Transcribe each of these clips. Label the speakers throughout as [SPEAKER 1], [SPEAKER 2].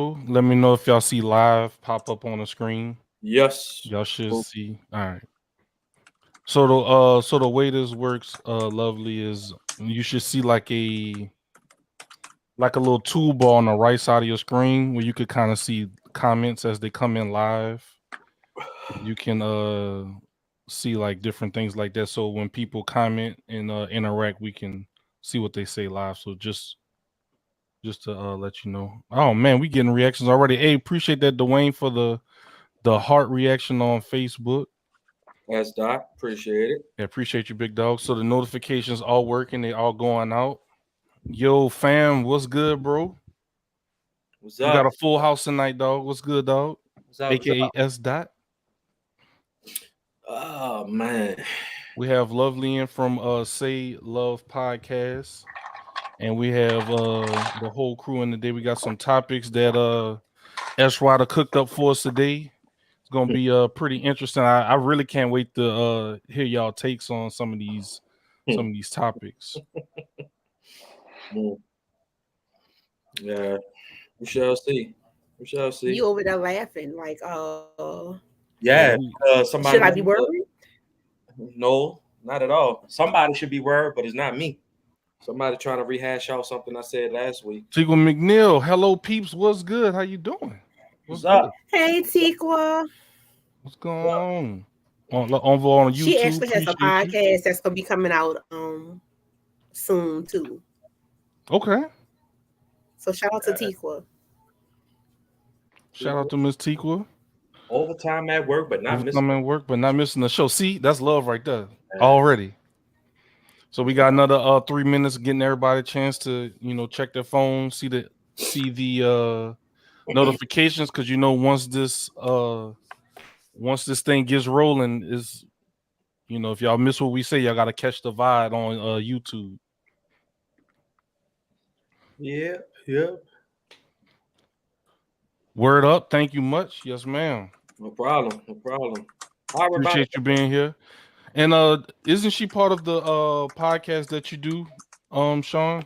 [SPEAKER 1] Let me know if y'all see live pop up on the screen.
[SPEAKER 2] Yes.
[SPEAKER 1] Y'all should see. All right. So the way this works, lovely, is you should see like a little toolbar on the right side of your screen where you could kind of see comments as they come in live. You can see like different things like that. So when people comment and interact, we can see what they say live. So just to let you know. Oh man, we getting reactions already. Hey, appreciate that, Dwayne, for the heart reaction on Facebook.
[SPEAKER 2] That's Doc. Appreciate it.
[SPEAKER 1] Yeah, appreciate you, big dog. So the notifications all working, they all going out. Yo, fam, what's good, bro?
[SPEAKER 2] What's
[SPEAKER 1] We got
[SPEAKER 2] up?
[SPEAKER 1] a full house tonight, dog. What's good, dog?
[SPEAKER 2] What's up? What's
[SPEAKER 1] AKA
[SPEAKER 2] up?
[SPEAKER 1] S Dot.
[SPEAKER 2] Oh man.
[SPEAKER 1] We have Lovely in from Say Love Podcast. And we have the whole crew in the day. We got some topics that S.Writer cooked up for us today. It's gonna be pretty interesting. I really can't wait to hear y'all takes on some of these topics.
[SPEAKER 2] Mm, yeah. We shall see. We shall see.
[SPEAKER 3] You over there laughing like,
[SPEAKER 1] Yeah,
[SPEAKER 2] Yeah.
[SPEAKER 3] should
[SPEAKER 2] Somebody.
[SPEAKER 3] I be worried?
[SPEAKER 2] No, not at all. Somebody should be worried, but it's not me. Somebody trying to rehash out something I said last week.
[SPEAKER 1] Teagle McNeil, hello peeps, what's good? How you doing? What's
[SPEAKER 2] What's up?
[SPEAKER 1] good?
[SPEAKER 3] Hey, Tikwa.
[SPEAKER 1] What's going on
[SPEAKER 3] She
[SPEAKER 1] YouTube?
[SPEAKER 3] actually has a
[SPEAKER 1] Appreciate you.
[SPEAKER 3] podcast that's gonna be coming out soon too.
[SPEAKER 1] Okay.
[SPEAKER 3] So shout out to
[SPEAKER 2] Uh,
[SPEAKER 3] Tikwa.
[SPEAKER 1] Shout out to Miss Tequa.
[SPEAKER 2] Overtime at work, but not missing.
[SPEAKER 1] Overcoming work, but not missing the show. See, that's love right there.
[SPEAKER 2] Yeah.
[SPEAKER 1] Already. So we got another 3 minutes getting everybody a chance to, check their phone, see the notifications, because once this thing gets rolling, is if y'all miss what we say, y'all gotta catch the vibe on YouTube.
[SPEAKER 2] Yeah. Yeah.
[SPEAKER 1] Word up, thank you much. Yes, ma'am.
[SPEAKER 2] No problem. No problem. How everybody?
[SPEAKER 1] Appreciate you being here. And isn't she part of the podcast that you do, Sean?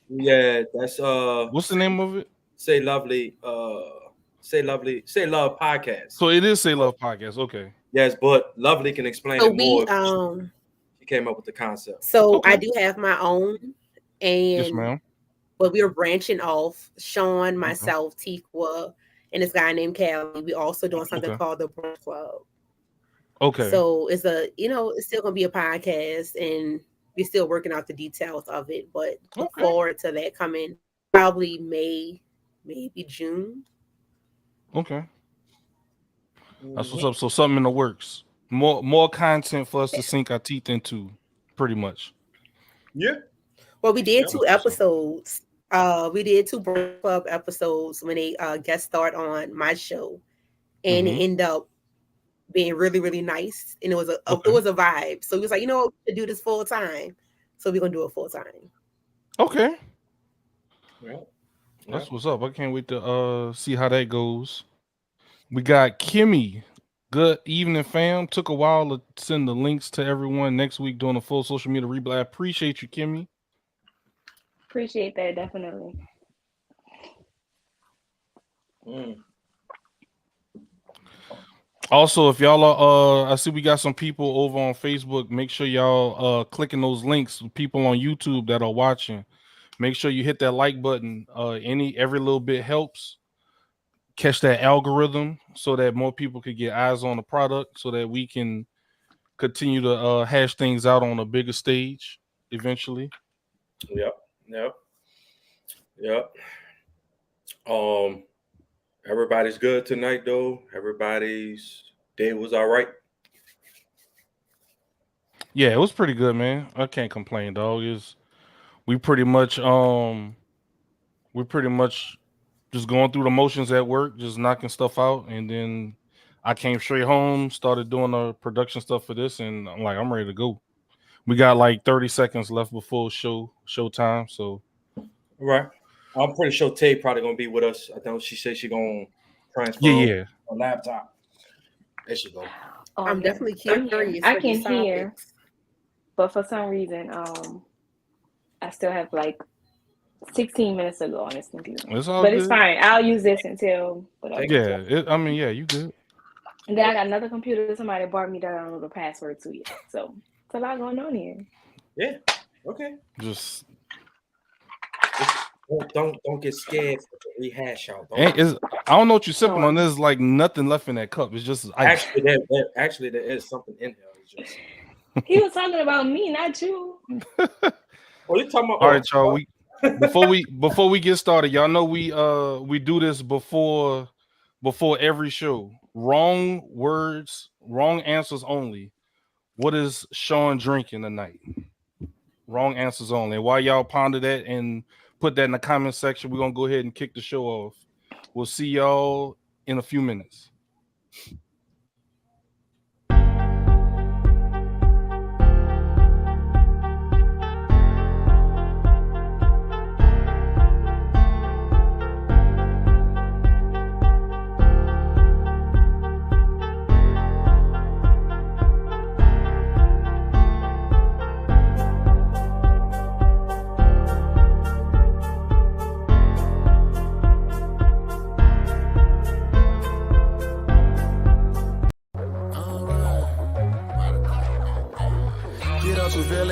[SPEAKER 2] Yeah, that's
[SPEAKER 1] What's the name of it?
[SPEAKER 2] say lovely, say lovely, say love podcast.
[SPEAKER 1] So it is Say Love Podcast. Okay.
[SPEAKER 2] Yes, but lovely can explain
[SPEAKER 3] So
[SPEAKER 2] it more.
[SPEAKER 3] we
[SPEAKER 2] She came up with the concept.
[SPEAKER 3] so I
[SPEAKER 1] Okay.
[SPEAKER 3] do have my own,
[SPEAKER 1] Yes,
[SPEAKER 3] and
[SPEAKER 1] ma'am.
[SPEAKER 3] but we are branching off. Sean,
[SPEAKER 1] Okay.
[SPEAKER 3] myself, Tikwa, and this guy named Callie. We also doing something
[SPEAKER 1] Okay.
[SPEAKER 3] called the Brunch Club.
[SPEAKER 1] Okay.
[SPEAKER 3] So it's still gonna be a podcast, and we're still working out the details of it. But look
[SPEAKER 1] Okay.
[SPEAKER 3] forward to that coming probably May, maybe June.
[SPEAKER 1] Okay. That's what's
[SPEAKER 2] Mhm.
[SPEAKER 1] up. So something in the works. More content for us to sink our teeth into, pretty much.
[SPEAKER 2] Yeah.
[SPEAKER 3] Well, we did
[SPEAKER 2] Yeah.
[SPEAKER 3] two
[SPEAKER 1] That's what's up.
[SPEAKER 3] episodes. We did two Brunch Club episodes when they guest starred on my show, and it
[SPEAKER 1] Mm-hmm.
[SPEAKER 3] ended up being really, really nice. And it was it
[SPEAKER 1] Okay.
[SPEAKER 3] was a vibe. So we was like, you know what, we should do this full time. So we're gonna do it full time.
[SPEAKER 1] Okay.
[SPEAKER 2] Yeah. Yeah.
[SPEAKER 1] That's what's up. I can't wait to see how that goes. We got Kimmy. Good evening, fam. Took a while to send the links to everyone next week doing a full social media replay. I appreciate you, Kimmy.
[SPEAKER 4] Appreciate that, definitely.
[SPEAKER 2] Mm.
[SPEAKER 1] Also, if y'all are, I see we got some people over on Facebook. Make sure y'all clicking those links. People on YouTube that are watching, make sure you hit that like button. Every little bit helps. Catch that algorithm so that more people could get eyes on the product, so that we can continue to hash things out on a bigger stage eventually.
[SPEAKER 2] Yep. Yep. Yep. Um. Everybody's good tonight, though. Everybody's day was all right.
[SPEAKER 1] Yeah, it was pretty good, man. I can't complain, dog. We pretty much we pretty much just going through the motions at work, just knocking stuff out, and then I came straight home, started doing the production stuff for this, and I'm like, I'm ready to go. We got like 30 seconds left before show time, so
[SPEAKER 2] All right. I'm pretty sure Tay probably gonna be with us. I know she said she gonna transfer over
[SPEAKER 1] yeah.
[SPEAKER 2] a laptop. There she go.
[SPEAKER 3] I'm
[SPEAKER 4] Okay.
[SPEAKER 3] definitely
[SPEAKER 4] I'm here.
[SPEAKER 3] curious
[SPEAKER 4] I
[SPEAKER 3] for
[SPEAKER 4] can
[SPEAKER 3] these
[SPEAKER 4] hear,
[SPEAKER 3] topics.
[SPEAKER 4] but for some reason, I still have like 16 minutes ago on this computer.
[SPEAKER 1] It's all
[SPEAKER 4] But
[SPEAKER 1] good.
[SPEAKER 4] it's fine. I'll use this until whatever.
[SPEAKER 1] Yeah, you good.
[SPEAKER 4] And then I got another computer somebody bought me that I don't know the password to yet. So it's a lot going on here.
[SPEAKER 2] Yeah. Okay.
[SPEAKER 1] Just
[SPEAKER 2] don't get scared for the rehash out.
[SPEAKER 1] I don't know what you're sipping on. There's like nothing left in that cup. It's just ice.
[SPEAKER 2] Actually, there is something in there. It's just...
[SPEAKER 4] He was talking about me, not you.
[SPEAKER 2] Oh, you talking about?
[SPEAKER 1] All right, y'all. Before we get started, y'all know we do this before every show. Wrong words, wrong answers only. What is Sean drinking tonight? Wrong answers only. While y'all ponder that and put that in the comment section, we're gonna go ahead and kick the show off. We'll see y'all in a few minutes.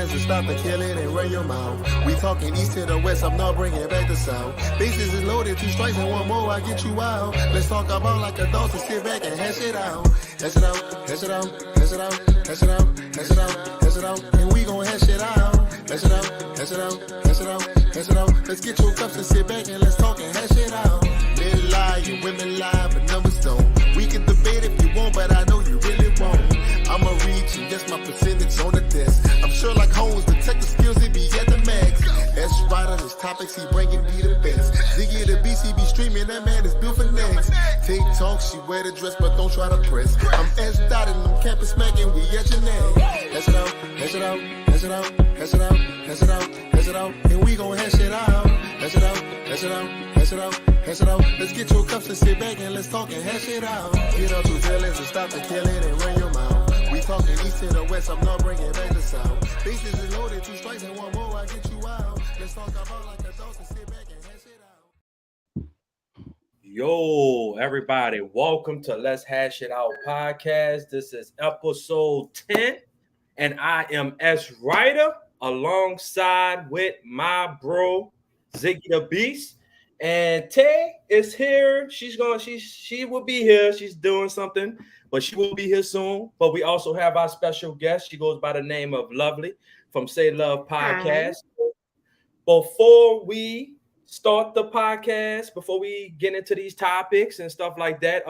[SPEAKER 5] And stop the killing and run your mouth. We talking east to the west, I'm not bringing back the south. Bases is loaded, 2 strikes and 1 more, I get you out. Let's talk about like adults and sit back and hash it out. Hash it out, hash it out, hash it out, hash it out, hash it out, hash it out, and we gon' hash it out. Hash it out, hash it out, hash it out, hash it out. Let's get your cups and sit back and let's talk and hash it out. Men lie and women lie, but numbers don't. We can debate if you want, but I know you really won't. I'ma reach and guess my percentage on the desk. I'm sure like Holmes, detective skills, it be at the max. S.Writer, his topics, he bringing me the best. Ziggy the BCB streaming, that man is built for next. TayTalks, she wear the dress, but don't try to press. I'm S-dotted, I'm campus smacking, we at your neck. Hash it out, hash it out, hash it out, hash it out, hash it out, hash it out, and we gon' hash it out. Hash it out, hash it out, hash it out, hash it out. Let's get your cups and sit back and let's talk and hash it out. Get out your feelings and stop the killing and run your mouth. We talking east to the west, I'm not bringing back the south. Bases is loaded, 2 strikes and 1 more, I get you out. Let's talk about like adults and sit back and hash it out.
[SPEAKER 2] Yo, everybody, welcome to Let's Hash It Out podcast. This is episode 10, and I am S.Writer alongside with my bro Ziggy the Beast. And Tay is here. She will be here. She's doing something, but she will be here soon. But we also have our special guest. She goes by the name of Lovely from Say Love Podcast. Hi. Before we start the podcast, before we get into these topics and stuff like that,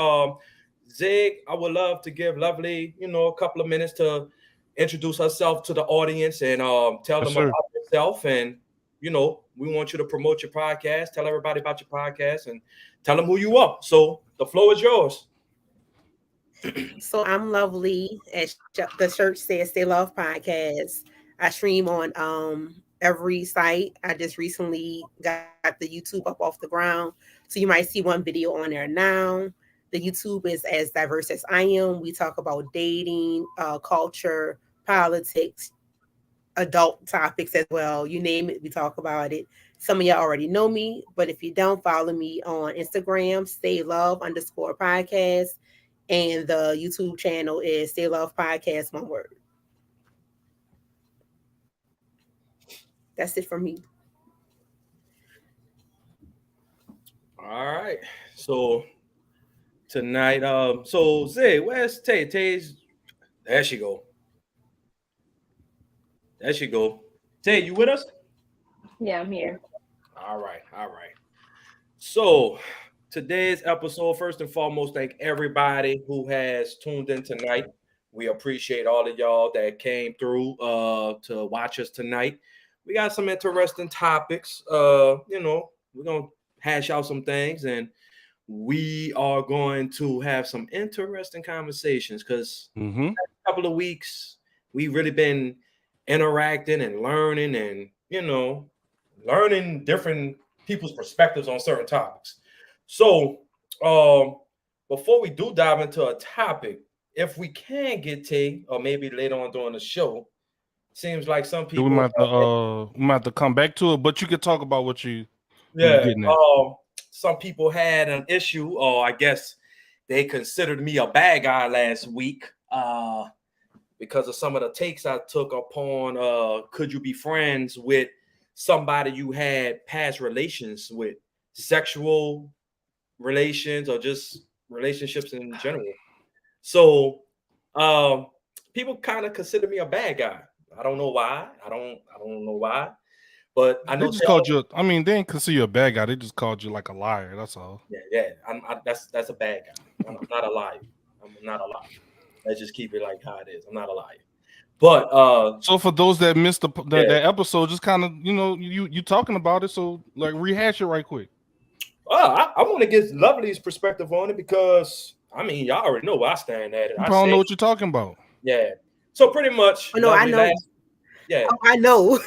[SPEAKER 2] Zig, I would love to give Lovely, a couple of minutes to introduce herself to the audience and tell them about herself. And we want you to promote your podcast, tell everybody about your podcast, and tell them who you are. So the floor is yours.
[SPEAKER 3] So I'm Lovely. As the church says, They Love Podcast. I stream on every site. I just recently got the YouTube up off the ground. So you might see one video on there now. The YouTube is As Diverse As I Am. We talk about dating, culture, politics, adult topics as well. You name it, we talk about it. Some of y'all already know me, but if you don't, follow me on Instagram, Stay Love _podcast, and the YouTube channel is Stay Love Podcast, one word. That's it for me.
[SPEAKER 2] All right. So tonight, so Zay, where's Tay? Tay's there she go. There she go. Tay, you with us?
[SPEAKER 4] Yeah, I'm here.
[SPEAKER 2] All right. So today's episode, first and foremost, thank everybody who has tuned in tonight. We appreciate all of y'all that came through to watch us tonight. We got some interesting topics. We're gonna hash out some things, and we are going to have some interesting conversations because a couple of weeks we've really been interacting and learning and learning different people's perspectives on certain topics. So before we do dive into a topic, if we can get Tay, or maybe later on during the show, seems like some
[SPEAKER 1] We
[SPEAKER 2] people.
[SPEAKER 1] might have to come back to it, but you could talk about what you
[SPEAKER 2] Yeah.
[SPEAKER 1] getting at.
[SPEAKER 2] Some people had an issue, or I guess they considered me a bad guy last week. Because of some of the takes I took upon could you be friends with somebody you had past relations with, sexual relations or just relationships in general. So people kind of consider me a bad guy. I don't know why. I don't know why. But I
[SPEAKER 1] They
[SPEAKER 2] know
[SPEAKER 1] just called you. I mean, they didn't consider you a bad guy. They just called you like a liar. That's all.
[SPEAKER 2] yeah. That's a bad guy. I'm not a liar. I'm not a liar. Let's just keep it like how it is. I'm not a liar. But
[SPEAKER 1] so for those that missed
[SPEAKER 2] yeah.
[SPEAKER 1] that episode, just kind of you talking about it. So like rehash it right quick.
[SPEAKER 2] I want to get Lovely's perspective on it because I mean y'all already know where I stand at it.
[SPEAKER 1] You probably don't know what you're talking about.
[SPEAKER 2] Yeah. So pretty much.
[SPEAKER 3] Oh, no, I know.
[SPEAKER 2] Yeah.
[SPEAKER 3] Oh, I know.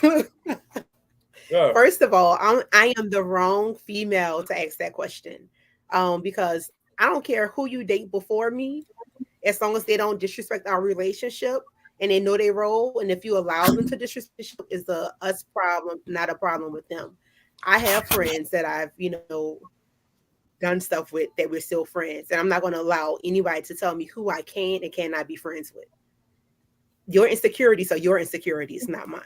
[SPEAKER 2] Yeah.
[SPEAKER 3] First of all, I am the wrong female to ask that question, because I don't care who you date before me, as long as they don't disrespect our relationship and they know their role. And if you allow them to disrespect, is a us problem, not a problem with them. I have friends that I've done stuff with that we're still friends, and I'm not going to allow anybody to tell me who I can and cannot be friends with. Your insecurities are your insecurities, not mine.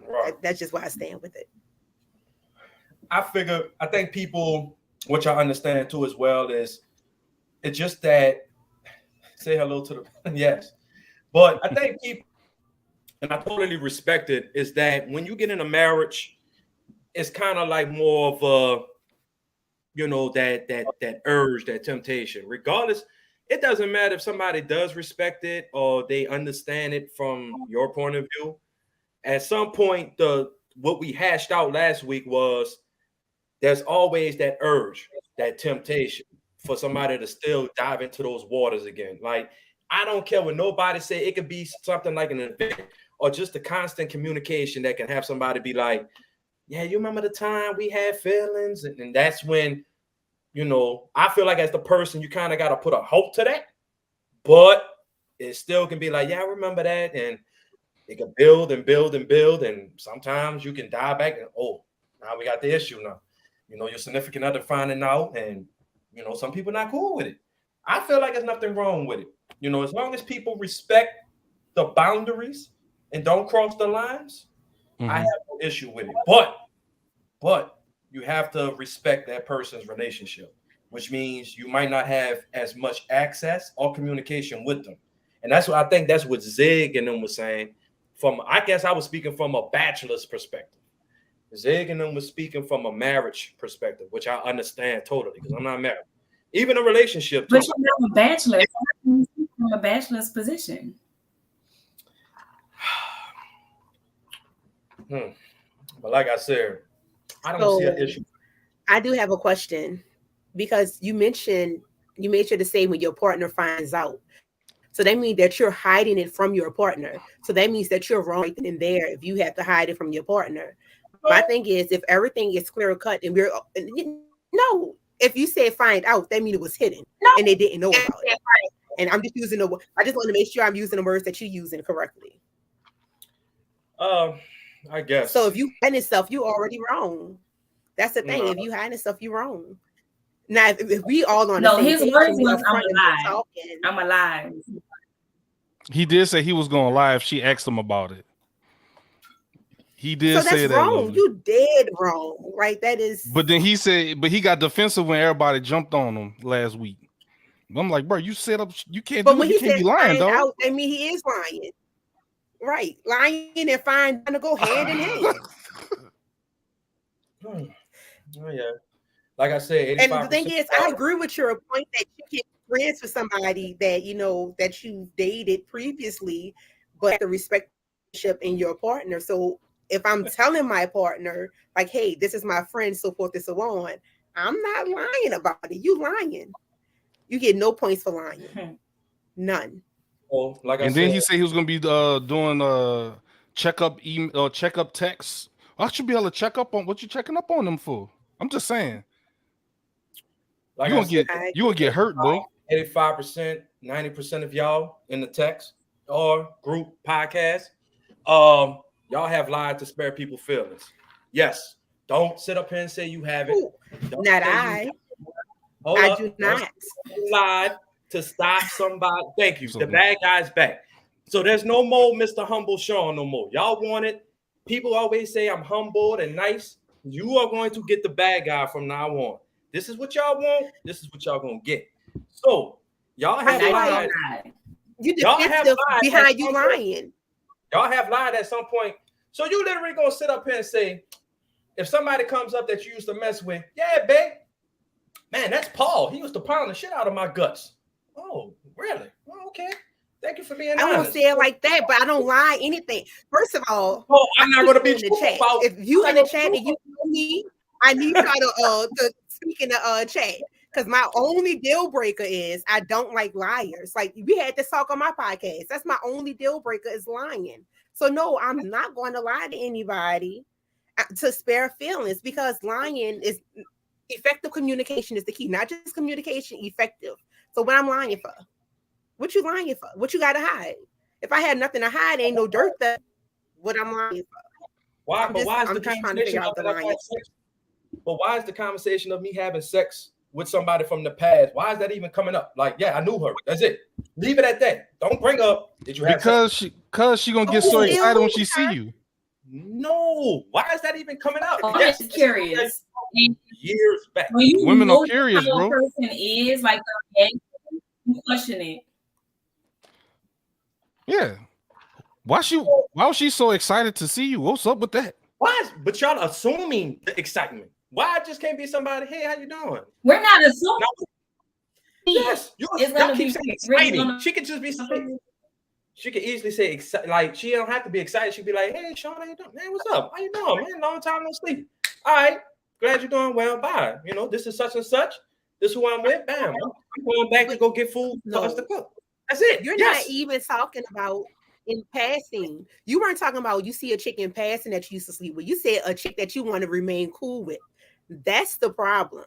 [SPEAKER 2] Right.
[SPEAKER 3] That's just why I stand with it.
[SPEAKER 2] I think people, which I understand too as well, is it's just that say hello to the yes. But I think people, and I totally respect it, is that when you get in a marriage, it's kind of like more of a, that urge, that temptation. Regardless, it doesn't matter if somebody does respect it or they understand it from your point of view. At some point, what we hashed out last week was there's always that urge, that temptation for somebody to still dive into those waters again. Like, I don't care what nobody say. It could be something like an event or just a constant communication that can have somebody be like, yeah, you remember the time we had feelings? And that's when, I feel like as the person, you kind of got to put a hope to that. But it still can be like, yeah, I remember that. And it can build and build and build. And sometimes you can die back and, now we got the issue now. Your significant other finding out, and, some people not cool with it. I feel like there's nothing wrong with it. As long as people respect the boundaries and don't cross the lines, I have no issue with it. But you have to respect that person's relationship, which means you might not have as much access or communication with them. And that's what I think that's what Zig and them was saying. I guess I was speaking from a bachelor's perspective. Zig and them was speaking from a marriage perspective, which I understand totally because I'm not married. Even a relationship.
[SPEAKER 6] But you're not a bachelor. From a bachelor's position.
[SPEAKER 2] But like I said, I don't see an issue.
[SPEAKER 3] I do have a question because you made sure to say when your partner finds out. So that means that you're hiding it from your partner. So that means that you're wrong right in there if you have to hide it from your partner. My thing is, if everything is clear cut and if you say find out, that means it was hidden and they didn't know about it. And I'm just I just want to make sure I'm using the words that you're using correctly.
[SPEAKER 2] I guess.
[SPEAKER 3] So if you hiding stuff, you already wrong. That's the thing. If you hiding stuff, you wrong. Now, if we all on the same
[SPEAKER 6] his
[SPEAKER 3] page,
[SPEAKER 6] words was I'm alive.
[SPEAKER 1] He did say he was going live. She asked him about it. He did
[SPEAKER 3] so
[SPEAKER 1] say
[SPEAKER 3] that's
[SPEAKER 1] that.
[SPEAKER 3] Wrong.
[SPEAKER 1] Lovely.
[SPEAKER 3] You dead wrong, right? That is.
[SPEAKER 1] But then he got defensive when everybody jumped on him last week. I'm like, bro, you set up. You can't.
[SPEAKER 3] But
[SPEAKER 1] do
[SPEAKER 3] when
[SPEAKER 1] it. You can't be lying, dog.
[SPEAKER 3] Out, I mean, he is lying, right? Lying and fine gonna go hand in hand.
[SPEAKER 2] Oh yeah, like I said,
[SPEAKER 3] and the thing is, I agree with your point that you can be friends with somebody that that you dated previously, but the respect in your partner. So if I'm telling my partner, like, hey, this is my friend, so forth and so on, I'm not lying about it. You lying. You get no points for lying. None.
[SPEAKER 2] Well, like
[SPEAKER 1] and then he said he was gonna be doing checkup email, checkup texts. I should be able to check up on what you checking up on them for. I'm just saying.
[SPEAKER 2] Like
[SPEAKER 1] you gonna get hurt, bro.
[SPEAKER 2] 85%, 90% of y'all in the text or group podcast Y'all have lied to spare people feelings. Yes. Don't sit up here and say you haven't. Don't
[SPEAKER 3] Not
[SPEAKER 2] say you
[SPEAKER 3] I.
[SPEAKER 2] haven't. Hold
[SPEAKER 3] I
[SPEAKER 2] up.
[SPEAKER 3] do
[SPEAKER 2] Don't
[SPEAKER 3] not.
[SPEAKER 2] say you lied to stop somebody. Thank you.
[SPEAKER 1] So-
[SPEAKER 2] The bad guy's back. So there's no more Mr. Humble Sean no more. Y'all want it. People always say I'm humbled and nice. You are going to get the bad guy from now on. This is what y'all want. This is what y'all gonna get. So y'all have
[SPEAKER 3] feel
[SPEAKER 2] lied.
[SPEAKER 3] You
[SPEAKER 2] Y'all have
[SPEAKER 3] defensive
[SPEAKER 2] lied
[SPEAKER 3] behind
[SPEAKER 2] at
[SPEAKER 3] you
[SPEAKER 2] some point.
[SPEAKER 3] lying.
[SPEAKER 2] Y'all have lied at some point. So you literally gonna sit up here and say, if somebody comes up that you used to mess with, yeah, babe, man, that's Paul. He used to pound the shit out of my guts. Oh, really? Oh, okay. Thank you for being honest.
[SPEAKER 3] I won't say it like that, but I don't lie anything. First of all,
[SPEAKER 2] Oh, I'm not gonna be
[SPEAKER 3] in the
[SPEAKER 2] truthful
[SPEAKER 3] chat.
[SPEAKER 2] about.
[SPEAKER 3] If you
[SPEAKER 2] I'm
[SPEAKER 3] in
[SPEAKER 2] not
[SPEAKER 3] the
[SPEAKER 2] gonna
[SPEAKER 3] chat
[SPEAKER 2] be
[SPEAKER 3] and you know me, I need y'all to speak in the chat. Because my only deal breaker is I don't like liars. Like we had this talk on my podcast. That's my only deal breaker is lying. So no, I'm not going to lie to anybody to spare feelings, because lying is effective communication is the key. Not just communication, effective. So what I'm lying for? What you lying for? What you got to hide? If I had nothing to hide, ain't no dirt there. What I'm lying for?
[SPEAKER 2] Why?
[SPEAKER 3] I'm
[SPEAKER 2] But
[SPEAKER 3] just,
[SPEAKER 2] why is
[SPEAKER 3] I'm
[SPEAKER 2] the
[SPEAKER 3] just trying to figure
[SPEAKER 2] conversation
[SPEAKER 3] out the
[SPEAKER 2] of
[SPEAKER 3] lying.
[SPEAKER 2] But why is the conversation of me having sex with somebody from the past? Why is that even coming up? Like, yeah, I knew her. That's it. Leave it at that. Don't bring up did you have sex?
[SPEAKER 1] Because she gonna get so excited when she see you.
[SPEAKER 2] No. Why is that even coming up?
[SPEAKER 6] I'm
[SPEAKER 2] Yes,
[SPEAKER 6] just curious.
[SPEAKER 2] years back.
[SPEAKER 6] When you
[SPEAKER 1] Women are
[SPEAKER 6] know
[SPEAKER 1] curious,
[SPEAKER 6] how a
[SPEAKER 1] bro.
[SPEAKER 6] person is, like you question it.
[SPEAKER 1] Yeah. Why was she so excited to see you? What's up with that?
[SPEAKER 2] Why is but y'all assuming the excitement? Why it just can't be somebody, hey, how you doing?
[SPEAKER 6] We're not assuming.
[SPEAKER 2] No. Yes,
[SPEAKER 6] It's
[SPEAKER 2] y'all
[SPEAKER 6] gonna
[SPEAKER 2] keep
[SPEAKER 6] be
[SPEAKER 2] saying
[SPEAKER 6] really
[SPEAKER 2] exciting.
[SPEAKER 6] gonna-
[SPEAKER 2] She could just be saying, she could easily say excited. Like she don't have to be excited. She'd be like, hey, Sean, how you doing? Man, what's up? How you doing, man? Long time no sleep. All right, glad you're doing well. Bye. You know, this is such and such. This is who I'm with. Bam. I'm going back to go get food for us to cook. That's it.
[SPEAKER 3] You're
[SPEAKER 2] Yes.
[SPEAKER 3] not even talking about in passing. You weren't talking about you see a chick in passing that you used to sleep with. You said a chick that you want to remain cool with. That's the problem.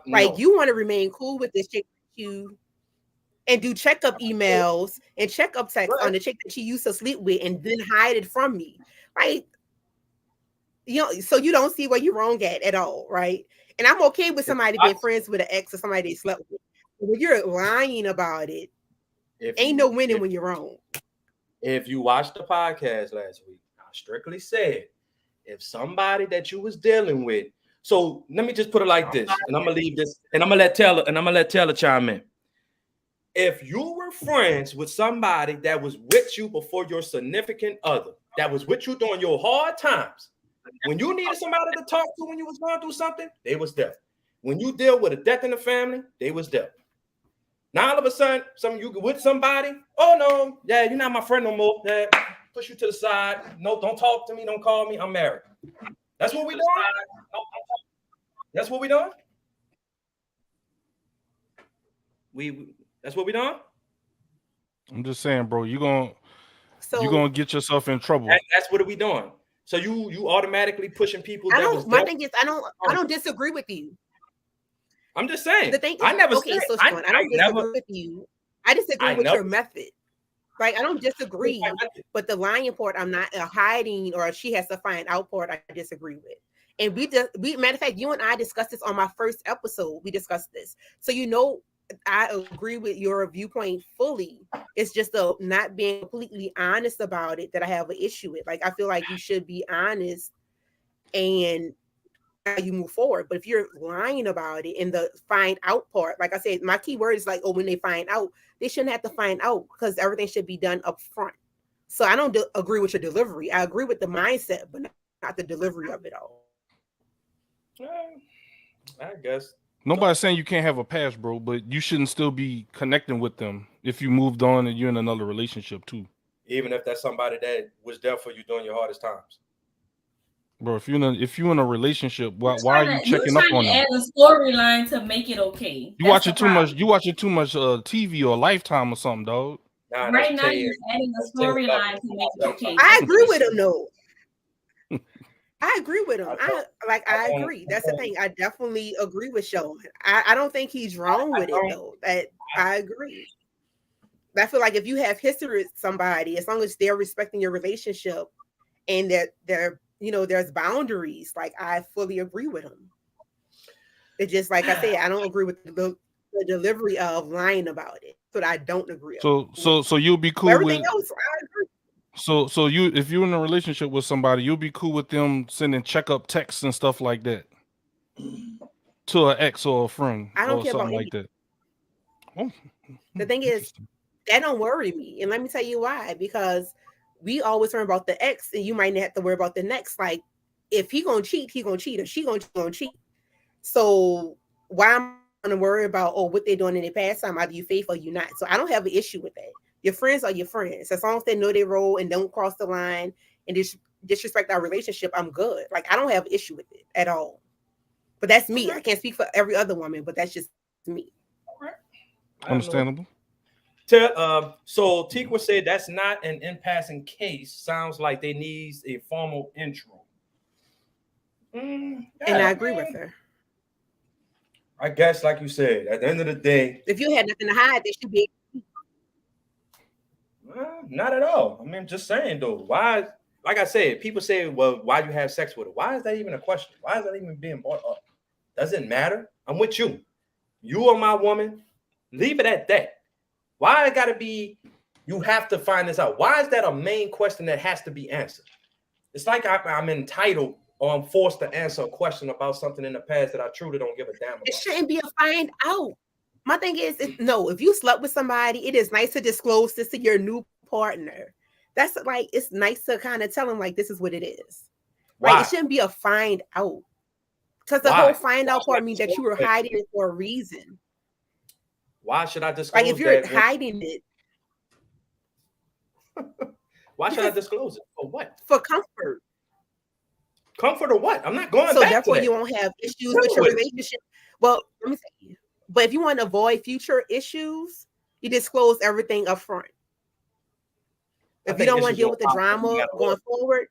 [SPEAKER 3] Like you want to remain cool with this chick you and do checkup emails and checkup texts on the chick that you used to sleep with and then hide it from me. Right? You know, so you don't see where you're wrong at all, right? And I'm okay with somebody being friends with an ex or somebody they slept with. But when you're lying about it, ain't no winning when you're wrong.
[SPEAKER 2] If you watched the podcast last week, I strictly said if somebody that you was dealing with. So let me just put it like this, and I'm gonna leave this, and I'm gonna let Taylor chime in. If you were friends with somebody that was with you before your significant other, that was with you during your hard times, when you needed somebody to talk to when you was going through something, they was there. When you deal with a death in the family, they was there. Now all of a sudden, you with somebody, oh no, yeah, you're not my friend no more. Yeah, push you to the side. No, don't talk to me, don't call me. I'm married. That's what we doing. That's what we doing. That's what we doing.
[SPEAKER 1] I'm just saying, bro. You're gonna get yourself in trouble.
[SPEAKER 2] That's what are we doing. So you automatically pushing people.
[SPEAKER 3] My thing is, I don't disagree with you.
[SPEAKER 2] I'm just saying.
[SPEAKER 3] The thing is,
[SPEAKER 2] I never
[SPEAKER 3] okay,
[SPEAKER 2] said,
[SPEAKER 3] so Sean, I don't disagree with you. I disagree with your method. Right? I don't disagree, but the lying part, I'm not hiding, or she has to find out part, I disagree with. And we matter of fact, you and I discussed this on my first episode. We discussed this. So you know, I agree with your viewpoint fully. It's just the not being completely honest about it that I have an issue with. Like I feel like you should be honest and how you move forward. But if you're lying about it and the find out part, like I said, my key word is like, oh, when they find out, they shouldn't have to find out because everything should be done up front. So I don't agree with your delivery. I agree with the mindset, but not the delivery of it all.
[SPEAKER 2] I guess.
[SPEAKER 1] Nobody's saying you can't have a past, bro, but you shouldn't still be connecting with them if you moved on and you're in another relationship too.
[SPEAKER 2] Even if that's somebody that was there for you during your hardest times.
[SPEAKER 1] Bro, if you're in a relationship, why are you checking up on them?
[SPEAKER 6] Add a storyline to make it okay.
[SPEAKER 1] You watching too much TV or Lifetime or something, dog.
[SPEAKER 6] Right now you're adding a storyline to make it okay.
[SPEAKER 3] I agree with him though. I agree with him. I agree. That's the thing. I definitely agree with Sean. I don't think he's wrong with it though. That I agree. I feel like if you have history with somebody, as long as they're respecting your relationship and that there's boundaries, like I fully agree with them. It's just like I said, I don't agree with the delivery of lying about it. But I don't agree.
[SPEAKER 1] So you'll be
[SPEAKER 3] But
[SPEAKER 1] cool
[SPEAKER 3] everything
[SPEAKER 1] with
[SPEAKER 3] else, I agree.
[SPEAKER 1] so you if you're in a relationship with somebody, you'll be cool with them sending checkup texts and stuff like that to an ex or a friend
[SPEAKER 3] I don't
[SPEAKER 1] or
[SPEAKER 3] care about
[SPEAKER 1] something
[SPEAKER 3] any.
[SPEAKER 1] like that. Oh,
[SPEAKER 3] The thing is,
[SPEAKER 1] interesting.
[SPEAKER 3] that don't worry me. And let me tell you why. Because we always worry about the ex, and you might not have to worry about the next. Like, if he gonna cheat, he gonna cheat. If she gonna cheat. So why am I gonna worry about what they're doing in their pastime? Either you faithful or you not. So I don't have an issue with that. Your friends are your friends. As long as they know their role and don't cross the line and disrespect our relationship, I'm good. Like, I don't have an issue with it at all. But that's me. I can't speak for every other woman, but that's just me.
[SPEAKER 1] Understandable.
[SPEAKER 2] So Tikwa said that's not an in-passing case. Sounds like they need a formal intro.
[SPEAKER 3] And I agree with her.
[SPEAKER 2] I guess, like you said, at the end of the day,
[SPEAKER 3] if you had nothing to hide, they should be.
[SPEAKER 2] Not at all. I mean, just saying though. Why? Like I said, people say, "Well, why do you have sex with her?" Why is that even a question? Why is that even being brought up? Doesn't matter. I'm with you. You are my woman. Leave it at that. Why it got to be? You have to find this out. Why is that a main question that has to be answered? It's like I'm entitled or I'm forced to answer a question about something in the past that I truly don't give a damn about.
[SPEAKER 3] It shouldn't be a find out. My thing is, no, if you slept with somebody, it is nice to disclose this to your new partner. That's like, it's nice to kind of tell them like, this is what it is. Right? It shouldn't be a find out. Because the whole find out part means that you were hiding it for a reason.
[SPEAKER 2] Why should I disclose
[SPEAKER 3] like if you're hiding it?
[SPEAKER 2] Why should I disclose it? For what?
[SPEAKER 3] For comfort.
[SPEAKER 2] Comfort or what? I'm not going
[SPEAKER 3] so
[SPEAKER 2] back
[SPEAKER 3] therefore
[SPEAKER 2] to that.
[SPEAKER 3] You won't have issues with your relationship. Well, let me tell you. But if you want to avoid future issues, you disclose everything up front. If you don't want to deal with the drama going forward,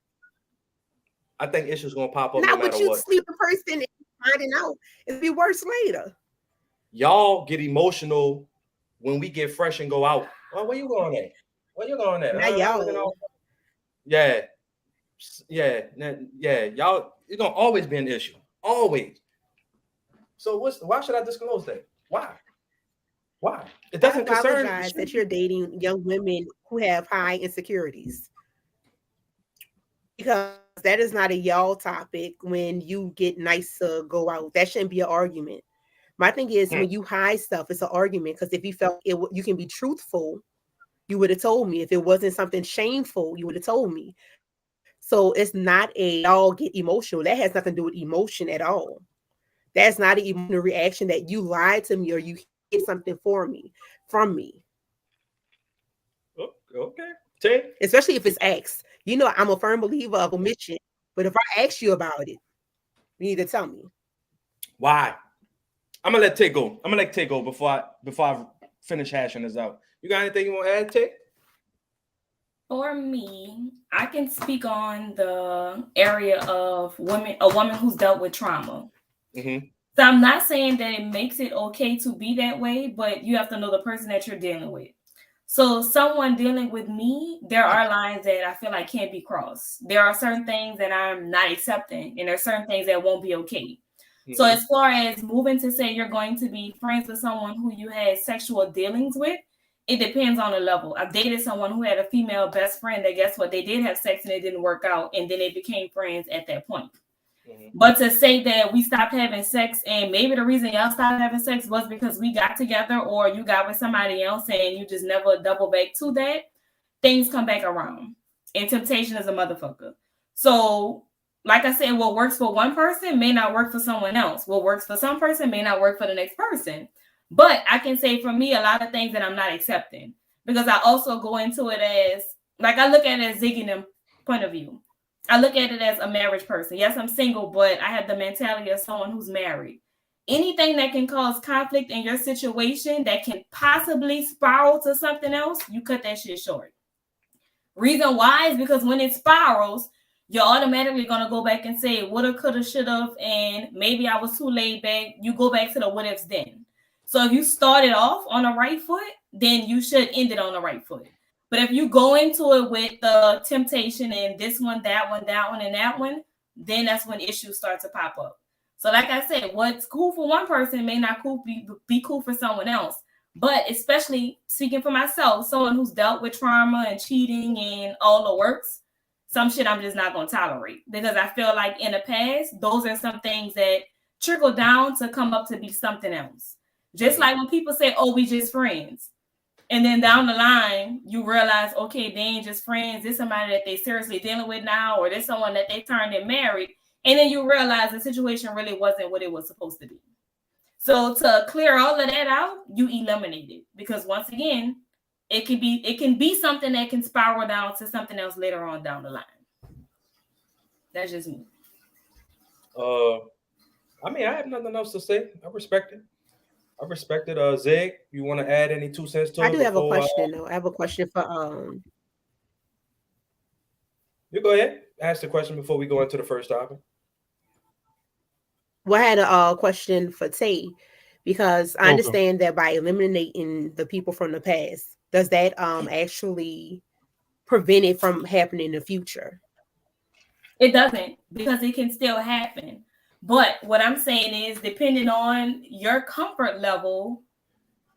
[SPEAKER 2] I think issues gonna pop up.
[SPEAKER 3] Not
[SPEAKER 2] no
[SPEAKER 3] with you
[SPEAKER 2] what.
[SPEAKER 3] Sleep a person and finding out. It'll be worse later.
[SPEAKER 2] Y'all get emotional when we get fresh and go out. Oh, where you going at? Where you going at?
[SPEAKER 3] Not y'all.
[SPEAKER 2] Yeah. Y'all, it's gonna always be an issue. Always. So why should I disclose that? Why? It doesn't concern
[SPEAKER 3] me that you're dating young women who have high insecurities. Because that is not a y'all topic when you get nice to go out. That shouldn't be an argument. My thing is when you hide stuff, it's an argument. Because if you felt you can be truthful, you would have told me. If it wasn't something shameful, you would have told me. So it's not a y'all get emotional. That has nothing to do with emotion at all. That's not an emotional reaction that you lied to me or you hid something from me.
[SPEAKER 2] Okay.
[SPEAKER 3] Especially if it's asked. You know, I'm a firm believer of omission. But if I ask you about it, you need to tell me.
[SPEAKER 2] Why? I'm gonna let Tay go. Before I finish hashing this out. You got anything you want to add, Tay?
[SPEAKER 6] For me, I can speak on the area of a woman who's dealt with trauma.
[SPEAKER 2] Mm-hmm.
[SPEAKER 6] So I'm not saying that it makes it okay to be that way, but you have to know the person that you're dealing with. So someone dealing with me, there are lines that I feel like can't be crossed. There are certain things that I'm not accepting, and there are certain things that won't be okay. Mm-hmm. So as far as moving to say you're going to be friends with someone who you had sexual dealings with, it depends on the level. I've dated someone who had a female best friend that, guess what, they did have sex and it didn't work out, and then they became friends at that point. Mm-hmm. But to say that we stopped having sex and maybe the reason y'all stopped having sex was because we got together or you got with somebody else and you just never double back to that, things come back around. And temptation is a motherfucker. So, like I said, what works for one person may not work for someone else. What works for some person may not work for the next person. But I can say for me, a lot of things that I'm not accepting. Because I also go into it as, like I look at it as Ziggy and them point of view. I look at it as a marriage person. Yes, I'm single, but I have the mentality of someone who's married. Anything that can cause conflict in your situation that can possibly spiral to something else, you cut that shit short. Reason why is because when it spirals, you're automatically going to go back and say, woulda, coulda, shoulda, and maybe I was too laid back. You go back to the what ifs then. So if you started off on the right foot, then you should end it on the right foot. But if you go into it with the temptation and this one, that one, and that one, then that's when issues start to pop up. So like I said, what's cool for one person may not be cool for someone else. But especially speaking for myself, someone who's dealt with trauma and cheating and all the works, some shit I'm just not going to tolerate. Because I feel like in the past, those are some things that trickle down to come up to be something else. Just like when people say, oh, we just friends. And then down the line, you realize, okay, they ain't just friends. This is somebody that they seriously dealing with now, or this someone that they turned and married. And then you realize the situation really wasn't what it was supposed to be. So to clear all of that out, you eliminate it. Because once again, it can be something that can spiral down to something else later on down the line. That's just me.
[SPEAKER 2] I mean, I have nothing else to say. I respect it. Zig, you want to add any 2 cents to it?
[SPEAKER 3] I do have a question though. I have a question for
[SPEAKER 2] You go ahead. Ask the question before we go into the first topic.
[SPEAKER 3] Well, I had a question for Tay, because I understand that by eliminating the people from the past, does that actually prevent it from happening in the future?
[SPEAKER 6] It doesn't, because it can still happen. But what I'm saying is, depending on your comfort level,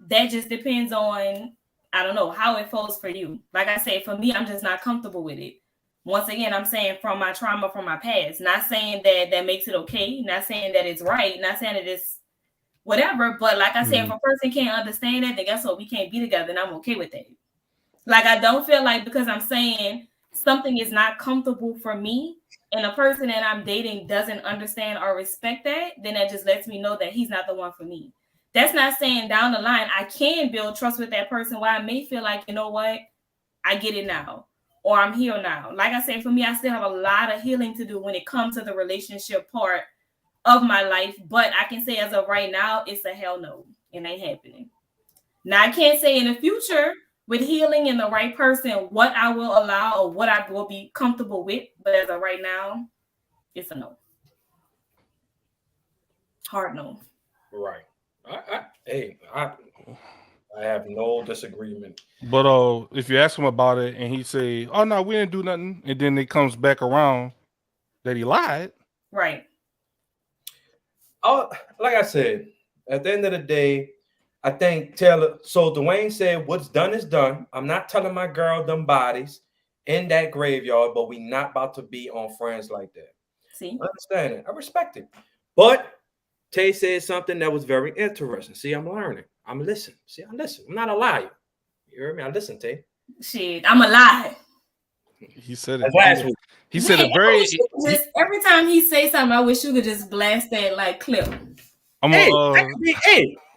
[SPEAKER 6] that just depends on, I don't know, how it falls for you. Like I said, for me, I'm just not comfortable with it. Once again, I'm saying from my trauma from my past, not saying that makes it okay, not saying that it's right, not saying that it's whatever. But like I said, if a person can't understand that, then guess what? We can't be together, and I'm okay with that. Like, I don't feel like because I'm saying something is not comfortable for me and a person that I'm dating doesn't understand or respect that, then that just lets me know that he's not the one for me. That's not saying down the line I can build trust with that person where I may feel like, you know what, I get it now. Or I'm healed now. Like I said, for me, I still have a lot of healing to do when it comes to the relationship part of my life. But I can say as of right now, it's a hell no. It ain't happening. Now, I can't say in the future with healing and the right person what I will allow or what I will be comfortable with. But as of right now, it's a no. Hard no.
[SPEAKER 2] Right. I have no disagreement.
[SPEAKER 1] But if you ask him about it and he say, "Oh no, we didn't do nothing," and then it comes back around that he lied,
[SPEAKER 6] right?
[SPEAKER 2] Oh, like I said, at the end of the day, I think Taylor. So Dwayne said, "What's done is done." I'm not telling my girl them bodies in that graveyard, but we not about to be on friends like that.
[SPEAKER 6] See,
[SPEAKER 2] I understand it. I respect it, but Tay said something that was very interesting. See, I'm learning. I'm listening. See, I listen. I'm not a liar. You hear me? I listen, Tay.
[SPEAKER 6] Shit, I'm a lie.
[SPEAKER 1] He said it.
[SPEAKER 2] Last week.
[SPEAKER 1] He said it very.
[SPEAKER 6] Every time he say something, I wish you could just blast that like clip.
[SPEAKER 2] Hey,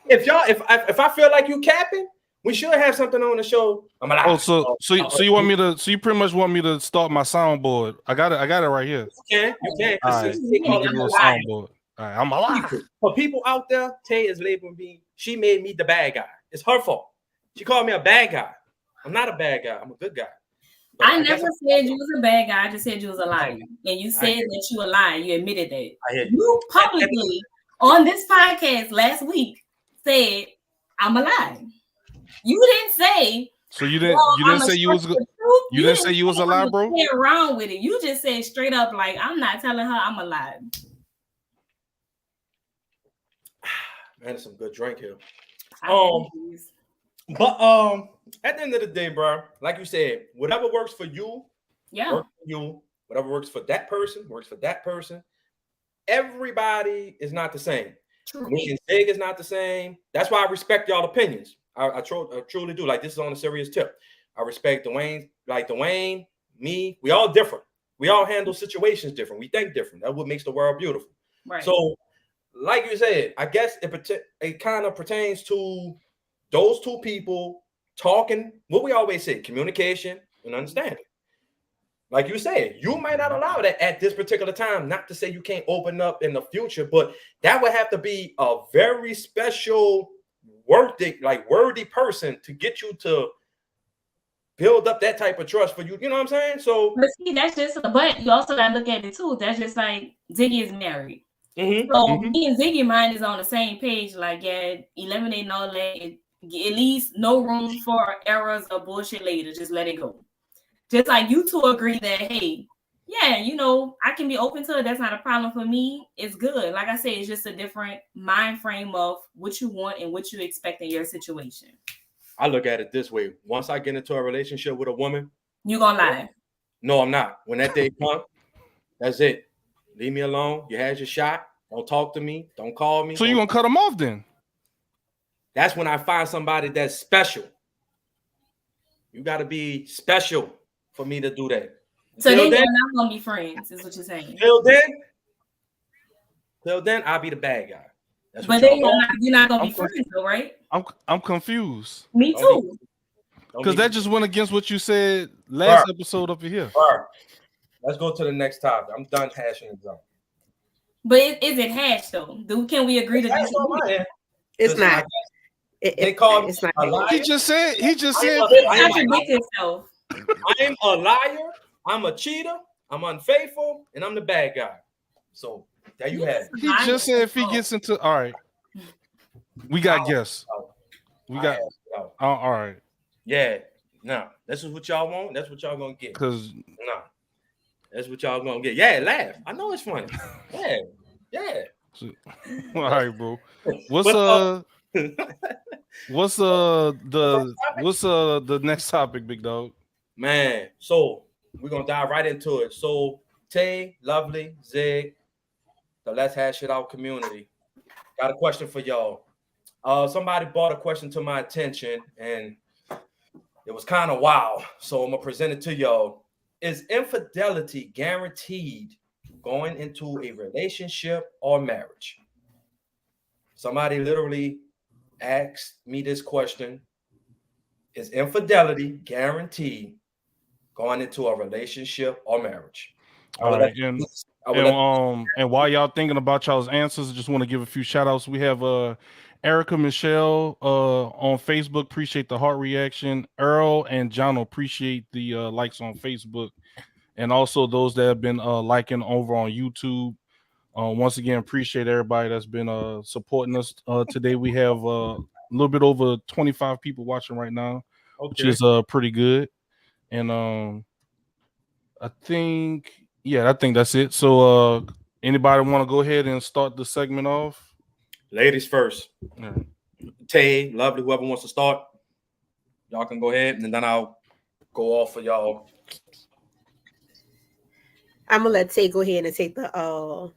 [SPEAKER 2] if I feel like you capping, we should have something on the show. I'm a lie.
[SPEAKER 1] Oh, so you want me to? So you pretty much want me to start my soundboard? I got it right here.
[SPEAKER 2] You can.
[SPEAKER 1] All right, let me get a little soundboard. All right, I'm a lie.
[SPEAKER 2] For people out there, Tay is labeling me. She made me the bad guy. It's her fault. She called me a bad guy. I'm not a bad guy. I'm a good guy.
[SPEAKER 6] But I never said you was a bad guy. I just said you was a liar. And you said that you a liar. You admitted that. You publicly on this podcast last week said I'm a liar. You didn't say.
[SPEAKER 1] So you didn't say you was. You didn't say you was a lie, bro.
[SPEAKER 6] Play around with it. You just said straight up like I'm not telling her I'm a liar.
[SPEAKER 2] Man, it's some good drink here. But at the end of the day, bro, like you said, whatever works for you, works for you. Whatever works for that person, works for that person. Everybody is not the same.
[SPEAKER 6] True.
[SPEAKER 2] Me and Zig is not the same. That's why I respect y'all opinions. I truly do. Like, this is on a serious tip. I respect Dwayne, me. We all different. We all handle situations different. We think different. That's what makes the world beautiful.
[SPEAKER 6] Right.
[SPEAKER 2] So, like you said, I guess it kind of pertains to those two people talking. What we always say: communication and understanding. Like you said, you might not allow that at this particular time. Not to say you can't open up in the future, but that would have to be a very special, worthy person to get you to build up that type of trust for you. You know what I'm saying? So,
[SPEAKER 6] but see, that's just. But you also gotta look at it too. That's just like Ziggy is married. So me and Ziggy mind is on the same page. Like, eliminating all that. At least no room for errors or bullshit later. Just let it go. Just like you two agree that, hey, yeah, you know, I can be open to it. That's not a problem for me. It's good. Like I said, it's just a different mind frame of what you want and what you expect in your situation.
[SPEAKER 2] I look at it this way. Once I get into a relationship with a woman,
[SPEAKER 6] You gonna lie.
[SPEAKER 2] no, I'm not. When that day comes, that's it. Leave me alone. You had your shot. Don't talk to me. Don't call me.
[SPEAKER 1] So you gonna cut them off then?
[SPEAKER 2] That's when I find somebody that's special. You got to be special for me to do that.
[SPEAKER 6] So then you're not gonna be friends, is what you're saying.
[SPEAKER 2] Till then, I'll be the bad guy. That's
[SPEAKER 6] but then you're not gonna be friends, though, right?
[SPEAKER 1] I'm confused.
[SPEAKER 6] Me too.
[SPEAKER 1] Because that just went against what you said last episode up here.
[SPEAKER 2] Let's go to the next topic. I'm done hashing it out.
[SPEAKER 6] But is it hash though? Can we agree to this?
[SPEAKER 3] It's not.
[SPEAKER 2] They call me a liar.
[SPEAKER 1] He just said.
[SPEAKER 6] Contradict himself.
[SPEAKER 2] I'm a liar. I'm a cheater. I'm unfaithful, and I'm the bad guy. So there you have it.
[SPEAKER 1] He just said if he gets into all right. We got guests. We got all right.
[SPEAKER 2] Yeah. No, this is what y'all want. That's what y'all gonna get.
[SPEAKER 1] Because
[SPEAKER 2] that's what y'all gonna get. Yeah, laugh. I know it's funny. Yeah.
[SPEAKER 1] All right, bro. What's the next topic, big dog?
[SPEAKER 2] Man, so we're gonna dive right into it. So Tay, Lovely, Zig, the Let's Hash It Out community. Got a question for y'all. Somebody brought a question to my attention and it was kind of wild. So I'm gonna present it to y'all. Is infidelity guaranteed going into a relationship or marriage? Somebody literally asked me this question. Is infidelity guaranteed going into a relationship or marriage?
[SPEAKER 1] All right. And while y'all thinking about y'all's answers, I just want to give a few shout outs. We have Erica Michelle on Facebook. Appreciate the heart reaction. Earl and John appreciate the likes on Facebook. And also those that have been liking over on YouTube. Once again, appreciate everybody that's been supporting us. Today we have a little bit over 25 people watching right now, which is pretty good. And I think that's it. So anybody want to go ahead and start the segment off?
[SPEAKER 2] Ladies first. Right. Tay, Lovely, whoever wants to start, y'all can go ahead, and then I'll go off for y'all.
[SPEAKER 3] I'm gonna let Tay go ahead and take the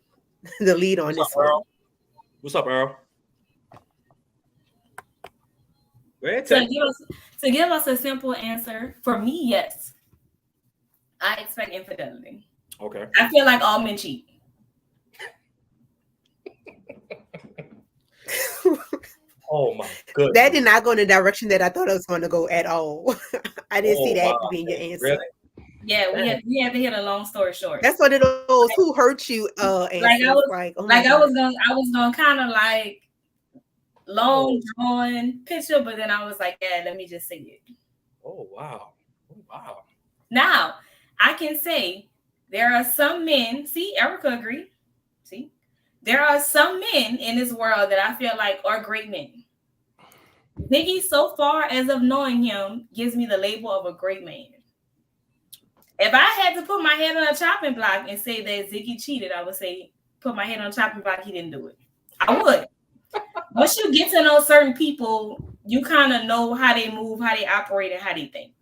[SPEAKER 3] lead on this one.
[SPEAKER 2] What's up, Earl? Go ahead,
[SPEAKER 6] Tay. To give us a simple answer, for me, yes. I expect infidelity.
[SPEAKER 2] Okay.
[SPEAKER 6] I feel like all men cheat.
[SPEAKER 2] Oh my goodness.
[SPEAKER 3] That did not go in the direction that I thought it was going to go at all. I didn't see that being your answer.
[SPEAKER 2] Really?
[SPEAKER 6] Yeah, we had to hit a long story short.
[SPEAKER 3] That's what it was. Who hurt you?
[SPEAKER 6] I was gonna kind of like long drawn picture, but then I was like, yeah, let me just say it.
[SPEAKER 2] Oh wow.
[SPEAKER 6] Now I can say there are some men. See, Erica agreed. See, there are some men in this world that I feel like are great men. Ziggy, so far as of knowing him, gives me the label of a great man. If I had to put my head on a chopping block and say that Ziggy cheated, I would say, put my head on a chopping block, he didn't do it. I would. Once you get to know certain people, you kind of know how they move, how they operate, and how they think.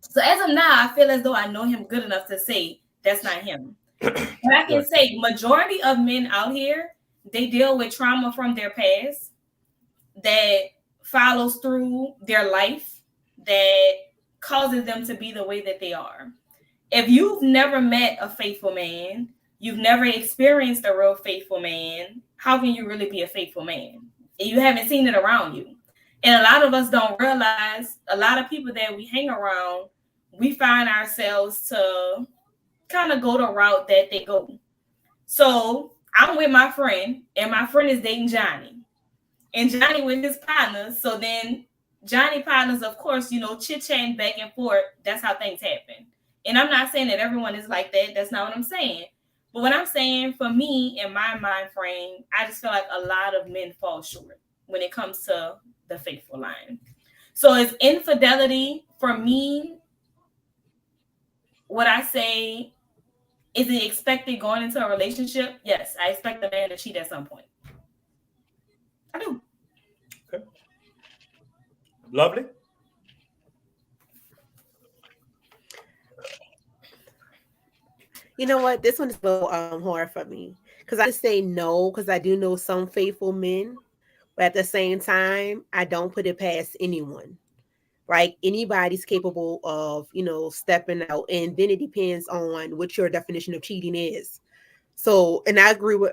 [SPEAKER 6] So as of now, I feel as though I know him good enough to say that's not him. But I can say majority of men out here, they deal with trauma from their past that follows through their life, that causes them to be the way that they are. If you've never met a faithful man, you've never experienced a real faithful man, how can you really be a faithful man? And you haven't seen it around you. And a lot of us don't realize, a lot of people that we hang around, we find ourselves to kind of go the route that they go. So I'm with my friend, and my friend is dating Johnny. And Johnny with his partners. So then Johnny partners, of course, chit-chatting back and forth. That's how things happen. And I'm not saying that everyone is like that. That's not what I'm saying. But what I'm saying, for me, in my mind frame, I just feel like a lot of men fall short when it comes to the faithful line. So is infidelity for me, what I say, is it expected going into a relationship? Yes, I expect the man to cheat at some point. I do.
[SPEAKER 2] Okay. Lovely.
[SPEAKER 3] You know what? This one is a little hard for me because I just say no because I do know some faithful men, but at the same time, I don't put it past anyone. Like anybody's capable of, stepping out, and then it depends on what your definition of cheating is. So, and I agree with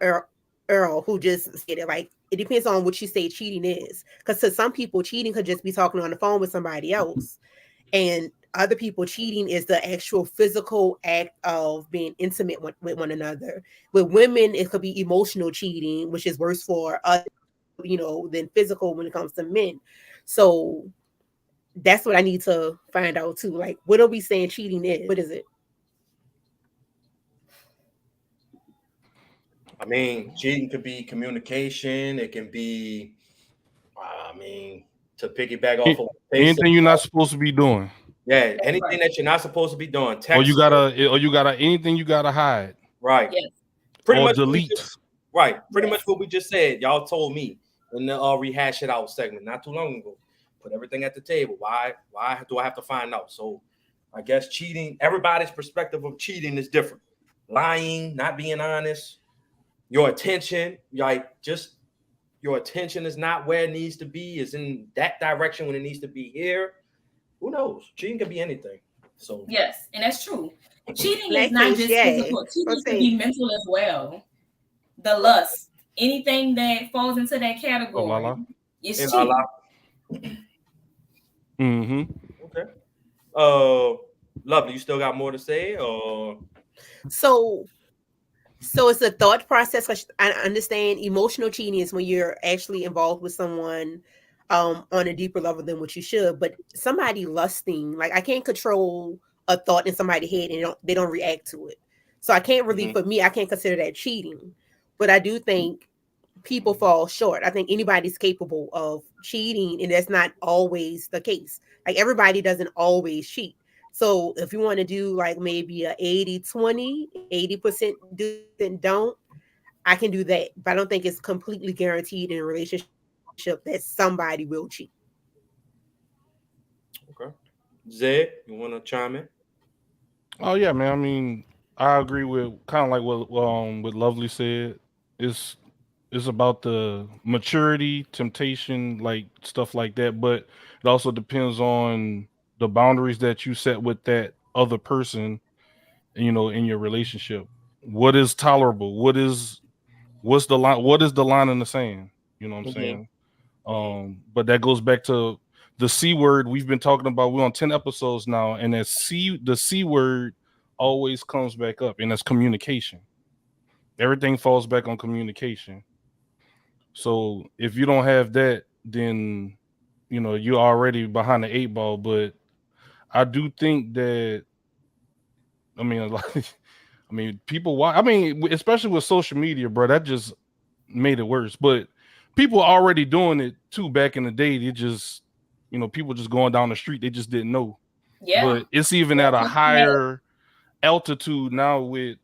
[SPEAKER 3] Earl, who just said it. Like it depends on what you say cheating is, because to some people, cheating could just be talking on the phone with somebody else, and other people cheating is the actual physical act of being intimate with one another. With women, it could be emotional cheating, which is worse for us, than physical when it comes to men. So that's what I need to find out too. Like, what are we saying cheating is? What is it?
[SPEAKER 2] I mean, cheating could be communication. It can be, I mean, to piggyback off of
[SPEAKER 1] anything you're not supposed to be doing.
[SPEAKER 2] Yeah, anything that you're not supposed to be doing.
[SPEAKER 1] Or you gotta anything you gotta hide.
[SPEAKER 2] Right.
[SPEAKER 6] Yes.
[SPEAKER 2] Pretty
[SPEAKER 1] or
[SPEAKER 2] much
[SPEAKER 1] delete.
[SPEAKER 2] Pretty much what we just said. Y'all told me in the rehash it out segment not too long ago. Put everything at the table. Why do I have to find out? So I guess cheating, everybody's perspective of cheating is different. Lying, not being honest, your attention, like just your attention is not where it needs to be, is in that direction when it needs to be here. Who knows? Cheating can be anything. So
[SPEAKER 6] yes, and that's true. Cheating
[SPEAKER 3] Black
[SPEAKER 6] is not
[SPEAKER 3] face,
[SPEAKER 6] just
[SPEAKER 3] yeah.
[SPEAKER 6] physical. Cheating can be mental as well. The lust, anything that falls into that category, is cheating.
[SPEAKER 1] Mm-hmm.
[SPEAKER 2] Okay. Lovely. You still got more to say, or
[SPEAKER 3] So it's a thought process. I understand emotional cheating is when you're actually involved with someone on a deeper level than what you should. But somebody lusting, like I can't control a thought in somebody's head and they don't react to it. So I can't really, for me, I can't consider that cheating. But I do think people fall short. I think anybody's capable of cheating, and that's not always the case. Like everybody doesn't always cheat. So if you want to do like maybe a 80-20, 80% do and don't, I can do that. But I don't think it's completely guaranteed in a relationship that somebody will cheat.
[SPEAKER 2] okay. Zed, you want to chime in?
[SPEAKER 1] Oh yeah, man. I mean, I agree with kind of like what Lovely said. It's about the maturity, temptation, like stuff like that. But it also depends on the boundaries that you set with that other person, in your relationship. What is tolerable? What's the line? What is the line in the sand? You know what I'm saying? But that goes back to the C word we've been talking about. We're on 10 episodes now, and the C word always comes back up, and that's communication. Everything falls back on communication. So if you don't have that, then you're already behind the 8 ball. But I do think that, I mean, people. I mean, especially with social media, bro, that just made it worse. But people are already doing it too. Back in the day, they just, people just going down the street. They just didn't know.
[SPEAKER 6] Yeah.
[SPEAKER 1] But it's even at a higher altitude now with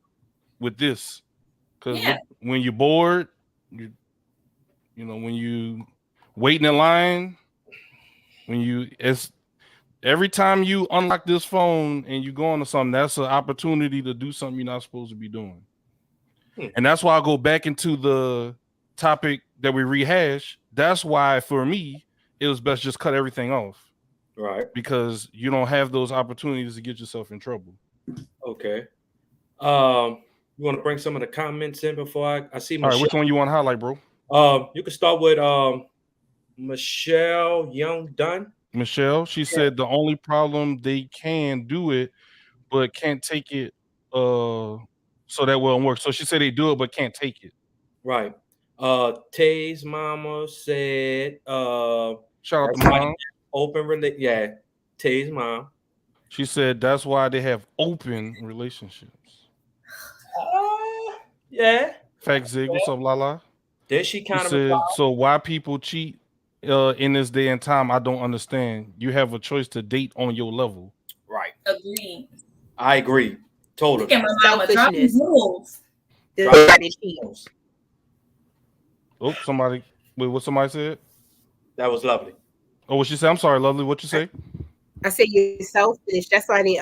[SPEAKER 1] this, because when you're bored, when you waiting in line, it's every time you unlock this phone and you go on to something, that's an opportunity to do something you're not supposed to be doing. And that's why I go back into the topic that we rehash. That's why for me, it was best just cut everything off.
[SPEAKER 2] Right.
[SPEAKER 1] Because you don't have those opportunities to get yourself in trouble.
[SPEAKER 2] Okay. You want to bring some of the comments in before I see Michelle?
[SPEAKER 1] All right, which one you want to highlight, bro?
[SPEAKER 2] You can start with Michelle Young Dunn.
[SPEAKER 1] Michelle, she said the only problem, they can do it, but can't take it. So that won't work. So she said they do it, but can't take it.
[SPEAKER 2] Right. Tay's mama said,
[SPEAKER 1] shout out to mom.
[SPEAKER 2] Yeah, Tay's mom.
[SPEAKER 1] She said that's why they have open relationships.
[SPEAKER 2] Yeah.
[SPEAKER 1] Fact Zig, what's up, Lala?
[SPEAKER 2] Did she kind of
[SPEAKER 1] said, so why people cheat in this day and time, I don't understand. You have a choice to date on your level.
[SPEAKER 2] Right.
[SPEAKER 6] Agreed.
[SPEAKER 2] I agree. Totally.
[SPEAKER 6] Look at my mama dropping
[SPEAKER 3] Selfishness.
[SPEAKER 6] jewels.
[SPEAKER 3] Everybody cheat.
[SPEAKER 1] Oh, somebody. Wait, what somebody said?
[SPEAKER 2] That was lovely.
[SPEAKER 1] Oh, what she said? I'm sorry, lovely. What you say?
[SPEAKER 3] I say you're selfish. That's why they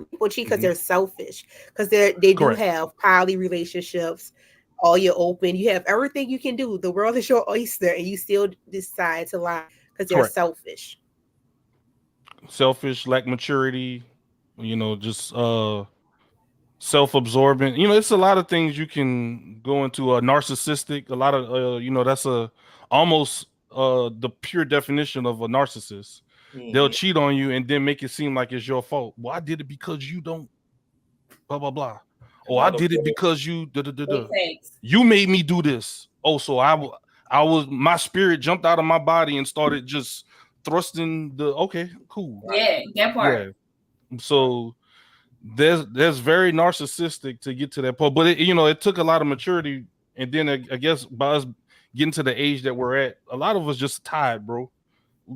[SPEAKER 3] people cheat because they're selfish. Because they do
[SPEAKER 1] Correct.
[SPEAKER 3] have poly relationships. All you're open. You have everything you can do. The world is your oyster, and you still decide to lie because they're
[SPEAKER 1] Correct.
[SPEAKER 3] selfish.
[SPEAKER 1] Selfish, lack maturity. Just self-absorbent. It's a lot of things you can go into. Narcissistic. A lot of that's almost the pure definition of a narcissist. They'll cheat on you and then make it seem like it's your fault. Well, I did it because you don't blah blah blah. Oh, I did it because you you made me do this. Oh, so I was my spirit jumped out of my body and started just thrusting the okay, cool.
[SPEAKER 6] Yeah, that part.
[SPEAKER 1] Yeah. So there's very narcissistic to get to that point, but it took a lot of maturity, and then I guess by us getting to the age that we're at, a lot of us just tired, bro.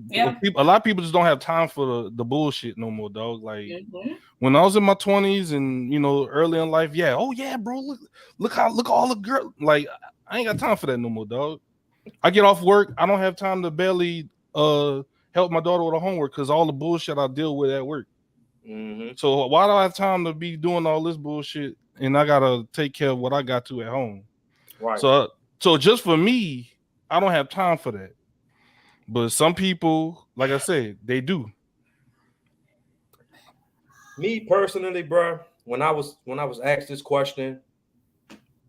[SPEAKER 6] Yeah.
[SPEAKER 1] A lot of people just don't have time for the bullshit no more, dog. Like when I was in my 20s and early in life, yeah, oh yeah, bro, look all the girls. Like I ain't got time for that no more, dog. I get off work, I don't have time to barely help my daughter with her homework because all the bullshit I deal with at work. So why do I have time to be doing all this bullshit and I gotta take care of what I got to at home?
[SPEAKER 2] Right.
[SPEAKER 1] So just for me, I don't have time for that. But some people, like I said, they do.
[SPEAKER 2] Me personally, bro, when I was asked this question,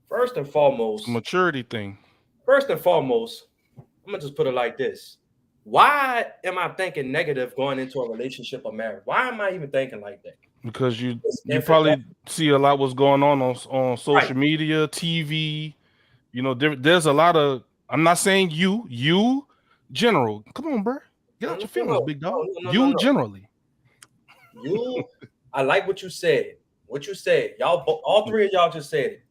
[SPEAKER 2] first and foremost,
[SPEAKER 1] maturity thing.
[SPEAKER 2] First and foremost, I'm gonna just put it like this. Why am I thinking negative going into a relationship or marriage? Why am I even thinking like that?
[SPEAKER 1] Because you probably see a lot what's going on social media, TV. There's a lot of. I'm not saying you general. Come on, bro. Get out your feelings, big dog. No. Generally.
[SPEAKER 2] I like what you said. Y'all, all three of y'all just said it.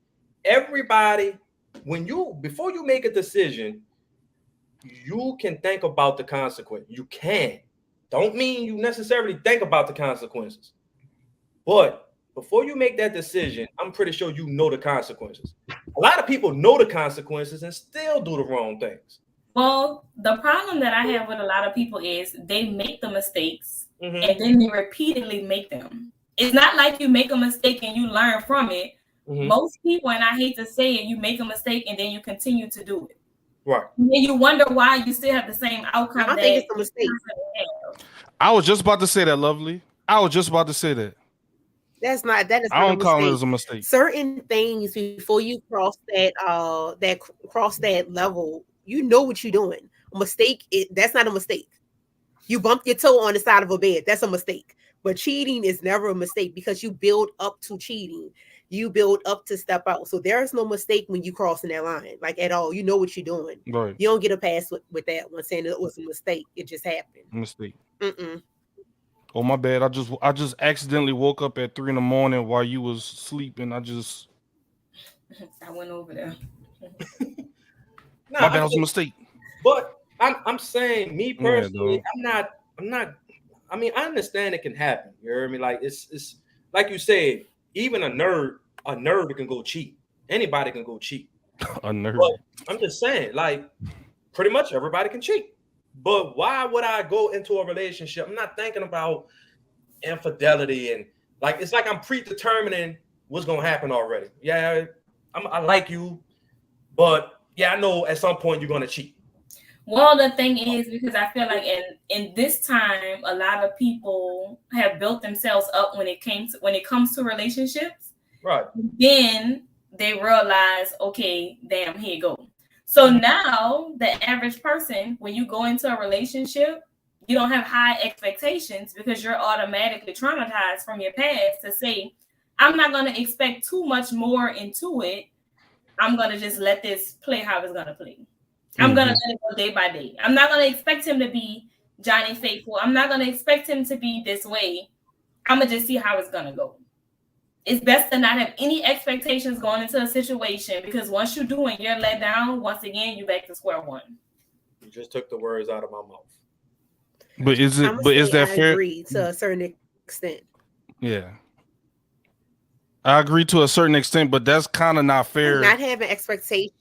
[SPEAKER 2] Everybody, before you make a decision, you can think about the consequence. You can. Don't mean you necessarily think about the consequences. But before you make that decision, I'm pretty sure you know the consequences. A lot of people know the consequences and still do the wrong things.
[SPEAKER 6] Well, the problem that I have with a lot of people is they make the mistakes and then they repeatedly make them. It's not like you make a mistake and you learn from it. Most people, and I hate to say it, you make a mistake and then you continue to do it.
[SPEAKER 2] Right.
[SPEAKER 6] And you wonder why you still have the same outcome.
[SPEAKER 3] I think it's a mistake.
[SPEAKER 1] I was just about to say that, lovely. I was just about to say that.
[SPEAKER 3] That is not
[SPEAKER 1] I don't call it as a mistake.
[SPEAKER 3] Certain things before you cross that level, you know what you're doing. A mistake, that's not a mistake. You bumped your toe on the side of a bed, that's a mistake. But cheating is never a mistake because you build up to cheating. You build up to step out. So there is no mistake when you crossing that line, like at all. You know what you're doing.
[SPEAKER 1] Right.
[SPEAKER 3] You don't get a pass with that one saying it was a mistake. It just happened.
[SPEAKER 1] Mistake. Oh, my bad. I just accidentally woke up at 3 a.m. while you was sleeping. I
[SPEAKER 6] went over there.
[SPEAKER 1] My bad, was a mistake.
[SPEAKER 2] But I'm saying, me personally, I'm not. I mean, I understand it can happen. You hear me? Like it's like you said, even a nerd can go cheat. Anybody can go cheat.
[SPEAKER 1] A nerd.
[SPEAKER 2] But I'm just saying, like, pretty much everybody can cheat. But why would I go into a relationship? I'm not thinking about infidelity and like it's like I'm predetermining what's gonna happen already. Yeah, I like you, but yeah, I know at some point you're gonna cheat.
[SPEAKER 6] Well, the thing is, because I feel like in this time, a lot of people have built themselves up when it comes to relationships.
[SPEAKER 2] Right.
[SPEAKER 6] Then they realize, okay, damn, here you go. So now the average person, when you go into a relationship, you don't have high expectations because you're automatically traumatized from your past to say, I'm not going to expect too much more into it. I'm going to just let this play how it's going to play. I'm going to let it go day by day. I'm not going to expect him to be Johnny Faithful. I'm not going to expect him to be this way. I'm going to just see how it's going to go. It's best to not have any expectations going into a situation because once you do and you're let down, once again, you're back to square one.
[SPEAKER 2] just took the words out of my mouth.
[SPEAKER 1] But is it? But is that
[SPEAKER 3] I
[SPEAKER 1] fair?
[SPEAKER 3] agree to a certain extent.
[SPEAKER 1] Yeah, I agree to a certain extent, but that's kind of not fair.
[SPEAKER 3] Not having expectations.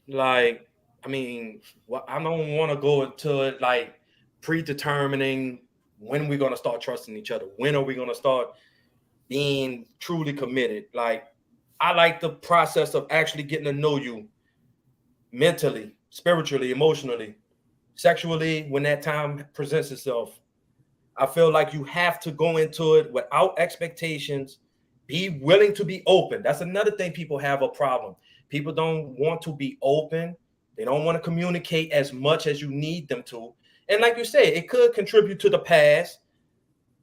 [SPEAKER 2] Like, I mean, I don't want to go into it like predetermining when we're gonna start trusting each other. When are we gonna start being truly committed? Like, I like the process of actually getting to know you mentally, spiritually, emotionally, sexually when that time presents itself. I feel like you have to go into it without expectations, be willing to be open. That's another thing people have a problem. People don't want to be open. They don't want to communicate as much as you need them to. And like you said, it could contribute to the past,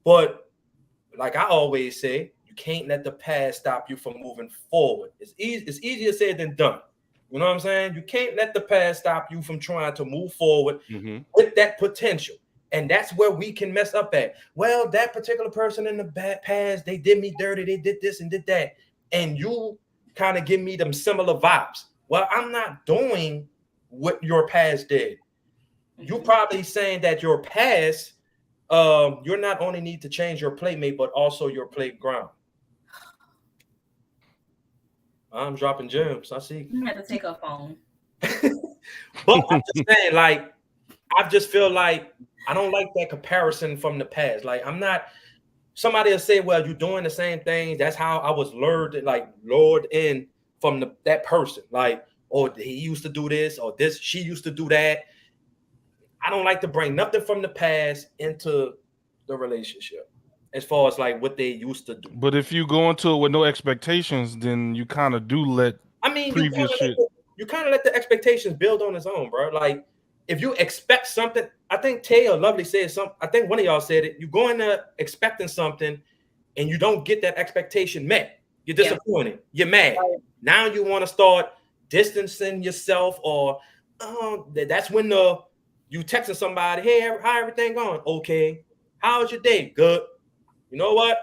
[SPEAKER 2] but like I always say, you can't let the past stop you from moving forward. It's easier said than done. You know what I'm saying? You can't let the past stop you from trying to move forward with that potential. And that's where we can mess up at. Well, that particular person in the past, they did me dirty. They did this and did that. And you kind of give me them similar vibes. Well, I'm not doing what your past did. You probably saying that your past, you're not only need to change your playmate, but also your playground. I'm dropping gems. I see.
[SPEAKER 6] You have to take a phone.
[SPEAKER 2] But I'm just saying, like, I just feel like I don't like that comparison from the past. Like, I'm not. Somebody will say, "Well, you're doing the same thing." That's how I was lured in from that person. Like, oh, he used to do this, or this, she used to do that. I don't like to bring nothing from the past into the relationship, as far as like what they used to do.
[SPEAKER 1] But if you go into it with no expectations, then you kind of do let.
[SPEAKER 2] I mean,
[SPEAKER 1] previous shit.
[SPEAKER 2] You kind of let the expectations build on its own, bro. Like, if you expect something, I think Tay or Lovely said something. I think one of y'all said it. You go in there expecting something, and you don't get that expectation met. You're disappointed. You're mad. Now you want to start distancing yourself, or that's when you texting somebody, "Hey, how everything going? Okay. How's your day? Good. You know what?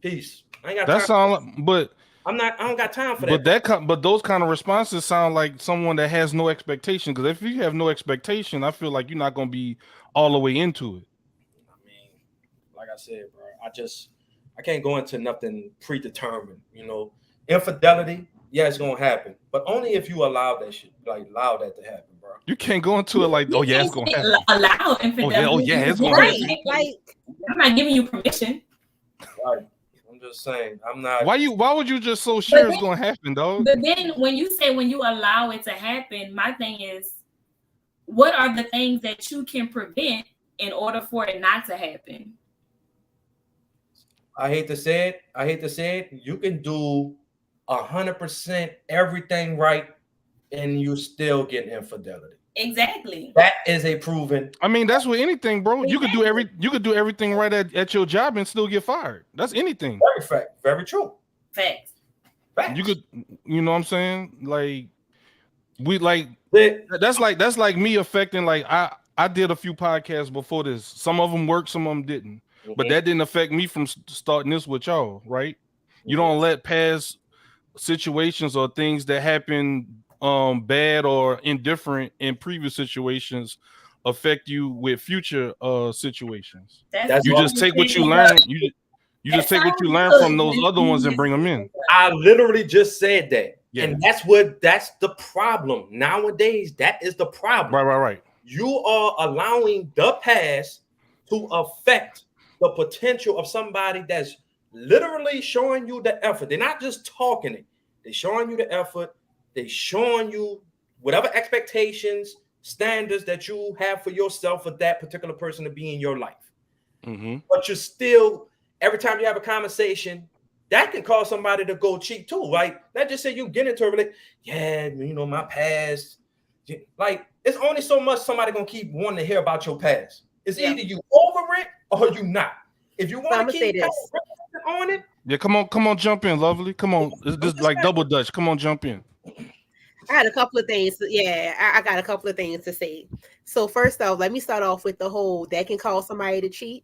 [SPEAKER 2] Peace. I ain't got
[SPEAKER 1] That sound, but
[SPEAKER 2] I don't got time for that.
[SPEAKER 1] But those kind of responses sound like someone that has no expectation. Because if you have no expectation, I feel like you're not gonna be all the way into it.
[SPEAKER 2] I mean, like I said, bro, I can't go into nothing predetermined. You know, infidelity, yeah, it's gonna happen, but only if you allow that shit, like allow that to happen, bro.
[SPEAKER 1] You can't go into it like, oh yeah, it's gonna happen.
[SPEAKER 6] Allow infidelity.
[SPEAKER 1] Oh yeah, it's gonna happen.
[SPEAKER 3] Like,
[SPEAKER 6] I'm not giving you permission.
[SPEAKER 2] Right. I'm just saying, I'm not.
[SPEAKER 1] Why would you just so sure it's gonna happen, dog?
[SPEAKER 6] But then when you allow it to happen, my thing is, what are the things that you can prevent in order for it not to happen?
[SPEAKER 2] I hate to say it. You can do 100% everything right, and you still get infidelity.
[SPEAKER 6] Exactly.
[SPEAKER 2] That is a proven.
[SPEAKER 1] I mean, that's with anything, bro. You could do everything right at your job and still get fired. That's anything.
[SPEAKER 2] Very true.
[SPEAKER 6] Facts.
[SPEAKER 1] You could, you know what I'm saying? Like, that's like me affecting. Like, I did a few podcasts before this. Some of them worked, some of them didn't. But that didn't affect me from starting this with y'all, right? You don't let past situations or things that happen bad or indifferent in previous situations affect you with future situations. You just take what you learn. You just take what you learn from those other ones and bring them in.
[SPEAKER 2] I literally just said that. Yeah. And that's the problem. Nowadays, that is the problem.
[SPEAKER 1] Right.
[SPEAKER 2] You are allowing the past to affect the potential of somebody that's literally showing you the effort. They're not just talking it. They're showing you the effort. They're showing you whatever expectations, standards that you have for yourself for that particular person to be in your life. But you're still, every time you have a conversation, that can cause somebody to go cheat too. Like, let's just say you get into a relationship. Yeah, you know, my past. Like, it's only so much somebody gonna keep wanting to hear about your past. It's either you over it or you not. If you want to keep on it.
[SPEAKER 1] Yeah, come on, jump in, Lovely. Come on. This is like double Dutch. Come on, jump in.
[SPEAKER 3] I had a couple of things. I got a couple of things to say. So first off, let me start off with the whole that can cause somebody to cheat.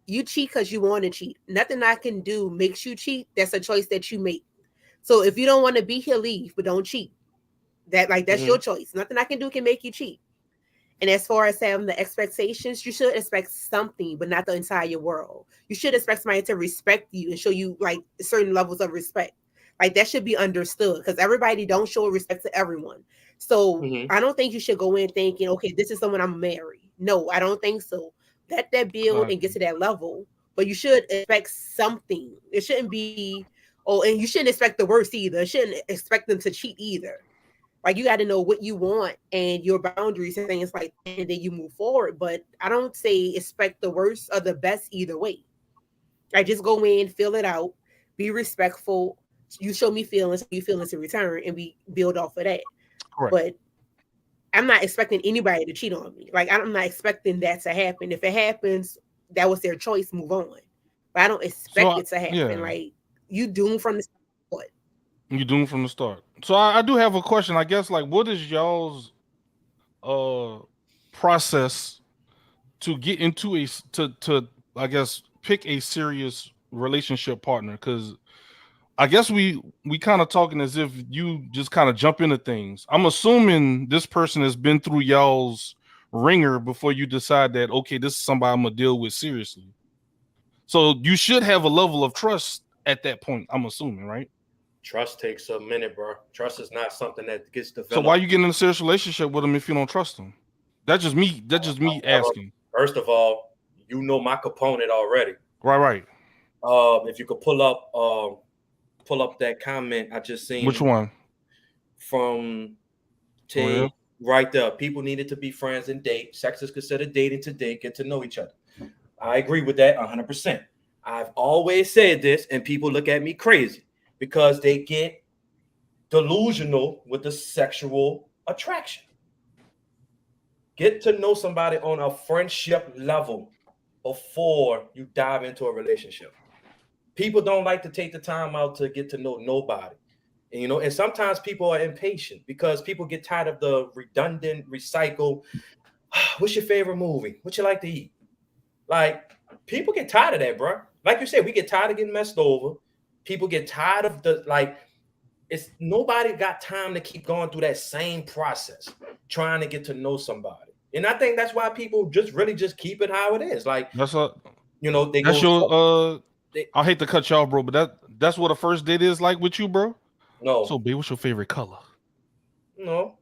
[SPEAKER 3] You cheat because you want to cheat. Nothing I can do makes you cheat. That's a choice that you make. So if you don't want to be here, leave, but don't cheat. That's your choice. Nothing I can do can make you cheat. And as far as having the expectations, you should expect something, but not the entire world. You should expect somebody to respect you and show you like certain levels of respect. Like that should be understood because everybody don't show respect to everyone. So I don't think you should go in thinking, okay, this is someone I'm gonna marry. No, I don't think so. Let that build and get to that level. But you should expect something. It shouldn't be, and you shouldn't expect the worst either. You shouldn't expect them to cheat either. Like you got to know what you want and your boundaries and things like that, and then you move forward. But I don't say expect the worst or the best either way. I just go in, fill it out, be respectful. You show me feelings, you feelings in return, and we build off of that.
[SPEAKER 1] Correct.
[SPEAKER 3] But I'm not expecting anybody to cheat on me. Like I'm not expecting that to happen. If it happens, that was their choice. Move on. But I don't expect it to happen.
[SPEAKER 1] Yeah.
[SPEAKER 3] Like you doomed from the start.
[SPEAKER 1] You doomed from the start. So I do have a question. I guess like, what is y'all's process to get into to I guess pick a serious relationship partner? Because I guess we kind of talking as if you just kind of jump into things. I'm assuming this person has been through y'all's ringer before you decide that, okay, this is somebody I'm gonna deal with seriously. So you should have a level of trust at that point, I'm assuming, right?
[SPEAKER 2] Trust takes a minute, bro. Trust is not something that gets developed.
[SPEAKER 1] So why you getting in a serious relationship with them if you don't trust them? That's just me asking.
[SPEAKER 2] First of all, you know my component already.
[SPEAKER 1] Right.
[SPEAKER 2] If you could pull up that comment I just seen.
[SPEAKER 1] Which one?
[SPEAKER 2] From Tay, right there. People needed to be friends and date. Sex is considered dating to date, get to know each other. I agree with that 100%. I've always said this, and people look at me crazy because they get delusional with the sexual attraction. Get to know somebody on a friendship level before you dive into a relationship. People don't like to take the time out to get to know nobody. And, and sometimes people are impatient because people get tired of the redundant, recycle. What's your favorite movie? What you like to eat? Like, people get tired of that, bro. Like you said, we get tired of getting messed over. People get tired of it's nobody got time to keep going through that same process, trying to get to know somebody. And I think that's why people just keep it how it is. Like,
[SPEAKER 1] I hate to cut y'all, bro, but that's what a first date is like with you, bro.
[SPEAKER 2] No.
[SPEAKER 1] So, babe, what's your favorite color?
[SPEAKER 2] No.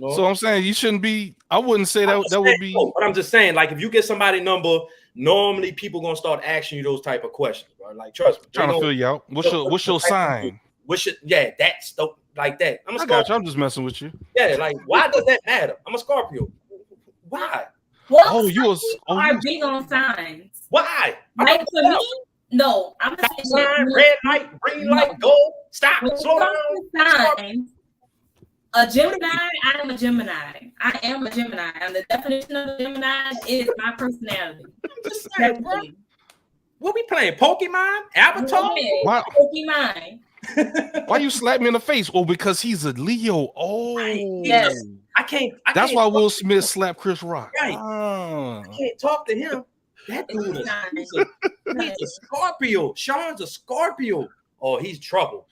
[SPEAKER 1] So I'm saying you shouldn't be. I wouldn't say that would be.
[SPEAKER 2] But I'm just saying, like, if you get somebody number, normally people gonna start asking you those type of questions, bro. Like, trust me.
[SPEAKER 1] Trying to fill you out. What's your sign?
[SPEAKER 2] That's like that. I'm a Scorpio.
[SPEAKER 1] Got you. I'm just messing with you.
[SPEAKER 2] Yeah, like, why does that matter? I'm a Scorpio. Why?
[SPEAKER 6] Well, you are big on signs.
[SPEAKER 2] Why?
[SPEAKER 6] Like for me, no. I'm
[SPEAKER 2] not saying red light, green light, go. Stop. Slow down.
[SPEAKER 6] Signs. A Gemini, I am a Gemini. And the definition of a Gemini is my personality.
[SPEAKER 2] I'm just saying, bro. What we playing? Pokemon? Avatar?
[SPEAKER 1] Why?
[SPEAKER 6] Pokemon.
[SPEAKER 1] Why you slap me in the face? Oh, because he's a Leo. Oh,
[SPEAKER 6] yes.
[SPEAKER 2] I can't.
[SPEAKER 1] That's why Will Smith slapped Chris Rock.
[SPEAKER 2] Right. I can't talk to him. That dude he's a Scorpio. Sean's a Scorpio. Oh, he's trouble.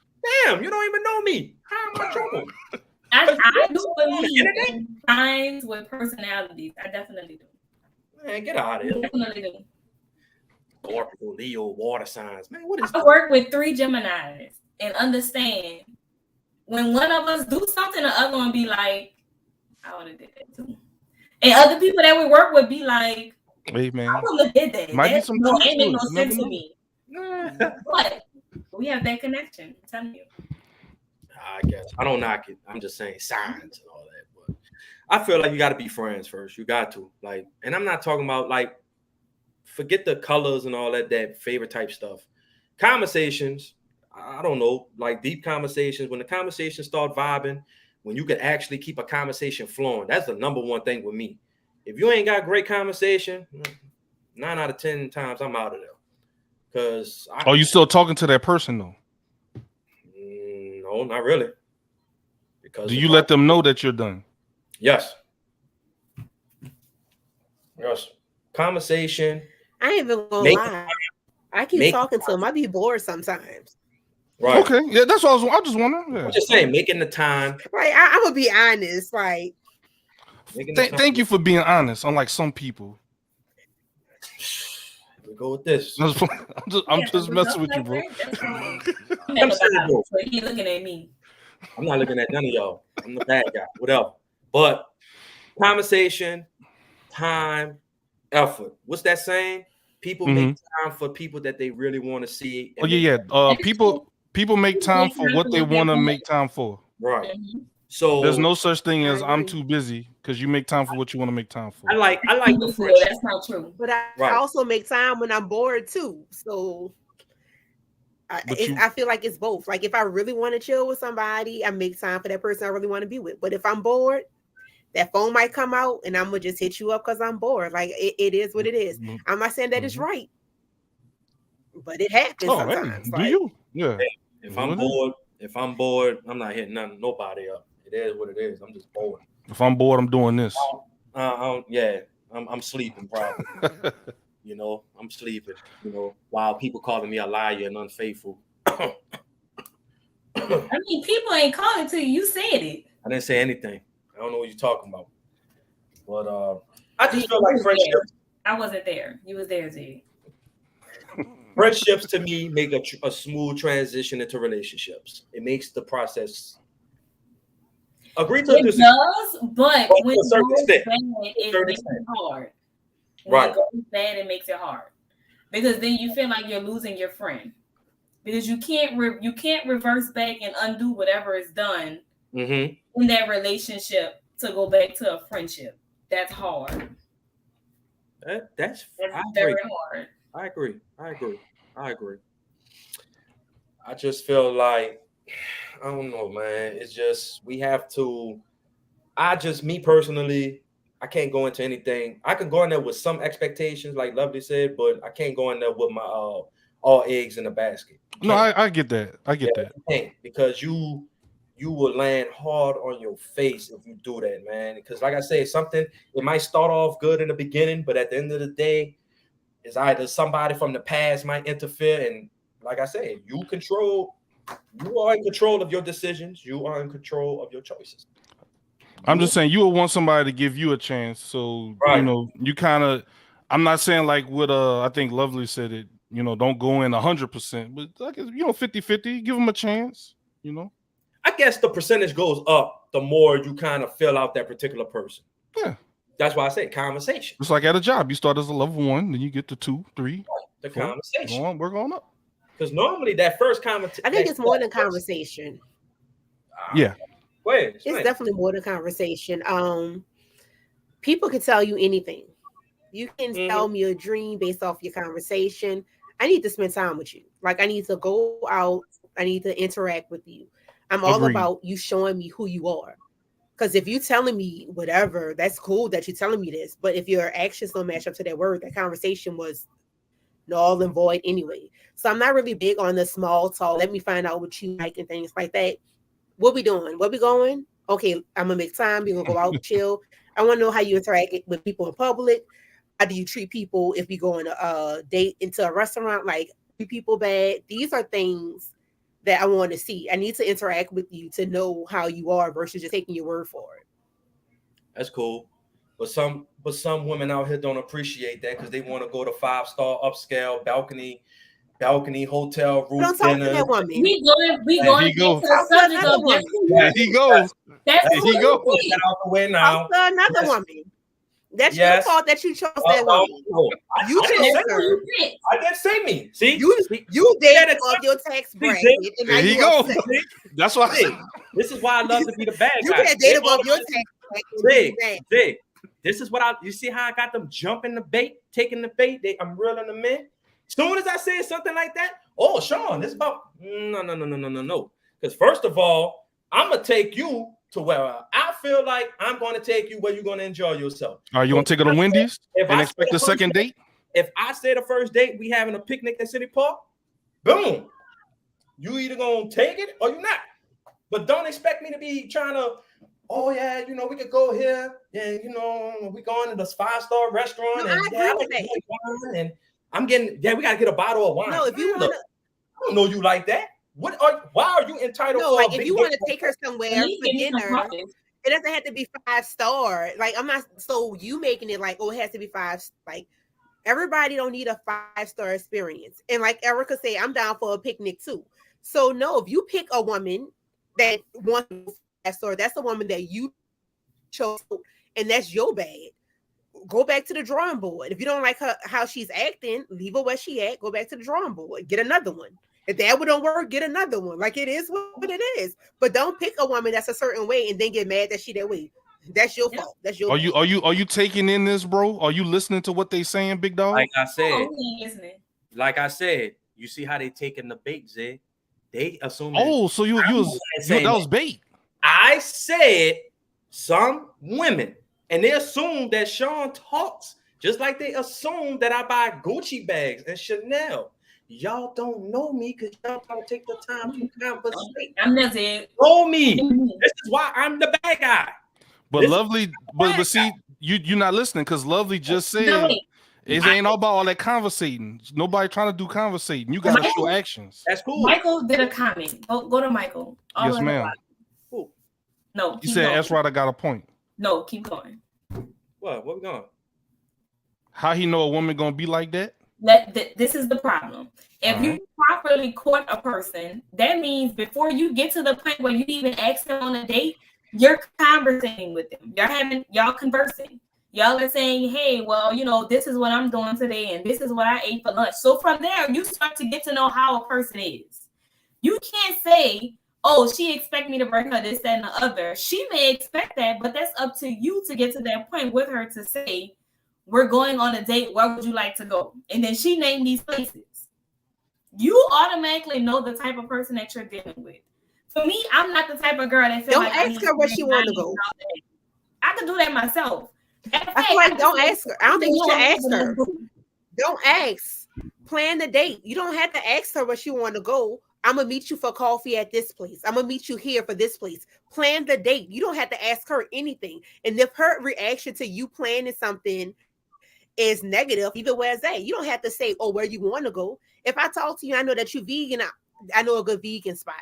[SPEAKER 2] Damn, you don't even know me. How am I trouble?
[SPEAKER 6] I do believe in signs with personalities. I definitely do.
[SPEAKER 2] Man, get out of here.
[SPEAKER 6] I definitely do.
[SPEAKER 2] Scorpio, Leo, water signs. Man, what is
[SPEAKER 6] I work with 3 Geminis and understand when one of us do something, the other one be like, I would have did that too. And other people that we work with be like,
[SPEAKER 1] hey man,
[SPEAKER 6] I wouldn't have did that.
[SPEAKER 1] Might
[SPEAKER 6] That
[SPEAKER 1] be some
[SPEAKER 6] ain't make no sense to me. But we have that connection. I'm telling you.
[SPEAKER 2] I guess I don't knock it. I'm just saying signs and all that. But I feel like you got to be friends first. You got to and I'm not talking about forget the colors and all that favorite type stuff. Conversations, I don't know, like deep conversations. When the conversations start vibing, when you can actually keep a conversation flowing, that's the number one thing with me. If you ain't got great conversation, 9 out of 10 times I'm out of there. Because
[SPEAKER 1] are you still talking to that person though?
[SPEAKER 2] No, not really. Because
[SPEAKER 1] do you let them know that you're done?
[SPEAKER 2] Yes. Conversation.
[SPEAKER 3] I ain't even gonna lie. I keep talking to him. I be bored sometimes.
[SPEAKER 2] Right.
[SPEAKER 1] Okay, yeah, that's what I was just wondering. Yeah.
[SPEAKER 2] I'm just saying, making the time.
[SPEAKER 3] Like I'm gonna be honest. Like
[SPEAKER 2] Making the time.
[SPEAKER 1] Thank you for being honest. Unlike some people,
[SPEAKER 2] We go with this.
[SPEAKER 1] I'm just messing with you, bro.
[SPEAKER 2] I'm saying, bro.
[SPEAKER 6] So he looking at me.
[SPEAKER 2] I'm not looking at none of y'all. I'm the bad guy. Whatever. But conversation, time, effort. What's that saying? People make time for people that they really want to see.
[SPEAKER 1] Oh yeah. People make time for what they want to make time for.
[SPEAKER 2] Right. So
[SPEAKER 1] there's no such thing as I'm too busy, because you make time for what you want to make time for.
[SPEAKER 2] I like the friendship.
[SPEAKER 6] That's not true.
[SPEAKER 3] But I also make time when I'm bored too. So I feel like it's both. Like if I really want to chill with somebody, I make time for that person I really want to be with. But if I'm bored, that phone might come out and I'm gonna just hit you up because I'm bored. Like it is what it is. I'm not saying that it's right, but it happens sometimes.
[SPEAKER 1] Do you? Yeah.
[SPEAKER 2] If I'm bored, I'm not hitting nobody up. It is what it is. I'm just bored.
[SPEAKER 1] If I'm bored, I'm doing this.
[SPEAKER 2] I'm sleeping probably. You know, I'm sleeping. You know, while people calling me a liar and unfaithful.
[SPEAKER 6] I mean, people ain't calling to you. You said it.
[SPEAKER 2] I didn't say anything. I don't know what you're talking about. But I just feel like friendships.
[SPEAKER 6] I wasn't there. You was there, Z.
[SPEAKER 2] Friendships to me make a smooth transition into relationships. It makes the process. Agree to
[SPEAKER 6] it does, but when it goes bad, it makes it hard. When it goes bad, it makes it hard because then you feel like you're losing your friend because you can't reverse back and undo whatever is done in that relationship to go back to a friendship. That's hard.
[SPEAKER 2] That's
[SPEAKER 6] very hard.
[SPEAKER 2] I agree. I just feel like, I don't know, man. It's just, we have to, me personally, I can't go into anything. I can go in there with some expectations, like Lovely said, but I can't go in there with my all eggs in the basket.
[SPEAKER 1] No, I get that. I get that.
[SPEAKER 2] You can't, because you will land hard on your face if you do that, man. Because like I said, it might start off good in the beginning, but at the end of the day, it's either somebody from the past might interfere, and like I said, you are in control of your decisions. You are in control of your choices.
[SPEAKER 1] I'm just saying you would want somebody to give you a chance. So, you know, you kind of, I'm not saying like what I think Lovely said it, you know, don't go in 100%, but like, you know, 50-50, give them a chance, you know.
[SPEAKER 2] I guess the percentage goes up the more you kind of fill out that particular person.
[SPEAKER 1] Yeah.
[SPEAKER 2] That's why I say conversation.
[SPEAKER 1] It's like at a job. You start as a level 1, then you get to 2, 3.
[SPEAKER 2] The conversation.
[SPEAKER 1] We're going up.
[SPEAKER 2] Because normally that first conversation.
[SPEAKER 3] I think it's more than conversation.
[SPEAKER 1] Yeah.
[SPEAKER 3] It's definitely more than conversation. People can tell you anything. You can tell me a dream based off your conversation. I need to spend time with you. Like I need to go out. I need to interact with you. I'm all about you showing me who you are. Because if you're telling me whatever, that's cool that you're telling me this. But if your actions don't match up to that word, that conversation was null and void anyway. So I'm not really big on the small talk. Let me find out what you like and things like that. What we doing? Where we going? Okay, I'm gonna make time. We're gonna go out, chill. I want to know how you interact with people in public. How do you treat people if we go on a date into a restaurant? Like, treat people bad? These are things that I want to see. I need to interact with you to know how you are versus just taking your word for it.
[SPEAKER 2] That's cool. But some women out here don't appreciate that because they want to go to 5-star upscale balcony hotel room.
[SPEAKER 3] Don't talk to that woman.
[SPEAKER 6] We going to get to the subject of this.
[SPEAKER 1] There he goes.
[SPEAKER 6] That's
[SPEAKER 1] there he goes.
[SPEAKER 2] Get out the way now.
[SPEAKER 3] Talk to another woman. That's your fault that you chose that woman. You
[SPEAKER 2] I didn't say me. See,
[SPEAKER 3] you dated above your tax bracket.
[SPEAKER 1] There he goes. That's why.
[SPEAKER 2] This is why I love to be the bad guy.
[SPEAKER 3] You can't date above your tax bracket.
[SPEAKER 2] Big. This is what you see how I got them jumping the bait, taking the bait. I'm reeling them in. As soon as I say something like that, oh, Sean, this is about no. Because first of all, I'm gonna take you to where I feel like I'm going to take you where you're going to enjoy yourself.
[SPEAKER 1] Are you going to take her to Wendy's and expect a second date?
[SPEAKER 2] If I say the first date, we having a picnic at City Park, boom. You either going to take it or you're not. But don't expect me to be trying to, oh, yeah, you know, we could go here. Yeah, you know, we going to this 5-star restaurant.
[SPEAKER 3] No, I agree with that.
[SPEAKER 2] And I'm getting, we got to get a bottle of wine.
[SPEAKER 3] No, if you want to.
[SPEAKER 2] I don't know you like that. Why are you entitled?
[SPEAKER 3] No,
[SPEAKER 2] for
[SPEAKER 3] like
[SPEAKER 2] a
[SPEAKER 3] if
[SPEAKER 2] big
[SPEAKER 3] you
[SPEAKER 2] dick
[SPEAKER 3] want to
[SPEAKER 2] for
[SPEAKER 3] take her somewhere
[SPEAKER 6] least
[SPEAKER 3] for
[SPEAKER 6] give me some
[SPEAKER 3] dinner,
[SPEAKER 6] muffins.
[SPEAKER 3] it doesn't have to be 5-star. Like I'm not. So you making it like, oh, it has to be 5. Like everybody don't need a 5-star experience. And like Erica said, I'm down for a picnic too. So no, if you pick a woman that wants 5-star, that's a woman that you chose, and that's your bad. Go back to the drawing board. If you don't like her how she's acting, leave her where she at. Go back to the drawing board. Get another one. If that one don't work, get another one. Like it is what it is. But don't pick a woman that's a certain way and then get mad that she that way. That's your fault. That's your.
[SPEAKER 1] Are you taking in this, bro? Are you listening to what they saying, big dog?
[SPEAKER 2] Like I said,
[SPEAKER 6] Oh, he ain't listening.
[SPEAKER 2] you see how they taking the bait, Zay? They assuming.
[SPEAKER 1] Oh, so that was bait.
[SPEAKER 2] I said some women, and they assume that Sean talks just like they assume that I buy Gucci bags and Chanel. Y'all don't know me because y'all don't take the time to conversate.
[SPEAKER 6] I'm not saying.
[SPEAKER 2] Know me. This is why I'm the bad guy.
[SPEAKER 1] But
[SPEAKER 2] This
[SPEAKER 1] Lovely, but see, you're not listening because Lovely just said
[SPEAKER 6] No, wait.
[SPEAKER 1] it ain't all about all that conversating. Nobody trying to do conversating. You gotta show actions.
[SPEAKER 2] That's cool.
[SPEAKER 6] Michael did a comment. Go to Michael. All
[SPEAKER 1] Yes, ma'am.
[SPEAKER 2] Cool.
[SPEAKER 6] No,
[SPEAKER 1] He said S.Writer got a point.
[SPEAKER 6] No, keep going.
[SPEAKER 2] What? Where we going?
[SPEAKER 1] How he know a woman gonna be like that?
[SPEAKER 6] This is the problem. If you properly court a person, that means before you get to the point where you even ask them on a date, you're conversating with them. Y'all conversing. Y'all are saying, hey, well, this is what I'm doing today, and this is what I ate for lunch. So from there, you start to get to know how a person is. You can't say, oh, she expect me to bring her this, that, and the other. She may expect that, but that's up to you to get to that point with her to say, we're going on a date. Where would you like to go? And then she named these places. You automatically know the type of person that you're dealing with. For me, I'm not the type of girl that feels
[SPEAKER 3] don't ask her where she want to go.
[SPEAKER 6] I can do that myself.
[SPEAKER 3] I feel like don't ask her. I don't think you should ask her. Don't ask. Plan the date. You don't have to ask her where she want to go. I'm gonna meet you for coffee at this place. I'm gonna meet you here for this place. Plan the date. You don't have to ask her anything. And if her reaction to you planning something is negative, either way as that, you don't have to say, oh, where you want to go. If I talk to you, I know that you vegan. I know a good vegan spot.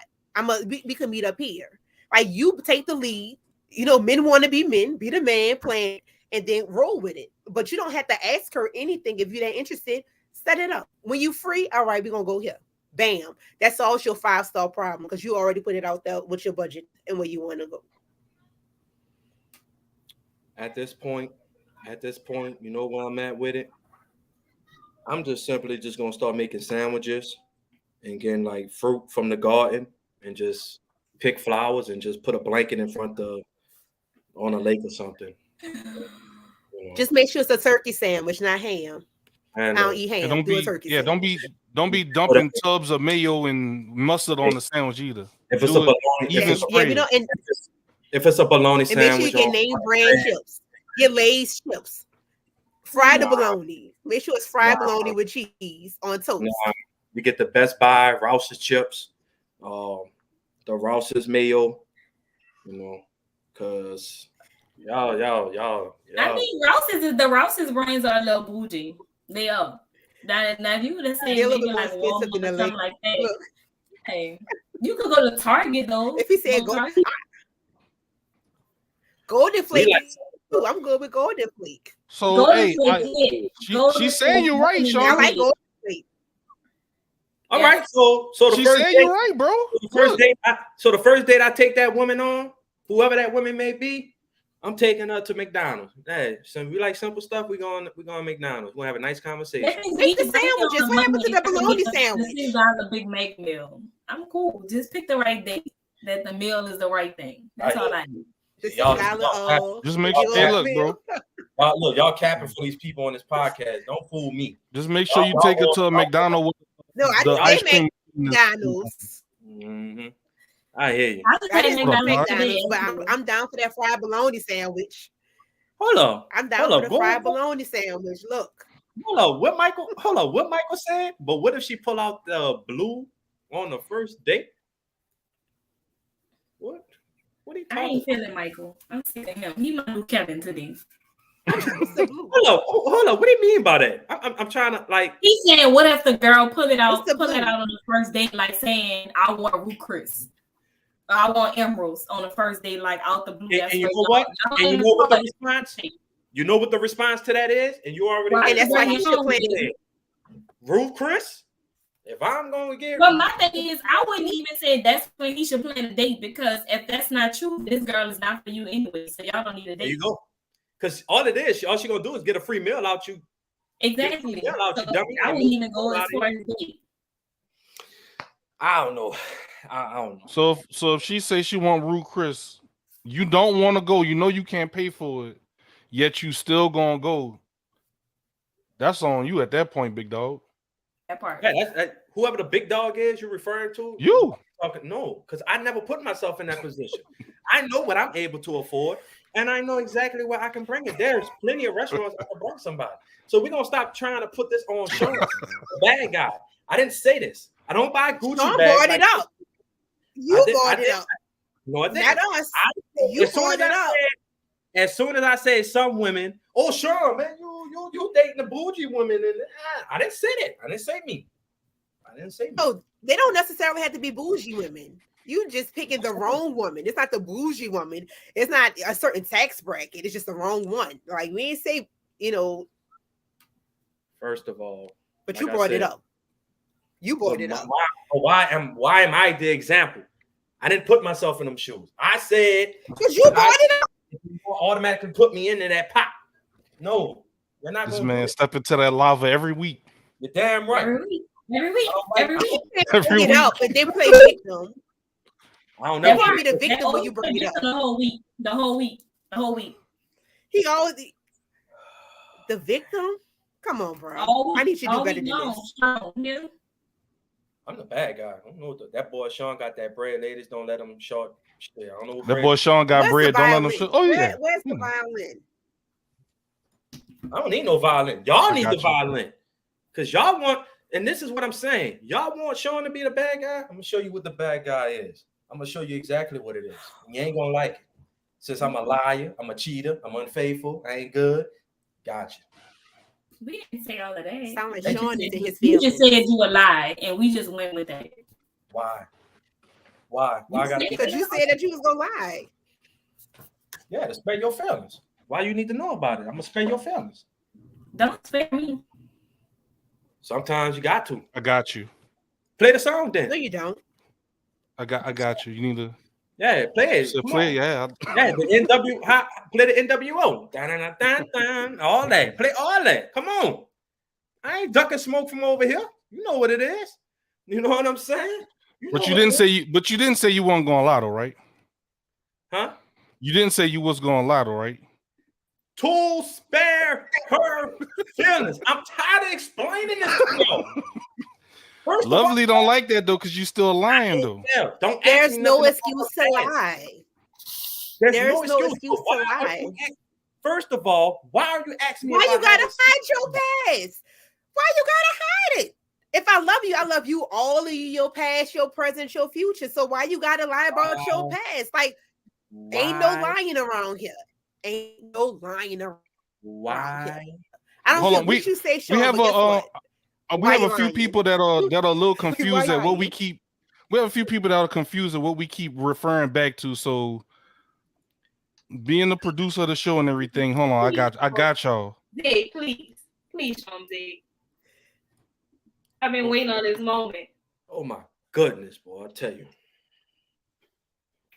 [SPEAKER 3] We can meet up here. Like you take the lead. Men want to be men, be the man, plan, and then roll with it. But you don't have to ask her anything if you're that interested. Set it up. When you free, all right, we're gonna go here. Bam. That solves your 5-star problem because you already put it out there with your budget and where you want to go.
[SPEAKER 2] At this point, you know where I'm at with it. I'm just simply gonna start making sandwiches and getting like fruit from the garden and just pick flowers and just put a blanket in front of on a lake or something.
[SPEAKER 3] Just make sure it's a turkey sandwich, not ham.
[SPEAKER 2] And
[SPEAKER 3] I don't eat ham. Do a turkey sandwich.
[SPEAKER 1] Don't be dumping tubs of mayo and mustard on the sandwich either.
[SPEAKER 2] If it's a bologna, if it's a bologna
[SPEAKER 3] and
[SPEAKER 2] sandwich,
[SPEAKER 3] make sure you get name brand chips. Get Lay's chips. Fry the bologna. Make sure it's fried bologna with cheese on toast.
[SPEAKER 2] You get the Best Buy Rouse's chips, the Rouse's mayo, because y'all.
[SPEAKER 6] I mean, the Rouse's brands are a little bougie. They are. Now if you would have said maybe like Walmart or something like that, look. Hey, you could go to Target though.
[SPEAKER 3] If he said Golden Flake, I'm good with Golden Flake.
[SPEAKER 1] So she's saying you're right, Sean.
[SPEAKER 3] I like Golden Flake.
[SPEAKER 2] All right, so the first date,
[SPEAKER 1] you're right, bro.
[SPEAKER 2] The first date I take that woman on, whoever that woman may be, I'm taking her to McDonald's. Hey, so we like simple stuff. We're going to McDonald's. We're gonna have a nice conversation.
[SPEAKER 3] Make the sandwiches. What happened to the bologna sandwich?
[SPEAKER 6] This is not a Big Mac meal. I'm cool. Just pick the right date. That the meal is the right thing. That's all I need.
[SPEAKER 1] Just make sure. Hey, look, bro.
[SPEAKER 2] Y'all capping for these people on this podcast. Don't fool me.
[SPEAKER 1] Just make sure you take her to a McDonald's.
[SPEAKER 3] No, I didn't make McDonald's.
[SPEAKER 2] Mm-hmm. I hear you.
[SPEAKER 3] I didn't make McDonald's, but I'm down for that fried bologna sandwich.
[SPEAKER 2] Hold on.
[SPEAKER 3] I'm down for the fried bologna sandwich. Look.
[SPEAKER 2] Hold on. What Michael said? But what if she pull out the blue on the first date? What are you talking
[SPEAKER 6] I ain't feeling Michael. I'm feeling him. He might do Kevin today.
[SPEAKER 2] Hold up. What do you mean by that? I'm trying to like.
[SPEAKER 6] He's saying, what if the girl pull it out
[SPEAKER 3] What's the
[SPEAKER 6] on the first date, like saying, I want Root Chris. I want emeralds on the first date, like out the blue.
[SPEAKER 2] And you know what? And you know what the response? You know what the response to that is? And you already.
[SPEAKER 3] And that's why he should plan
[SPEAKER 2] it. Ruth Chris. If I'm going to get.
[SPEAKER 6] But my thing is, I wouldn't even say that's when he should plan a date, because if that's not true, this girl is not for you anyway. So y'all don't need a date.
[SPEAKER 2] There you go. Because all it is, all she gonna do is get a free meal out you.
[SPEAKER 6] Exactly.
[SPEAKER 2] So I
[SPEAKER 6] wouldn't even go as far as date.
[SPEAKER 2] I don't know. I don't
[SPEAKER 1] know. So if she says she want Ruth Chris, you don't want to go. You know you can't pay for it, yet you still gonna go. That's on you at that point, big dog.
[SPEAKER 6] That part.
[SPEAKER 2] Yeah, whoever the big dog is you're referring to.
[SPEAKER 1] You.
[SPEAKER 2] No, because I never put myself in that position. I know what I'm able to afford, and I know exactly where I can bring it. There's plenty of restaurants I can bring somebody. So we're gonna stop trying to put this on show. The bad guy. I didn't say this. I don't buy Gucci bags.
[SPEAKER 3] Brought it up. You brought it up.
[SPEAKER 2] No, I didn't.
[SPEAKER 3] Not us. You brought it up.
[SPEAKER 2] As soon as I say some women, oh sure, man, you dating the bougie women, and I didn't say that. I didn't say me.
[SPEAKER 3] Oh, they don't necessarily have to be bougie women. You just picking the wrong woman. It's not the bougie woman. It's not a certain tax bracket. It's just the wrong one. Like we ain't say,
[SPEAKER 2] First of all,
[SPEAKER 3] but you brought it up. You brought it up.
[SPEAKER 2] Why am I the example? I didn't put myself in them shoes. I said
[SPEAKER 3] because you brought it up.
[SPEAKER 2] You automatically put me into that pot. No, you're not.
[SPEAKER 1] This man step into that lava every week.
[SPEAKER 2] You're damn right.
[SPEAKER 6] Every week. Every week.
[SPEAKER 3] Bring it up, but then play victim.
[SPEAKER 2] I don't know.
[SPEAKER 3] You can't be the victim when you bring it up.
[SPEAKER 6] The whole week. He always
[SPEAKER 3] the victim. Come on, bro. I need you to do better than this.
[SPEAKER 2] I'm the bad guy. I don't know what that boy Sean got that bread. Ladies don't let him short. I don't know.
[SPEAKER 1] That boy Sean got bread. Don't let him short. Oh yeah.
[SPEAKER 3] Where's the violin?
[SPEAKER 2] I don't need no violin. Y'all need the violin. Because y'all want, and this is what I'm saying. Y'all want Sean to be the bad guy? I'm gonna show you what the bad guy is. I'm gonna show you exactly what it is. You ain't gonna like it. Since I'm a liar, I'm a cheater, I'm unfaithful, I ain't good. Gotcha.
[SPEAKER 6] We didn't say all of that.
[SPEAKER 3] Sound like Sean into his
[SPEAKER 6] feelings. You just said you a lie, and we just went with that.
[SPEAKER 2] Why?
[SPEAKER 3] Because you said that you was gonna lie.
[SPEAKER 2] Yeah, to spare your feelings. Why you need to know about it? I'm gonna spare your feelings.
[SPEAKER 6] Don't spare me.
[SPEAKER 2] Sometimes you got to.
[SPEAKER 1] I got you.
[SPEAKER 2] Play the song then.
[SPEAKER 3] No, you don't.
[SPEAKER 1] I got you. You need to.
[SPEAKER 2] Yeah, play it.
[SPEAKER 1] So play, yeah.
[SPEAKER 2] Yeah, the play the NWO. Dun, all that. Play all that. Come on. I ain't ducking smoke from over here. You know what it is. You know what I'm saying?
[SPEAKER 1] But you didn't say you weren't going lotto, right?
[SPEAKER 2] Huh?
[SPEAKER 1] You didn't say you was going lotto, right?
[SPEAKER 2] To spare her feelings. I'm tired of explaining this to you.
[SPEAKER 1] Lovely don't like that though, because you still lying though.
[SPEAKER 3] There's no excuse to lie. There's no excuse to lie.
[SPEAKER 2] First of all, why are you asking me?
[SPEAKER 3] Why you gotta hide your past? Why you gotta hide it? If I love you, all of you, your past, your present, your future. So why you gotta lie about your past? Like, ain't no lying around here. Ain't no lying around.
[SPEAKER 2] Why?
[SPEAKER 3] Here. I don't know what you say, Sean.
[SPEAKER 1] We have a few people that are a little confused at what we keep. We have a few people that are confused at what we keep referring back to. So, being the producer of the show and everything, hold on, I got y'all.
[SPEAKER 6] Hey, please, Sean Z. I've been waiting on this moment.
[SPEAKER 2] Oh my goodness, boy! I tell you,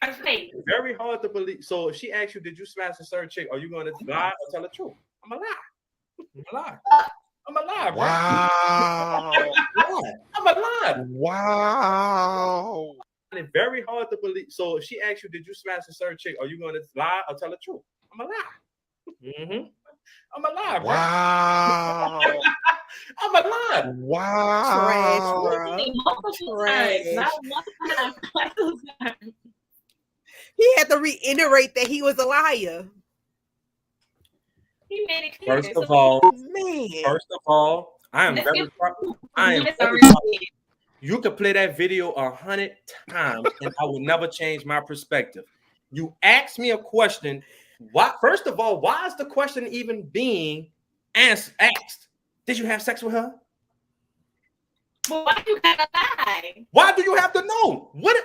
[SPEAKER 6] it's
[SPEAKER 2] very hard to believe. So, if she asks you, "Did you smash a certain chick?" Are you going to lie or tell the truth? I'm a lie. I'm a lie, bro.
[SPEAKER 1] Wow.
[SPEAKER 2] I'm a lie.
[SPEAKER 1] Wow.
[SPEAKER 2] It's very hard to believe. So if she asks you, did you smash a certain chick? Are you going to lie or tell the truth? I'm a lie. Mm-hmm. I'm a lie, bro.
[SPEAKER 1] Wow.
[SPEAKER 2] I'm a lie.
[SPEAKER 1] Wow.
[SPEAKER 3] Trash. He had to reiterate that he was a liar.
[SPEAKER 6] He made it clear.
[SPEAKER 2] First of all, I am very proud. You could play that video 100 times and I will never change my perspective. You asked me a question Why? First of all, why is the question even being asked? Did you have sex with her?
[SPEAKER 6] Well, why you gotta lie?
[SPEAKER 2] Why do you have to know? What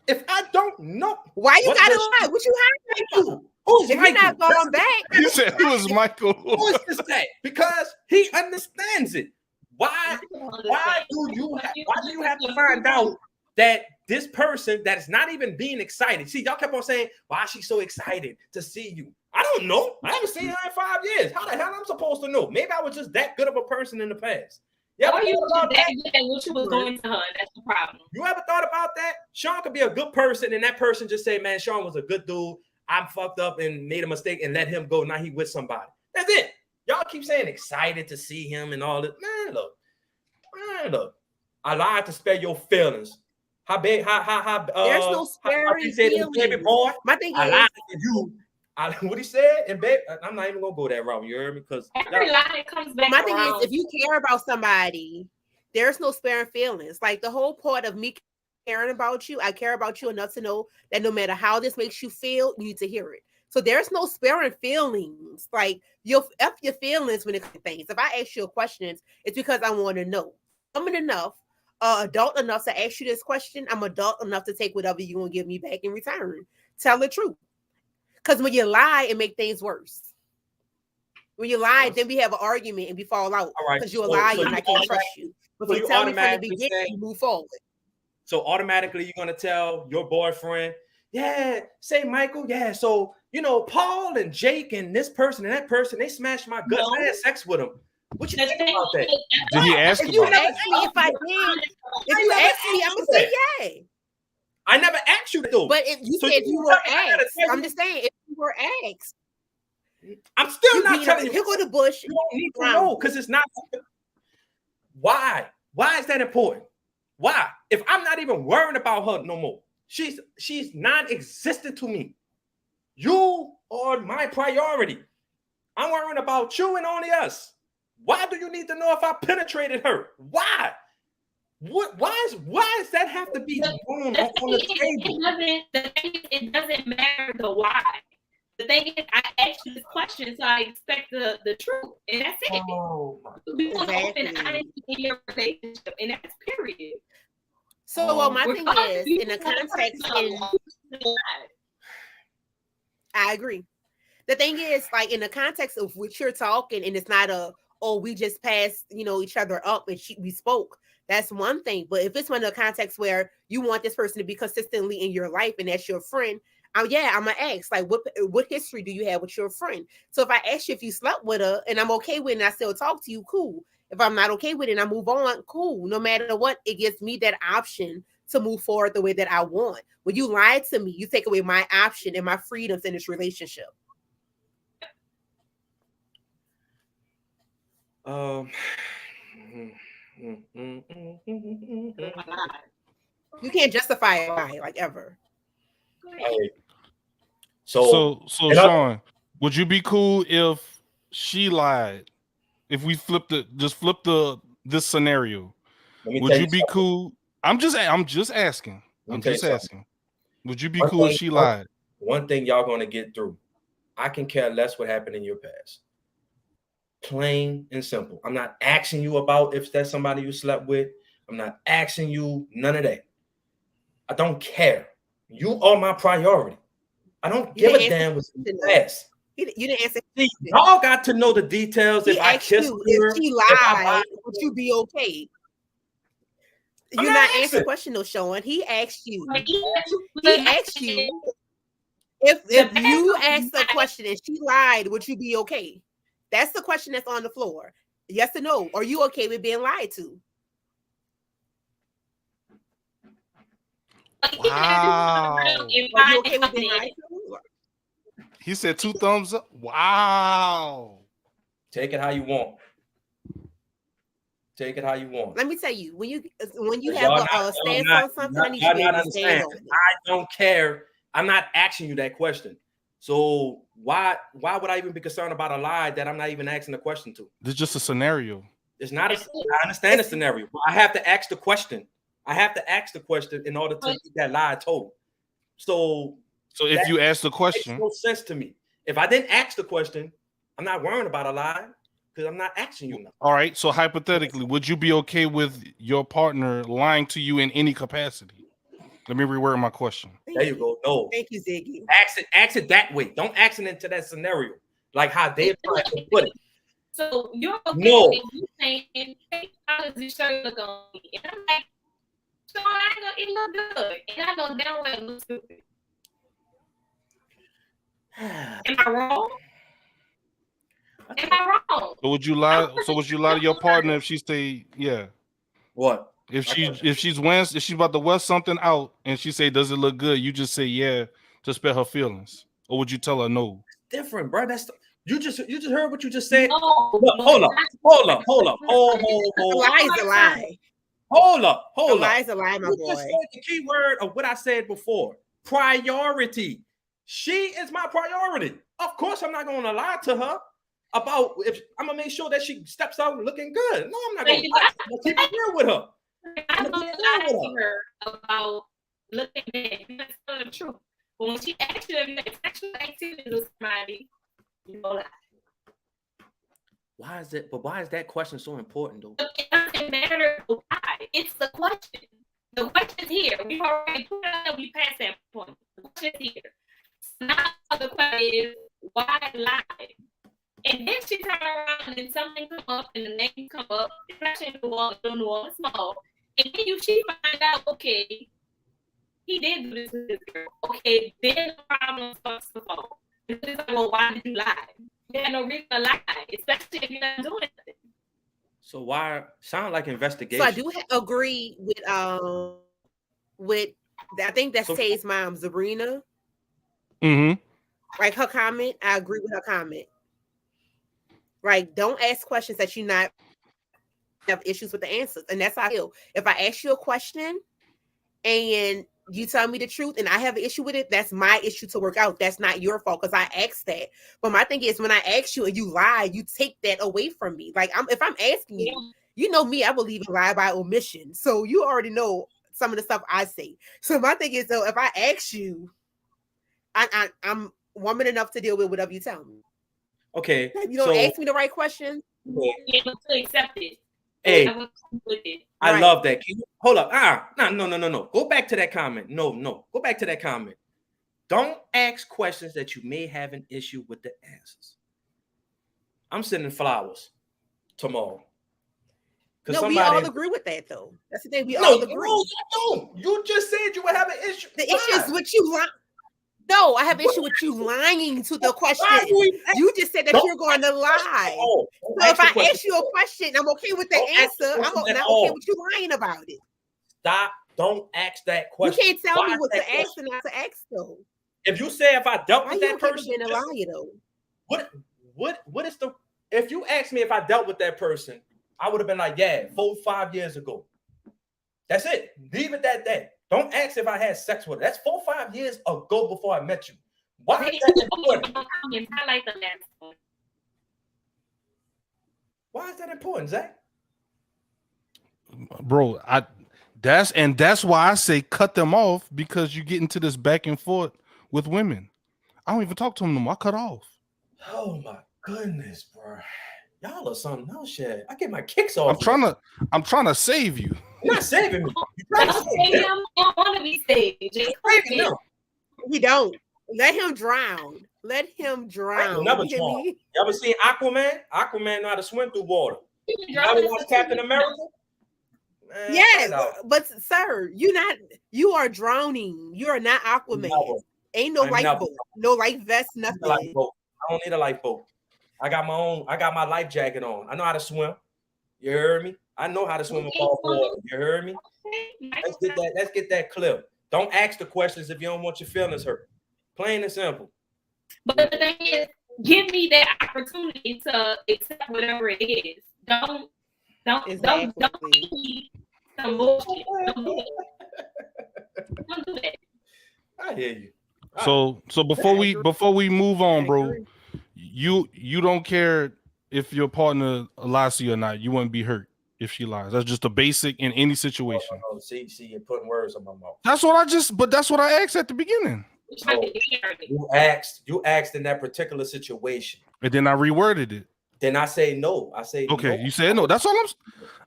[SPEAKER 2] if I don't know?
[SPEAKER 3] Why you
[SPEAKER 2] What
[SPEAKER 3] gotta
[SPEAKER 2] does
[SPEAKER 3] lie? What you hiding from?
[SPEAKER 2] Who's
[SPEAKER 3] If
[SPEAKER 2] Michael?
[SPEAKER 3] you're not going back,
[SPEAKER 1] He said, "Who is Michael?"
[SPEAKER 2] Who is this guy? Because he understands it. Why do you have to find out that this person that is not even being excited? See, y'all kept on saying, why is she so excited to see you? I don't know. I haven't seen her in 5 years. How the hell am I supposed to know? Maybe I was just that good of a person in the past. Yeah,
[SPEAKER 6] Or you was that good at what you was doing to her. That's the problem.
[SPEAKER 2] You ever thought about that? Sean could be a good person, and that person just say, man, Sean was a good dude. I'm fucked up and made a mistake and let him go. Now he with somebody. That's it. Y'all keep saying excited to see him and all this. Man, look. I lied to spare your feelings. How big?
[SPEAKER 3] there's no sparing feelings.
[SPEAKER 2] Baby boy.
[SPEAKER 3] My thing
[SPEAKER 2] I
[SPEAKER 3] is,
[SPEAKER 2] lied to you. What he said, and babe, I'm not even gonna go that route. You heard me? Because
[SPEAKER 6] every lie comes back.
[SPEAKER 3] my thing is, if you care about somebody, there's no sparing feelings. Like the whole point of me caring about you, I care about you enough to know that no matter how this makes you feel, you need to hear it. So there's no sparing feelings. Like you'll F your feelings when it comes to things. If I ask you a question, it's because I want to know. I'm adult enough to ask you this question. I'm adult enough to take whatever you're gonna give me back in return. Tell the truth. Because when you lie, it makes things worse. When you lie, then we have an argument and we fall out because you're a liar and I can't trust you. But if you tell me from the beginning, you move forward.
[SPEAKER 2] So automatically you're going to tell your boyfriend, yeah, say Michael, yeah, so, Paul and Jake and this person and that person, they smashed my guts. I had sex with them. What you think about that?
[SPEAKER 1] Did he ask
[SPEAKER 3] If you
[SPEAKER 1] about
[SPEAKER 3] ask me if I did, if you ask me, I'm going to say yay.
[SPEAKER 2] I never asked you though.
[SPEAKER 3] But if you said you were asked, I'm just saying, if you were asked,
[SPEAKER 2] I'm still not telling you.
[SPEAKER 3] Here go the bush.
[SPEAKER 2] You don't need to know because it's not. Why? Why is that important? Why? If I'm not even worrying about her no more, she's non-existent to me. You are my priority. I'm worrying about you and only us. Why do you need to know if I penetrated her? Why? What? Why does that have to be on the table?
[SPEAKER 6] It doesn't matter the why. The thing is, I asked you this question, so I expect the truth, and that's it.
[SPEAKER 2] Oh,
[SPEAKER 6] we want to open honesty in your relationship, and that's period.
[SPEAKER 3] So, my thing is, in the context, I agree. The thing is, like in the context of which you're talking, and it's not we just passed, each other up and we spoke. That's one thing. But if it's one of the contexts where you want this person to be consistently in your life and that's your friend, I'm gonna ask, like, what history do you have with your friend? So if I ask you if you slept with her and I'm okay with it and I still talk to you, cool. If I'm not okay with it and I move on, cool. No matter what, it gives me that option to move forward the way that I want. When you lie to me, you take away my option and my freedoms in this relationship. You can't justify a lie like ever.
[SPEAKER 1] So Sean, would you be cool if she lied? If we flip this scenario, would you be cool? I'm just asking. Would you be cool if she lied?
[SPEAKER 2] One thing y'all gonna get through. I can care less what happened in your past. Plain and simple. I'm not asking you about if that's somebody you slept with. I'm not asking you none of that. I don't care. You are my priority. I don't give a damn what's in the past.
[SPEAKER 3] You didn't answer.
[SPEAKER 2] See, y'all got to know the details.
[SPEAKER 3] If I kissed her, if she lied, would you be okay? You're not answering the question, though, Sean. He asked you. He asked you. If you asked a question and she lied, would you be okay? That's the question that's on the floor. Yes or no? Are you okay with being lied to?
[SPEAKER 1] Wow.
[SPEAKER 3] Are you okay with being lied to?
[SPEAKER 1] He said 2 thumbs up. Wow.
[SPEAKER 2] Take it how you want. Take it how you want.
[SPEAKER 3] Let me tell you, when you have a stance on something, I need you to understand.
[SPEAKER 2] I don't care. I'm not asking you that question. So why would I even be concerned about a lie that I'm not even asking the question to?
[SPEAKER 1] This is just a scenario.
[SPEAKER 2] It's not. I understand the scenario. But I have to ask the question. I have to ask the question in order to get that lie told. So
[SPEAKER 1] if you ask the question,
[SPEAKER 2] it makes no sense to me. If I didn't ask the question, I'm not worrying about a lie because I'm not asking you nothing.
[SPEAKER 1] All right. So hypothetically, would you be okay with your partner lying to you in any capacity? Let me reword my question.
[SPEAKER 2] There you go. No.
[SPEAKER 3] Thank you, Ziggy.
[SPEAKER 2] Ask it that way. Don't ask it into that scenario. Like how they put it.
[SPEAKER 6] So you're okay
[SPEAKER 2] No.
[SPEAKER 6] with you saying, hey, how does this shirt look on me? And I'm like, so I know it look good. And I know damn well it looks stupid. Am I wrong? Am I wrong?
[SPEAKER 1] So would you lie? So would you lie to your partner if she say, yeah?
[SPEAKER 2] What?
[SPEAKER 1] If she's about to wear something out and she say, does it look good? You just say yeah to spare her feelings, or would you tell her no?
[SPEAKER 2] Different, bro. That's you just heard what you just said.
[SPEAKER 6] No,
[SPEAKER 2] hold up. Hold.
[SPEAKER 3] A lie is a lie.
[SPEAKER 2] Hold up.
[SPEAKER 3] A lie is a lie, my
[SPEAKER 2] You
[SPEAKER 3] boy.
[SPEAKER 2] just said the key word of what I said before. Priority. She is my priority. Of course, I'm not going to lie to her about if I'm gonna make sure that she steps out looking good. No, I'm not going to lie. I'm gonna keep it real with her.
[SPEAKER 6] I'm going to lie to her about looking bad. That's not the truth. But when she asks you if you have sexual activity with somebody, you know lie.
[SPEAKER 2] Why is it? But why is that question so important, though?
[SPEAKER 6] It doesn't matter why. It's the question. The question's here. We've already put it up. We passed that point. The question's here. Now the question is why lie? And then she turn around and something come up and the name come up, especially in New Orleans small. And then she find out, okay, he did do this with this girl. Okay, then the problem starts to fall. It's like, well, why did you lie? You had no reason to lie, especially if you're not doing anything.
[SPEAKER 2] So why sound like investigation?
[SPEAKER 3] So I do agree with I think that's Tay's mom, Sabrina.
[SPEAKER 1] Mm-hmm.
[SPEAKER 3] Like her comment, I agree with her comment. Right, don't ask questions that you not have issues with the answers, and that's how I feel. If I ask you a question and you tell me the truth and I have an issue with it, that's my issue to work out. That's not your fault because I asked that. But my thing is, when I ask you and you lie, you take that away from me. Like if I'm asking you, you know me, I believe in lie by omission. So you already know some of the stuff I say. So my thing is, though, if I ask you, I'm woman enough to deal with whatever you tell me.
[SPEAKER 2] Okay.
[SPEAKER 3] If you don't ask me the right question,
[SPEAKER 6] you're able to accept it.
[SPEAKER 2] Hey, I
[SPEAKER 3] Right.
[SPEAKER 2] love that. Can you hold up? No. Go back to that comment. No. Go back to that comment. Don't ask questions that you may have an issue with the answers. I'm sending flowers tomorrow.
[SPEAKER 3] No, we all agree with that, though. That's the thing. We all agree.
[SPEAKER 2] No, you don't. You just said you would have an issue.
[SPEAKER 3] The issue is with you lying. No, I have an issue with you lying to the question. You just said that you're going to lie. So if I ask you a question, I'm okay with the answer. I'm not okay with you lying about it.
[SPEAKER 2] Stop. Don't ask that question.
[SPEAKER 3] You can't tell me what to ask and not to ask, though.
[SPEAKER 2] If you say if I dealt
[SPEAKER 3] Why
[SPEAKER 2] with
[SPEAKER 3] you
[SPEAKER 2] that
[SPEAKER 3] okay
[SPEAKER 2] person,
[SPEAKER 3] being a liar, though?
[SPEAKER 2] what is the? If you asked me if I dealt with that person, I would have been like, yeah, 4-5 years ago. That's it. Leave it that day. Don't ask if I had sex with her. That's 4-5 years ago before I met you. Why is that important? Why is that important, Zach?
[SPEAKER 1] Bro, that's why I say cut them off, because you get into this back and forth with women. I don't even talk to them no more. I cut off.
[SPEAKER 2] Oh my goodness, bro. Y'all are something else, shit. I get my kicks off.
[SPEAKER 1] I'm trying to save you.
[SPEAKER 2] You're not saving me. You're trying to save me.
[SPEAKER 6] I don't want to be saved.
[SPEAKER 3] We don't. Let him drown. Let him drown.
[SPEAKER 2] Never drown. You ever seen Aquaman? Aquaman know how to swim through water. You ever watch Captain America? Man,
[SPEAKER 3] yes, but sir, you are drowning. You are not Aquaman.
[SPEAKER 2] Never.
[SPEAKER 3] Ain't no lifeboat, no life vest, nothing.
[SPEAKER 2] I don't need a lifeboat. I got my life jacket on. I know how to swim. You heard me? I know how to swim above water. You heard me? Let's get that clear. Don't ask the questions if you don't want your feelings hurt. Plain and simple.
[SPEAKER 6] But the thing is, give me that opportunity to accept whatever it is. Don't give me some bullshit. Don't do that.
[SPEAKER 2] I hear you.
[SPEAKER 1] So before we move on, bro, you don't care if your partner lies to you or not. You wouldn't be hurt if she lies. That's just a basic in any situation.
[SPEAKER 2] See, you're putting words in my mouth.
[SPEAKER 1] That's what I asked at the beginning.
[SPEAKER 2] You asked in that particular situation.
[SPEAKER 1] And then I reworded it.
[SPEAKER 2] Then I say no. I say
[SPEAKER 1] okay.
[SPEAKER 2] no.
[SPEAKER 1] You said no. That's all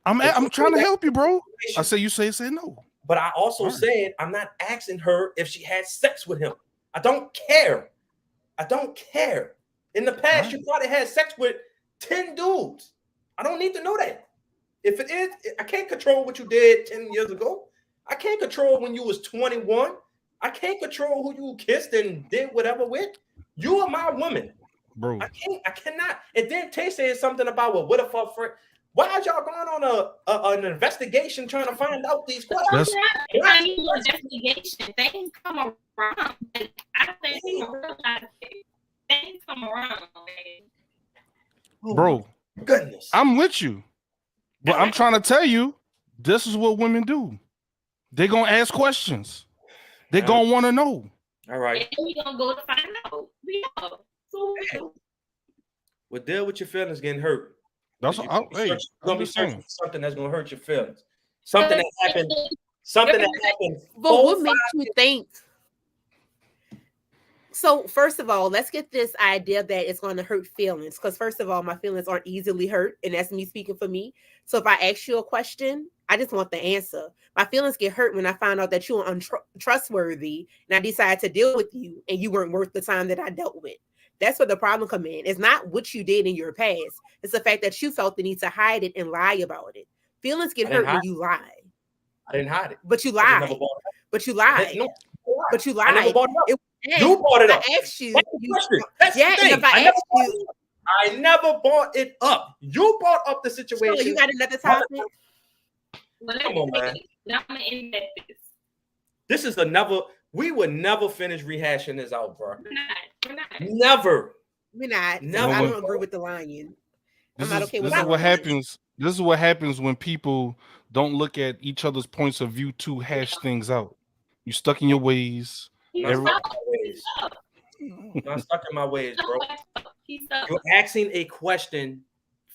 [SPEAKER 1] I'm trying to help you, bro. I say you say no.
[SPEAKER 2] But I also said I'm not asking her if she had sex with him. I don't care. I don't care. In the past, you probably had sex with 10 dudes. I don't need to know that. If it is, I can't control what you did 10 years ago. I can't control when you was 21. I can't control who you kissed and did whatever with. You are my woman.
[SPEAKER 1] Bro.
[SPEAKER 2] I cannot. And then Tay said something about, well, what if her friend? Why are y'all going on an investigation trying to find out these questions?
[SPEAKER 6] Investigation. Things come around. I think things come around.
[SPEAKER 1] Bro,
[SPEAKER 2] goodness.
[SPEAKER 1] I'm with you. But I'm trying to tell you, this is what women do. They're going to ask questions. They're going to want to know.
[SPEAKER 2] All right.
[SPEAKER 6] And we're going to go to find out.
[SPEAKER 2] Well, deal with your feelings getting hurt.
[SPEAKER 1] That's what I'm
[SPEAKER 2] gonna be searching for something that's gonna hurt your feelings. Something that happened. Something that happened.
[SPEAKER 3] But what makes you think? So first of all, let's get this idea that it's going to hurt feelings. Because first of all, my feelings aren't easily hurt, and that's me speaking for me. So if I ask you a question, I just want the answer. My feelings get hurt when I find out that you're untrustworthy, and I decide to deal with you, and you weren't worth the time that I dealt with. That's where the problem come in. It's not what you did in your past. It's the fact that you felt the need to hide it and lie about it. Feelings get hurt when you lie.
[SPEAKER 2] I didn't hide it.
[SPEAKER 3] But you lied. But you lied. But you lied.
[SPEAKER 2] I never brought it up. You brought it up.
[SPEAKER 3] I asked you.
[SPEAKER 2] That's the thing. I never brought it up. You brought up the situation.
[SPEAKER 3] So you got another topic?
[SPEAKER 2] Come on, man. This is we would never finish rehashing this out, bro.
[SPEAKER 6] We're not.
[SPEAKER 2] Never.
[SPEAKER 3] We're not. Never. I don't agree with the lying. I'm not okay with that.
[SPEAKER 1] This is what happens. This is what happens when people don't look at each other's points of view to hash things out. You stuck in your ways.
[SPEAKER 2] Not stuck in my ways, bro. You're asking a question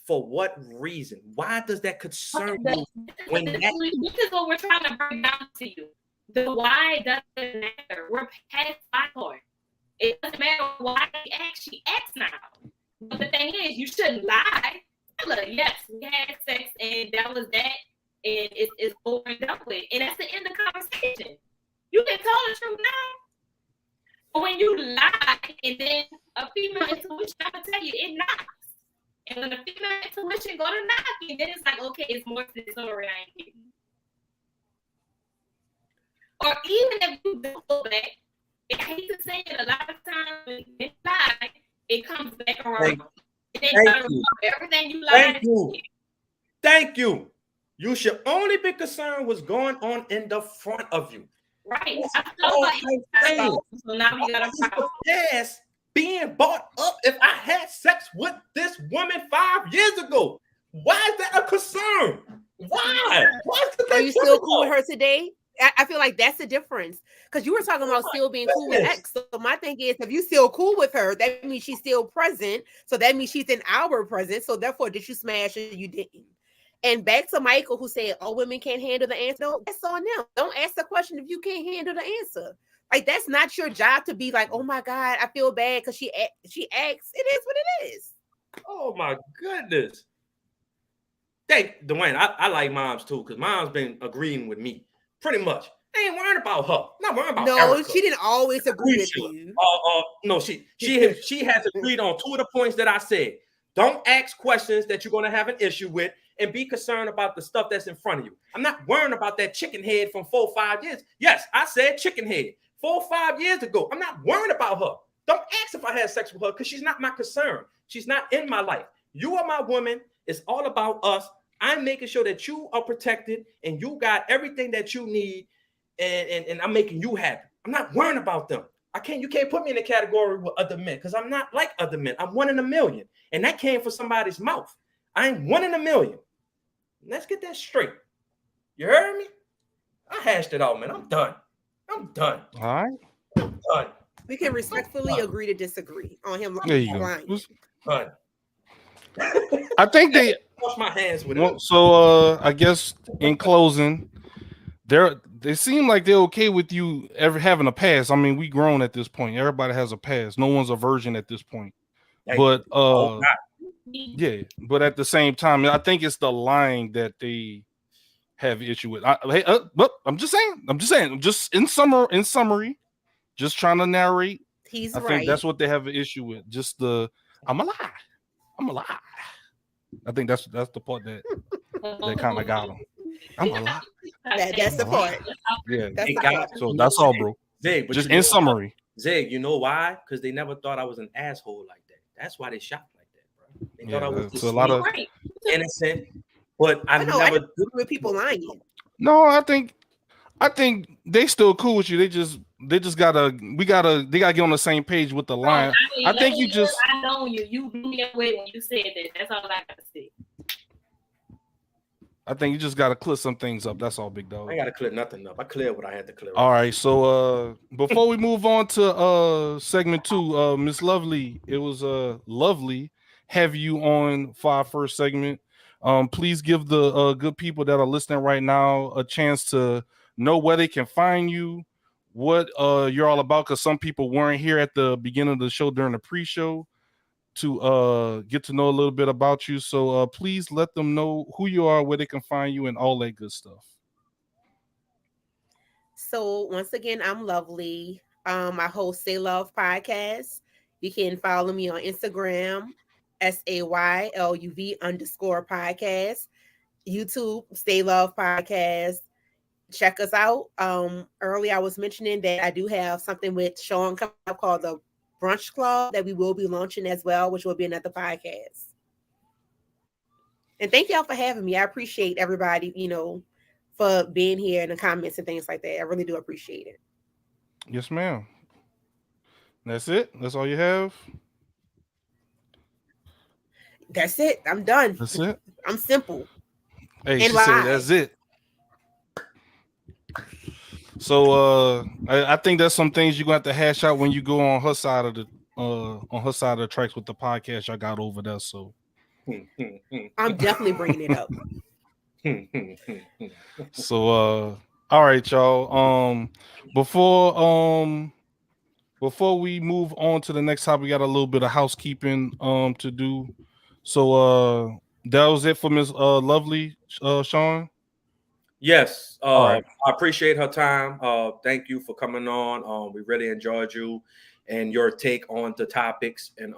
[SPEAKER 2] for what reason? Why does that concern you?
[SPEAKER 6] This is what we're trying to bring down to you. The why doesn't matter. We're past that part. It doesn't matter why she acts now. But the thing is, you shouldn't lie. Look, yes, we had sex and that was that, and it's over and done with. And that's the end of the conversation. You can tell the truth now. But when you lie, and then a female intuition, I'm going to tell you, it knocks. And when a female intuition go to knocking, then it's like, okay, it's more to the story I ain't getting. Or even if you go back, I hate to say it, a lot of times when you lie, it comes back around. Everything you lied.
[SPEAKER 2] Thank you. You should only be concerned what's going on in the front of you.
[SPEAKER 6] Right. So now we got a
[SPEAKER 2] yes, being brought up if I had sex with this woman 5 years ago. Why is that a concern? Why?
[SPEAKER 3] Are you still cool with her today? I feel like that's the difference. Because you were talking about still being cool with X. So my thing is, if you still cool with her, that means she's still present. So that means she's in our presence. So therefore, did you smash or you didn't? And back to Michael, who said, all women can't handle the answer. No, that's on them. Don't ask the question if you can't handle the answer. Like, that's not your job to be like, oh my God, I feel bad because she asks. It is what it is.
[SPEAKER 2] Oh my goodness. Dwayne, I like moms too, because mom's been agreeing with me. Pretty much. I ain't worried about her. I'm not worried about Erica.
[SPEAKER 3] She didn't always agree with you.
[SPEAKER 2] No, she has agreed on two of the points that I said. Don't ask questions that you're going to have an issue with, and be concerned about the stuff that's in front of you. I'm not worrying about that chicken head from 4 or 5 years. Yes, I said chicken head 4 or 5 years ago. I'm not worried about her. Don't ask if I had sex with her, because she's not my concern. She's not in my life. You are my woman. It's all about us. I'm making sure that you are protected and you got everything that you need, and I'm making you happy. I'm not worrying about them. You can't put me in a category with other men, because I'm not like other men. I'm 1 in a million. And that came from somebody's mouth. I ain't 1 in a million. Let's get that straight. You heard me? I hashed it out, man. I'm done.
[SPEAKER 1] All right.
[SPEAKER 2] I'm done.
[SPEAKER 3] We can respectfully agree to disagree on him.
[SPEAKER 1] There you go.
[SPEAKER 2] Done.
[SPEAKER 1] I think they
[SPEAKER 2] wash my hands with it.
[SPEAKER 1] So I guess in closing, they seem like they're okay with you ever having a pass. I mean, we grown at this point. Everybody has a pass. No one's a virgin at this point.
[SPEAKER 2] Hey,
[SPEAKER 1] But
[SPEAKER 2] I hope not.
[SPEAKER 1] yeah, but at the same time, I think it's the lying that they have issue with. But I'm just saying. I'm just in summary, just trying to narrate.
[SPEAKER 3] He's
[SPEAKER 1] I think
[SPEAKER 3] right.
[SPEAKER 1] that's what they have an issue with. Just the I'm a lie. I'm a lie. I think that's the part that kind of got them. I'm a lie.
[SPEAKER 3] That's the part.
[SPEAKER 1] Yeah.
[SPEAKER 3] That's the
[SPEAKER 2] got-
[SPEAKER 3] part.
[SPEAKER 1] So that's all, bro.
[SPEAKER 2] Zig, but
[SPEAKER 1] Just
[SPEAKER 2] you know
[SPEAKER 1] in summary.
[SPEAKER 2] Zig, you know why? Because they never thought I was an asshole like that. That's why they shot like that, bro. They thought I was
[SPEAKER 1] It's a lot of
[SPEAKER 2] innocent, but I
[SPEAKER 3] know.
[SPEAKER 2] never
[SPEAKER 3] I agree with people lying.
[SPEAKER 1] No, I think they still cool with you. They just gotta get on the same page with the line. I think you just
[SPEAKER 6] I know you. You blew me away when you said that. That's all I gotta say.
[SPEAKER 1] I think you just gotta clear some things up. That's all, big dog.
[SPEAKER 2] I ain't gotta clear nothing up. I cleared what I had to clear up.
[SPEAKER 1] All right, so before we move on to segment 2, Miss Lovely, it was lovely have you on for our first segment. Please give the good people that are listening right now a chance to know where they can find you, what you're all about, because some people weren't here at the beginning of the show during the pre-show to get to know a little bit about you. So please let them know who you are, where they can find you, and all that good stuff.
[SPEAKER 3] So once again, I'm Lovely. I host Say Love podcast. You can follow me on Instagram, SAYLUV_podcast. YouTube, Stay Love podcast. Check us out. Earlier I was mentioning that I do have something with Sean coming up called the Brunch Club that we will be launching as well, which will be another podcast. And thank y'all for having me. I appreciate everybody, for being here in the comments and things like that. I really do appreciate it.
[SPEAKER 1] Yes, ma'am. That's it. That's all you have.
[SPEAKER 3] That's it. I'm done.
[SPEAKER 1] That's it.
[SPEAKER 3] I'm simple.
[SPEAKER 1] Hey,
[SPEAKER 3] And
[SPEAKER 1] she said
[SPEAKER 3] live.
[SPEAKER 1] that's it. So I think there's some things you're gonna have to hash out when you go on her side of the tracks with the podcast I got over there. So
[SPEAKER 3] I'm definitely bringing it up.
[SPEAKER 1] So all right, y'all. Before we move on to the next topic, we got a little bit of housekeeping to do. So that was it for Miss Lovely, Sean.
[SPEAKER 2] Yes,
[SPEAKER 1] All right.
[SPEAKER 2] I appreciate her time. Thank you for coming on. We really enjoyed you and your take on the topics. And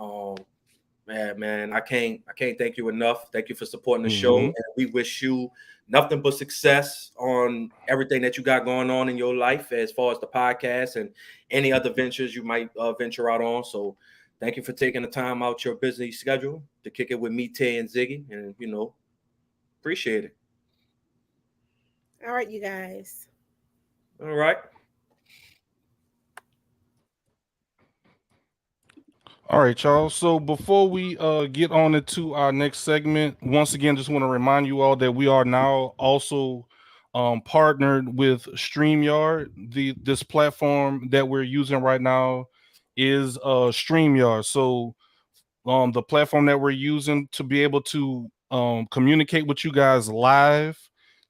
[SPEAKER 2] man, I can't thank you enough. Thank you for supporting the show. And we wish you nothing but success on everything that you got going on in your life as far as the podcast and any other ventures you might venture out on. So thank you for taking the time out your busy schedule to kick it with me, Tay, and Ziggy. And, appreciate it.
[SPEAKER 3] All right, you guys.
[SPEAKER 2] All right.
[SPEAKER 1] All right, y'all. So before we get on into our next segment, once again, just want to remind you all that we are now also partnered with StreamYard. This platform that we're using right now is StreamYard. So the platform that we're using to be able to communicate with you guys live,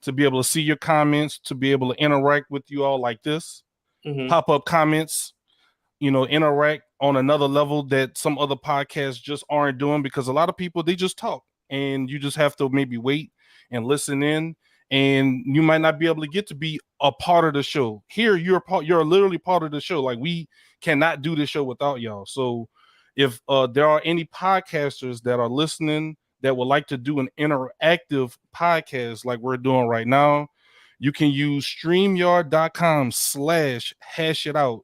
[SPEAKER 1] to be able to see your comments, to be able to interact with you all like this, pop up comments, interact on another level that some other podcasts just aren't doing, because a lot of people, they just talk and you just have to maybe wait and listen in, and you might not be able to get to be a part of the show. Here, you're literally part of the show. Like, we cannot do this show without y'all. So if there are any podcasters that are listening that would like to do an interactive podcast like we're doing right now, you can use StreamYard.com/hashitout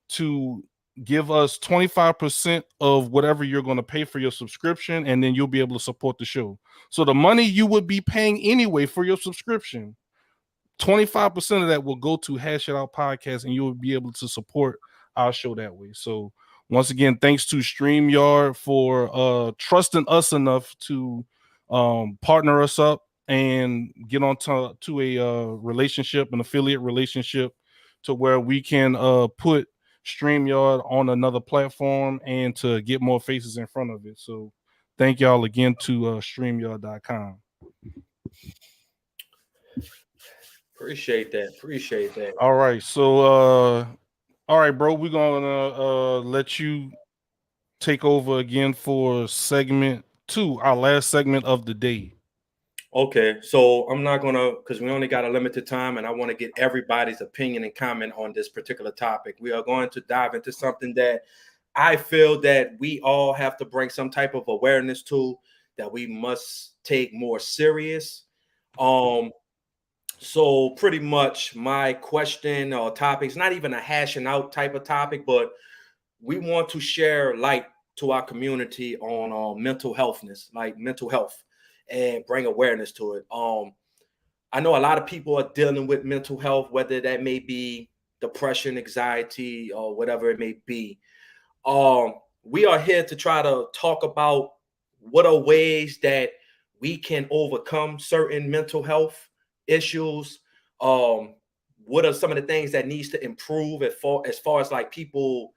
[SPEAKER 1] to give us 25% of whatever you're going to pay for your subscription, and then you'll be able to support the show. So the money you would be paying anyway for your subscription, 25% of that will go to Hash It Out Podcast, and you'll be able to support our show that way. So once again, thanks to StreamYard for trusting us enough to partner us up and get on to a relationship, an affiliate relationship, to where we can put StreamYard on another platform and to get more faces in front of it. So thank y'all again to StreamYard.com.
[SPEAKER 2] Appreciate that.
[SPEAKER 1] All right, so all right, bro, we're gonna let you take over again for segment 2, our last segment of the day.
[SPEAKER 2] Okay, so I'm not gonna, because we only got a limited time, and I want to get everybody's opinion and comment on this particular topic. We are going to dive into something that I feel that we all have to bring some type of awareness to, that we must take more serious. So pretty much my question or topic is not even a hashing out type of topic, but we want to share light to our community on mental healthness, like mental health, and bring awareness to it. I know a lot of people are dealing with mental health, whether that may be depression, anxiety, or whatever it may be. We are here to try to talk about what are ways that we can overcome certain mental health issues. What are some of the things that needs to improve as far as like people,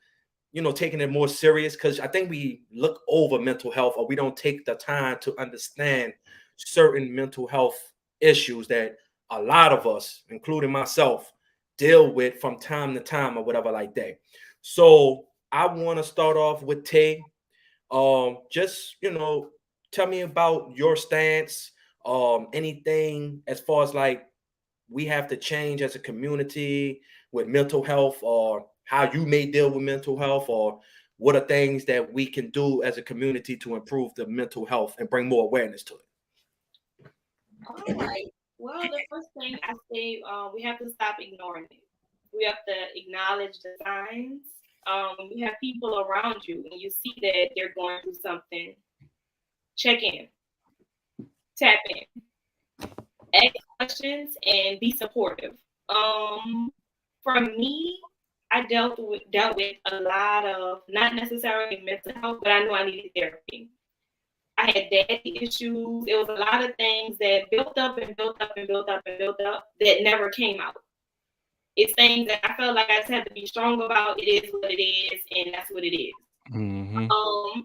[SPEAKER 2] taking it more serious? Because I think we look over mental health, or we don't take the time to understand certain mental health issues that a lot of us, including myself, deal with from time to time or whatever like that. So I want to start off with Tay. Just tell me about your stance. Anything as far as like we have to change as a community with mental health, or how you may deal with mental health, or what are things that we can do as a community to improve the mental health and bring more awareness to it.
[SPEAKER 6] All right. Well, the first thing I say, we have to stop ignoring it. We have to acknowledge the signs. When you have people around you and you see that they're going through something, check in, tap in, ask questions, and be supportive. For me, I dealt with a lot of, not necessarily mental health, but I knew I needed therapy. I had daddy issues. It was a lot of things that built up and built up and built up and built up that never came out. It's things that I felt like I just had to be strong about. It is what it is, and that's what it is.
[SPEAKER 1] Mm-hmm.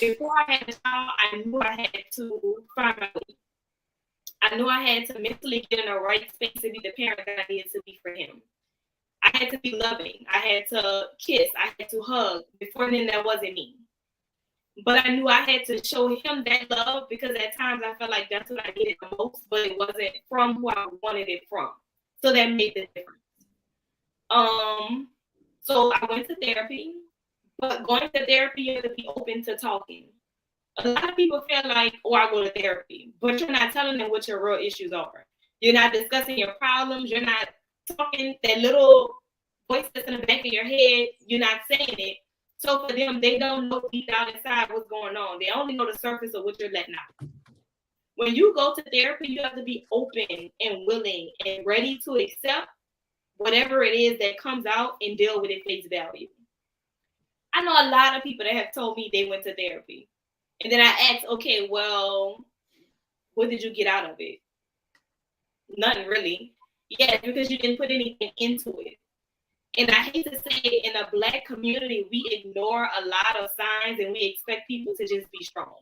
[SPEAKER 6] Before I had a child, I knew I had to find my way. I knew I had to mentally get in the right space to be the parent that I needed to be for him. I had to be loving. I had to kiss. I had to hug. Before then, that wasn't me. But I knew I had to show him that love, because at times I felt like that's what I needed the most, but it wasn't from who I wanted it from. So that made the difference. So I went to therapy, but going to therapy, you have to be open to talking. A lot of people feel like, oh, I go to therapy, but you're not telling them what your real issues are. You're not discussing your problems. You're not talking that little voice that's in the back of your head. You're not saying it. So for them, they don't know deep down inside what's going on. They only know the surface of what you're letting out. When you go to therapy, you have to be open and willing and ready to accept whatever it is that comes out and deal with it face value. I know a lot of people that have told me they went to therapy. And then I asked, okay, well, what did you get out of it? Nothing really. Yes, because you didn't put anything into it. And I hate to say it, in a Black community, we ignore a lot of signs and we expect people to just be strong.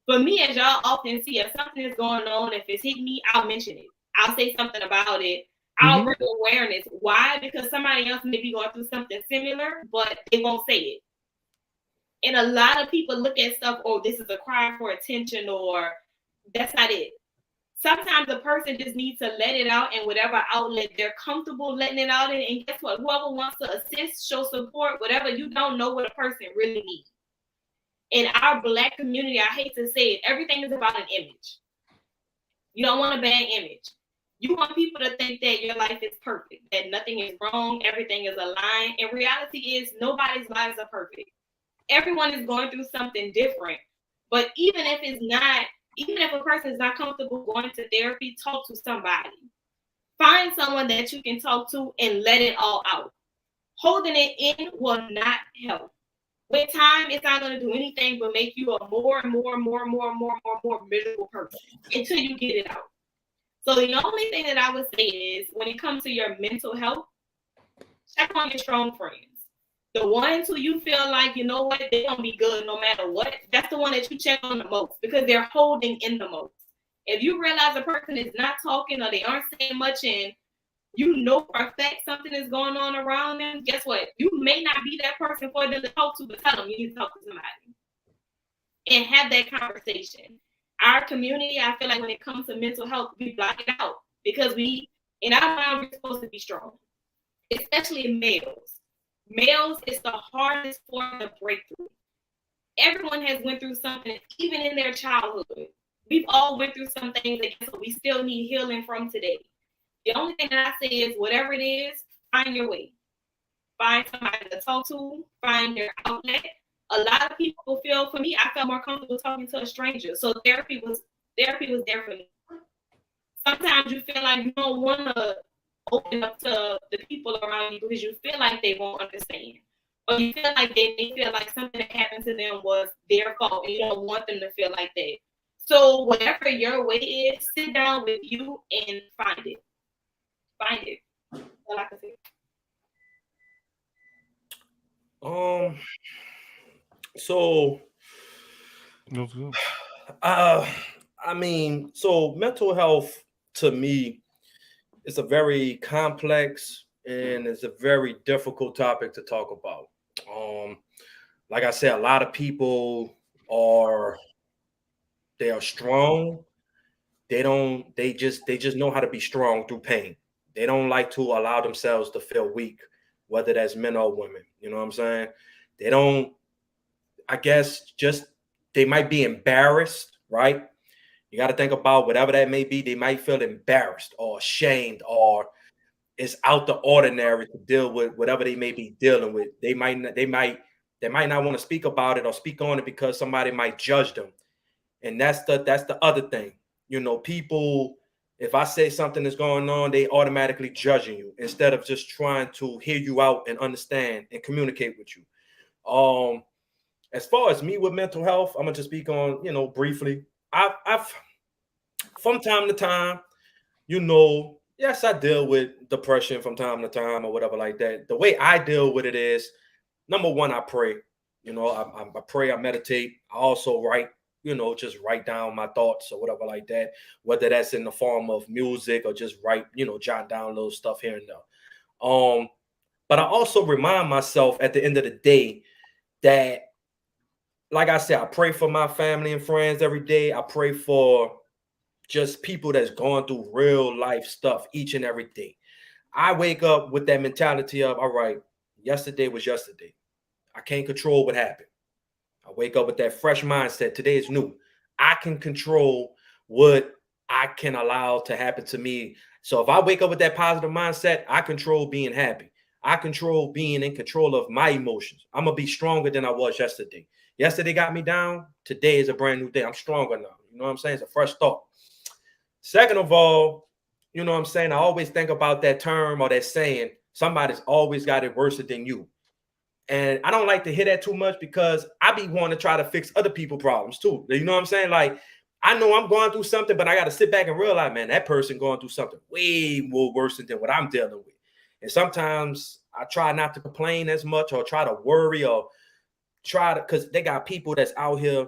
[SPEAKER 6] For me, as y'all often see, if something is going on, if it's hitting me, I'll mention it. I'll say something about it. I'll bring awareness. Why? Because somebody else may be going through something similar, but they won't say it. And a lot of people look at stuff, oh, this is a cry for attention, or that's not it. Sometimes a person just needs to let it out in whatever outlet they're comfortable letting it out in. And guess what? Whoever wants to assist, show support, whatever, you don't know what a person really needs. In our Black community, I hate to say it, everything is about an image. You don't want a bad image. You want people to think that your life is perfect, that nothing is wrong, everything is aligned. And reality is nobody's lives are perfect. Everyone is going through something different. But even if a person is not comfortable going to therapy, talk to somebody. Find someone that you can talk to and let it all out. Holding it in will not help. With time, it's not going to do anything but make you a more and more miserable person until you get it out. So the only thing that I would say is, when it comes to your mental health, check on your strong friends. The ones who you feel like, you know what, they're going to be good no matter what. That's the one that you check on the most, because they're holding in the most. If you realize a person is not talking or they aren't saying much and you know for a fact something is going on around them, guess what? You may not be that person for them to talk to, but tell them you need to talk to somebody and have that conversation. Our community, I feel like when it comes to mental health, we block it out because we, in our mind, we're supposed to be strong, especially males. Males is the hardest form of breakthrough. Everyone has went through something, even in their childhood. We've all went through some things that we still need healing from today. The only thing that I say is whatever it is, find your way. Find somebody to talk to, find your outlet. A lot of people feel, for me, I felt more comfortable talking to a stranger. So therapy was there for me. Sometimes you feel like you don't want to open up to the people around you because you feel like they won't understand. Or you feel like they feel like something that happened to them was their fault and you don't want them to feel like that. So whatever your way is, sit down with you and find it. Find it. That's all I can say.
[SPEAKER 2] So I mean, so mental health to me is a very complex and it's a very difficult topic to talk about. Like I said, a lot of people are strong. They just know how to be strong through pain. They don't like to allow themselves to feel weak, whether that's men or women. You know what I'm saying? They don't, I guess, just they might be embarrassed, right? You got to think about whatever that may be. They might feel embarrassed or ashamed or it's out the ordinary to deal with whatever they may be dealing with. They might not want to speak about it or speak on it because somebody might judge them. And that's the other thing. You know, people, if I say something is going on, they automatically judging you instead of just trying to hear you out and understand and communicate with you. As far as me with mental health, I'm gonna just speak on, briefly. I've from time to time, yes, I deal with depression from time to time or whatever like that. The way I deal with it is, number one, I pray. I pray, I meditate. I also write, just write down my thoughts or whatever like that, whether that's in the form of music or just write, jot down little stuff here and there. But I also remind myself at the end of the day that, like I said, I pray for my family and friends every day. I pray for just people that's going through real life stuff each and every day. I wake up with that mentality of, all right, yesterday was yesterday. I can't control what happened. I wake up with that fresh mindset. Today is new. I can control what I can allow to happen to me. So if I wake up with that positive mindset, I control being happy. I control being in control of my emotions. I'm going to be stronger than I was yesterday. Yesterday got me down. Today is a brand new day. I'm stronger now. You know what I'm saying? It's a fresh thought. Second of all, you know what I'm saying? I always think about that term or that saying, somebody's always got it worse than you. And I don't like to hear that too much because I be wanting to try to fix other people's problems too. You know what I'm saying? Like, I know I'm going through something, but I got to sit back and realize, man, that person going through something way more worse than what I'm dealing with. And sometimes I try not to complain as much or try to worry or try to, because they got people that's out here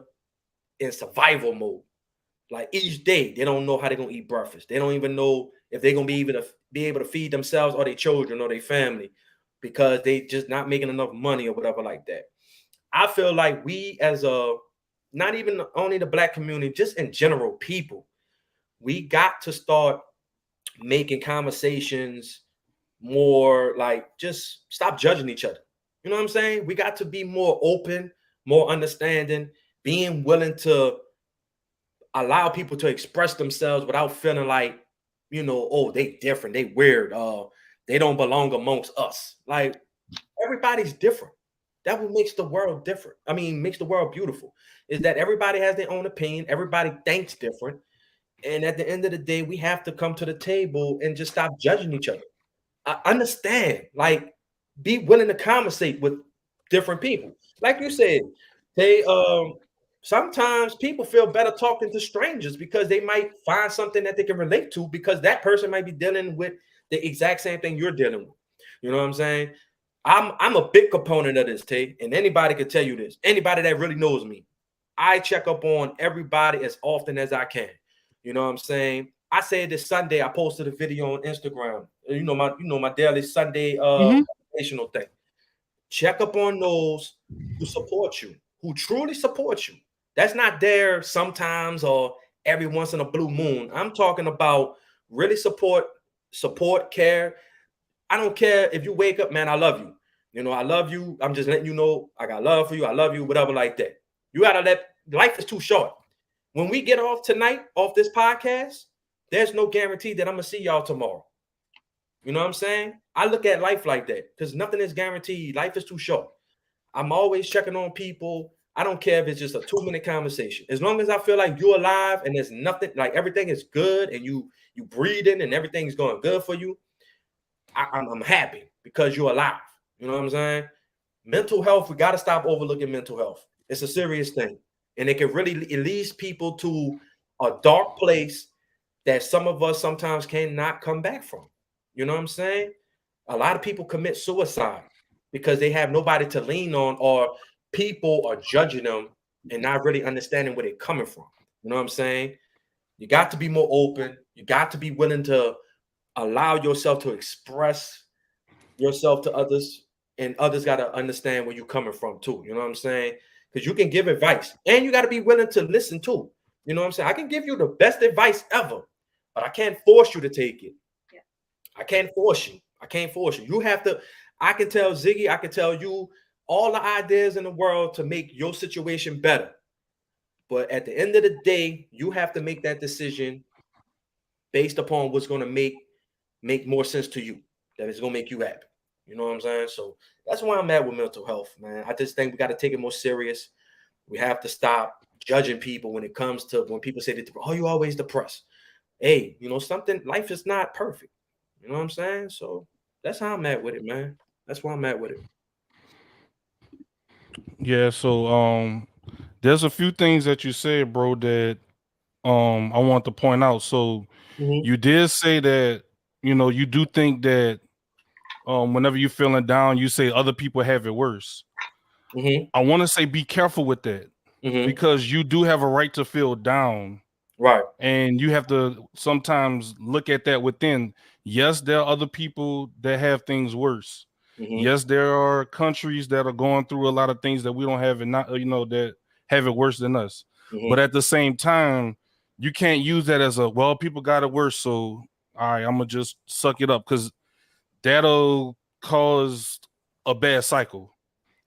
[SPEAKER 2] in survival mode. Like each day, they don't know how they're going to eat breakfast. They don't even know if they're going to be able to feed themselves or their children or their family because they just not making enough money or whatever like that. I feel like we as not even only the Black community, just in general, people, we got to start making conversations more like just stop judging each other. You know what I'm saying? We got to be more open, more understanding, being willing to allow people to express themselves without feeling like, oh, they different, they weird, they don't belong amongst us. Like everybody's different. That what makes the world different. I mean, makes the world beautiful. Is that everybody has their own opinion, everybody thinks different. And at the end of the day, we have to come to the table and just stop judging each other. I understand, like, be willing to conversate with different people. Like you said, sometimes people feel better talking to strangers because they might find something that they can relate to because that person might be dealing with the exact same thing you're dealing with. You know what I'm saying? I'm a big component of this, Tay, and anybody could tell you this. Anybody that really knows me, I check up on everybody as often as I can. You know what I'm saying? I said this Sunday, I posted a video on Instagram, my daily Sunday motivational thing. Check up on those who support you, who truly support you. That's not there sometimes or every once in a blue moon. I'm talking about really support, care. I don't care if you wake up, man, I love you. I love you. I'm just letting you know I got love for you. I love you, whatever like that. You gotta life is too short. When we get off tonight, off this podcast, there's no guarantee that I'm gonna see y'all tomorrow. You know what I'm saying? I look at life like that because nothing is guaranteed. Life is too short. I'm always checking on people. I don't care if it's just a 2-minute conversation. As long as I feel like you're alive and there's nothing, like everything is good and you breathing and everything's going good for you, I'm happy because you're alive. You know what I'm saying? Mental health, we got to stop overlooking mental health. It's a serious thing. And it can really lead people to a dark place that some of us sometimes cannot come back from. You know what I'm saying? A lot of people commit suicide because they have nobody to lean on, or people are judging them and not really understanding where they're coming from. You know what I'm saying? You got to be more open. You got to be willing to allow yourself to express yourself to others, and others got to understand where you're coming from too. You know what I'm saying? Because you can give advice and you got to be willing to listen too. You know what I'm saying? I can give you the best advice ever, but I can't force you to take it. Yeah. I can't force you. You have to. I can tell Ziggy, I can tell you all the ideas in the world to make your situation better. But at the end of the day, you have to make that decision based upon what's going to make more sense to you, that is going to make you happy. You know what I'm saying? So that's why I'm at with mental health, man. I just think we got to take it more serious. We have to stop judging people when it comes to when people say that, oh, you always depressed. Hey, something, life is not perfect. You know what I'm saying? So that's how I'm at with it, man. That's why I'm at with it.
[SPEAKER 1] Yeah, so there's a few things that you said, bro, that I want to point out. So you did say that, you do think that whenever you're feeling down, you say other people have it worse. I want to say be careful with that because you do have a right to feel down.
[SPEAKER 2] Right.
[SPEAKER 1] And you have to sometimes look at that within. Yes, there are other people that have things worse. Yes, there are countries that are going through a lot of things that we don't have, and not, that have it worse than us. But at the same time, you can't use that as people got it worse, so all right, I'm gonna just suck it up, because that'll cause a bad cycle,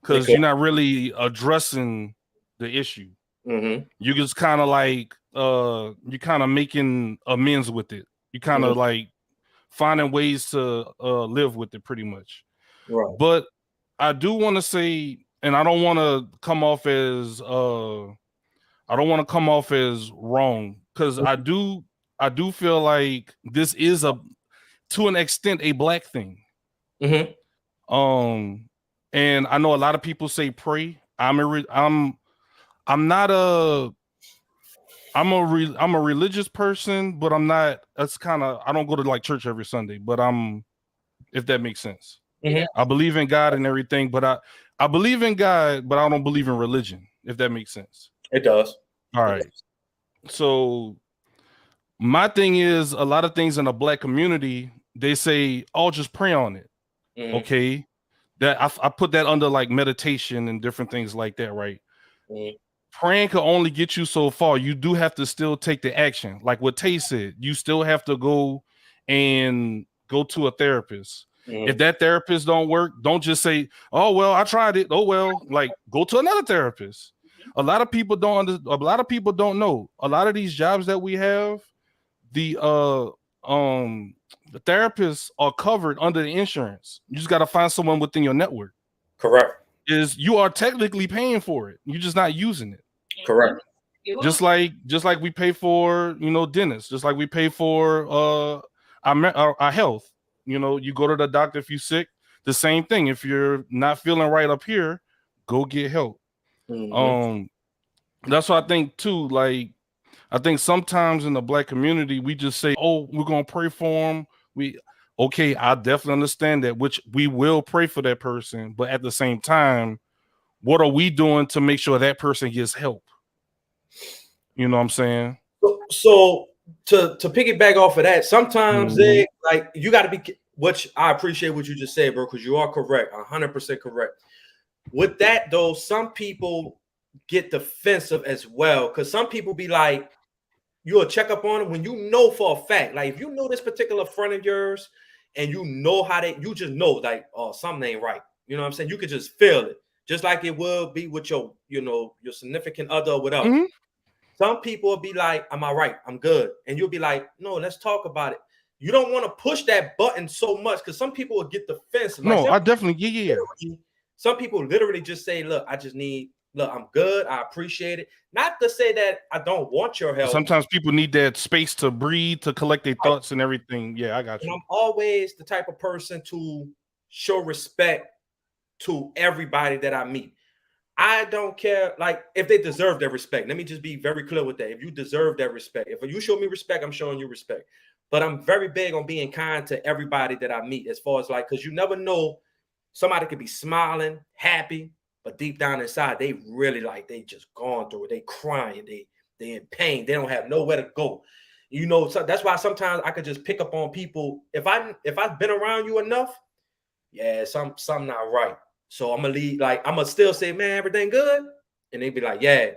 [SPEAKER 1] because you're not really addressing the issue. You just kind of like you kind of making amends with it. You kind of like finding ways to live with it, pretty much.
[SPEAKER 2] Right.
[SPEAKER 1] But I do want to say, and I don't want to come off as wrong, because I do feel like this is to an extent a Black thing. And I know a lot of people say pray. I'm a religious person, but I'm not. That's kind of, I don't go to like church every Sunday, but if that makes sense. I believe in God and everything, but I believe in God, but I don't believe in religion, if that makes sense.
[SPEAKER 2] It does.
[SPEAKER 1] All right. So my thing is, a lot of things in the Black community, they say, oh, just pray on it. Okay. That I put that under like meditation and different things like that, right? Praying can only get you so far. You do have to still take the action. Like what Tay said, you still have to go to a therapist. If that therapist don't work, don't just say, oh, well, I tried it. Oh, well, like go to another therapist. A lot of people don't know. A lot of these jobs that we have, the therapists are covered under the insurance. You just got to find someone within your network.
[SPEAKER 2] Correct.
[SPEAKER 1] You are technically paying for it. You're just not using it.
[SPEAKER 2] Correct.
[SPEAKER 1] Just like we pay for, dentists, just like we pay for our health. You go to the doctor if you're sick. The same thing. If you're not feeling right up here, go get help. That's what I think too. Like, I think sometimes in the Black community, we just say, oh, we're going to pray for them. Okay, I definitely understand that, which we will pray for that person. But at the same time, what are we doing to make sure that person gets help? You know what I'm saying?
[SPEAKER 2] So to piggyback off of that, sometimes like you got to be, which I appreciate what you just said, bro, because you are correct, 100% correct. With that though, some people get defensive as well, because some people be like, you'll check up on them when you know for a fact, like if you know this particular friend of yours and you know how you just know like, oh, something ain't right. You know what I'm saying? You could just feel it, just like it will be with your, your significant other or whatever.
[SPEAKER 1] Mhm.
[SPEAKER 2] Some people will be like, am I right? I'm good. And you'll be like, no, let's talk about it. You don't want to push that button so much because some people will get defensive. Like,
[SPEAKER 1] No, I definitely, yeah.
[SPEAKER 2] some people literally just say, look, I'm good. I appreciate it. Not to say that I don't want your help.
[SPEAKER 1] Sometimes people need that space to breathe, to collect their thoughts and everything. Yeah, I got
[SPEAKER 2] And
[SPEAKER 1] you.
[SPEAKER 2] I'm always the type of person to show respect to everybody that I meet. I don't care, like, if they deserve their respect. Let me just be very clear with that. If you deserve that respect, if you show me respect, I'm showing you respect. But I'm very big on being kind to everybody that I meet, as far as like, because you never know, somebody could be smiling, happy, but deep down inside, they really like, they just gone through it. They crying, they in pain. They don't have nowhere to go. So that's why sometimes I could just pick up on people. If I've been around you enough, yeah, something not right. So I'm gonna leave, like, I'm gonna still say, man, everything good? And they be like, yeah,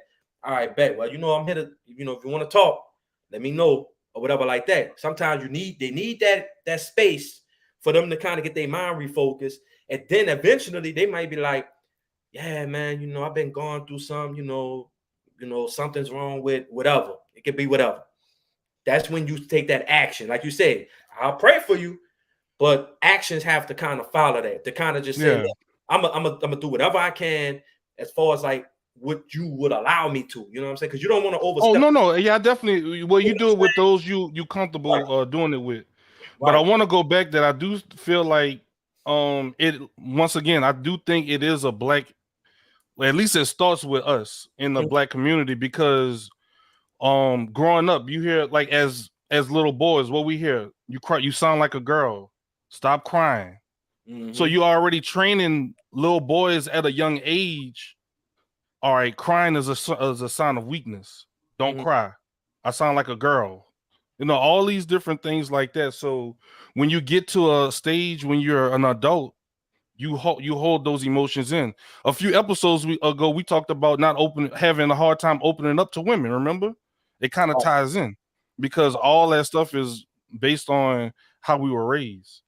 [SPEAKER 2] all right, bet. Well, I'm here to, if you want to talk, let me know, or whatever, like that. Sometimes they need that space for them to kind of get their mind refocused. And then eventually they might be like, yeah, man, I've been going through some, something's wrong with whatever. It could be whatever. That's when you take that action. Like you said, I'll pray for you, but actions have to kind of follow that, to kind of just say, I'm gonna do whatever I can as far as like what you would allow me to. You know what I'm saying? Because you don't want to overstep.
[SPEAKER 1] Oh, no. Yeah, definitely. Well, you do it with those you comfortable doing it with. But I want to go back that I do feel like it, once again, I do think it is a black, well, at least it starts with us in the black community, because growing up, you hear, like, as little boys, what we hear, you cry, you sound like a girl, stop crying. So you already training little boys at a young age. All right, crying is a sign of weakness. Don't cry. I sound like a girl. All these different things like that. So when you get to a stage when you're an adult, you hold those emotions in. A few episodes ago, we talked about having a hard time opening up to women. Remember, it kind of ties in, because all that stuff is based on how we were raised.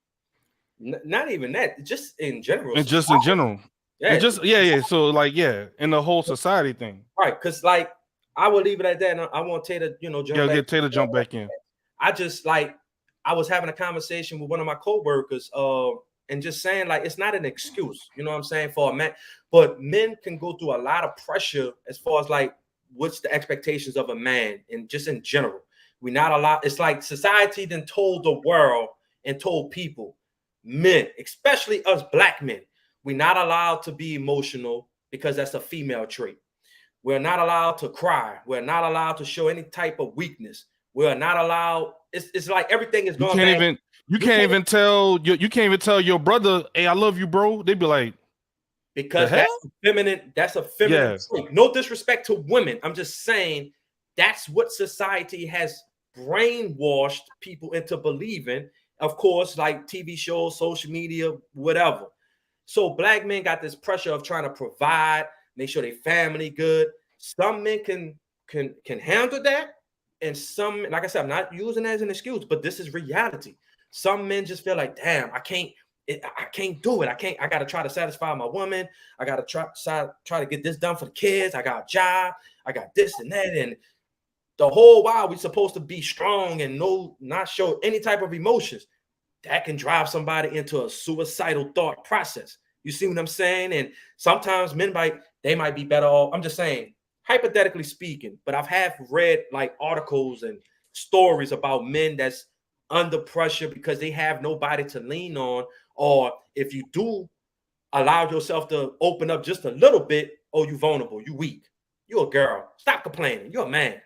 [SPEAKER 2] Not even that, just in general.
[SPEAKER 1] And just in general.
[SPEAKER 2] Yeah.
[SPEAKER 1] So like, in the whole society thing.
[SPEAKER 2] Right. Because like, I will leave it at that. And I want Tay to,
[SPEAKER 1] get Tay to jump back in.
[SPEAKER 2] I just like, I was having a conversation with one of my coworkers, and just saying, like, it's not an excuse, you know what I'm saying, for a man, but men can go through a lot of pressure as far as like, what's the expectations of a man, and just in general, we're not allowed. It's like society then told the world and told people, men, especially us black men, we're not allowed to be emotional because that's a female trait. We're not allowed to cry. We're not allowed to show any type of weakness. We're not allowed. It's like everything is going back.
[SPEAKER 1] You can't even tell your brother, hey, I love you, bro. They'd be like,
[SPEAKER 2] because that's a feminine trait. No disrespect to women. I'm just saying that's what society has brainwashed people into believing. Of course, like TV shows, social media, whatever. So black men got this pressure of trying to provide, make sure their family good. Some men can handle that. And some, like I said, I'm not using it as an excuse, but this is reality. Some men just feel like, damn, I can't do it. I got to try to satisfy my woman. I got to try to get this done for the kids. I got a job. I got this and that. And the whole while we're supposed to be strong and not show any type of emotions. That can drive somebody into a suicidal thought process. You see what I'm saying? And sometimes men might be better off. I'm just saying, hypothetically speaking, but I've read like articles and stories about men that's under pressure because they have nobody to lean on, or if you do allow yourself to open up just a little bit, oh, you vulnerable, you weak, you're a girl, stop complaining, you're a man.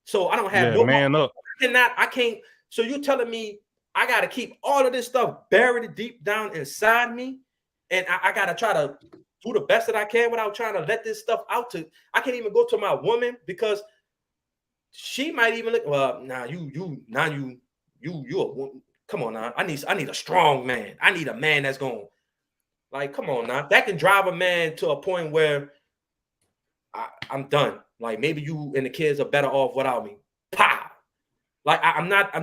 [SPEAKER 2] So I don't have no
[SPEAKER 1] man up.
[SPEAKER 2] I can't. So you telling me I got to keep all of this stuff buried deep down inside me, and I got to try to do the best that I can without trying to let this stuff out. I can't even go to my woman because she might even look, well, you come on now. I need a strong man. I need a man that's going, like, come on now. That can drive a man to a point where I'm done. Like, maybe you and the kids are better off without me. Pow. Like,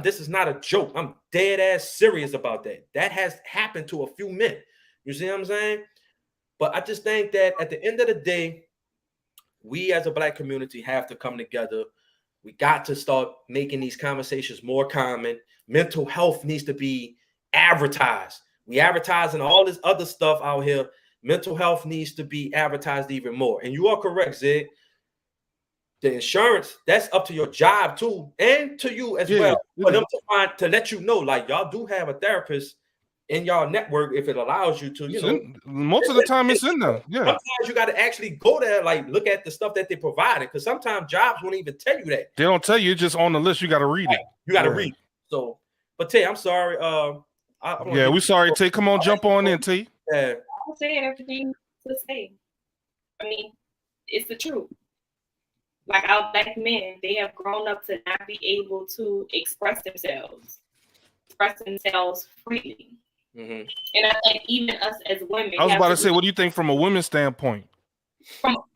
[SPEAKER 2] this is not a joke. I'm dead ass serious about that. That has happened to a few men. You see what I'm saying? But I just think that at the end of the day, we as a Black community have to come together. We got to start making these conversations more common. Mental health needs to be advertised. We advertising all this other stuff out here. Mental health needs to be advertised even more. And you are correct, Zig. The insurance, that's up to your job too, and to you as well. For them to let you know, like, y'all do have a therapist in y'all network if it allows you to,
[SPEAKER 1] most of the time it's in there. Yeah.
[SPEAKER 2] Sometimes you got to actually go there, like, look at the stuff that they provided, because sometimes jobs won't even tell you that.
[SPEAKER 1] They don't tell you, it's just on the list. You got to read it.
[SPEAKER 2] You got to read. So, but Tay, I'm sorry.
[SPEAKER 1] We sorry, Tay. Come on, jump on in, Tay.
[SPEAKER 2] Yeah.
[SPEAKER 6] I'm saying everything to say. I mean, it's the truth. Like, our Black men, they have grown up to not be able to express themselves freely.
[SPEAKER 2] Mm-hmm.
[SPEAKER 6] And I think even us as women,
[SPEAKER 1] I was about to say, what do you think from a women's standpoint?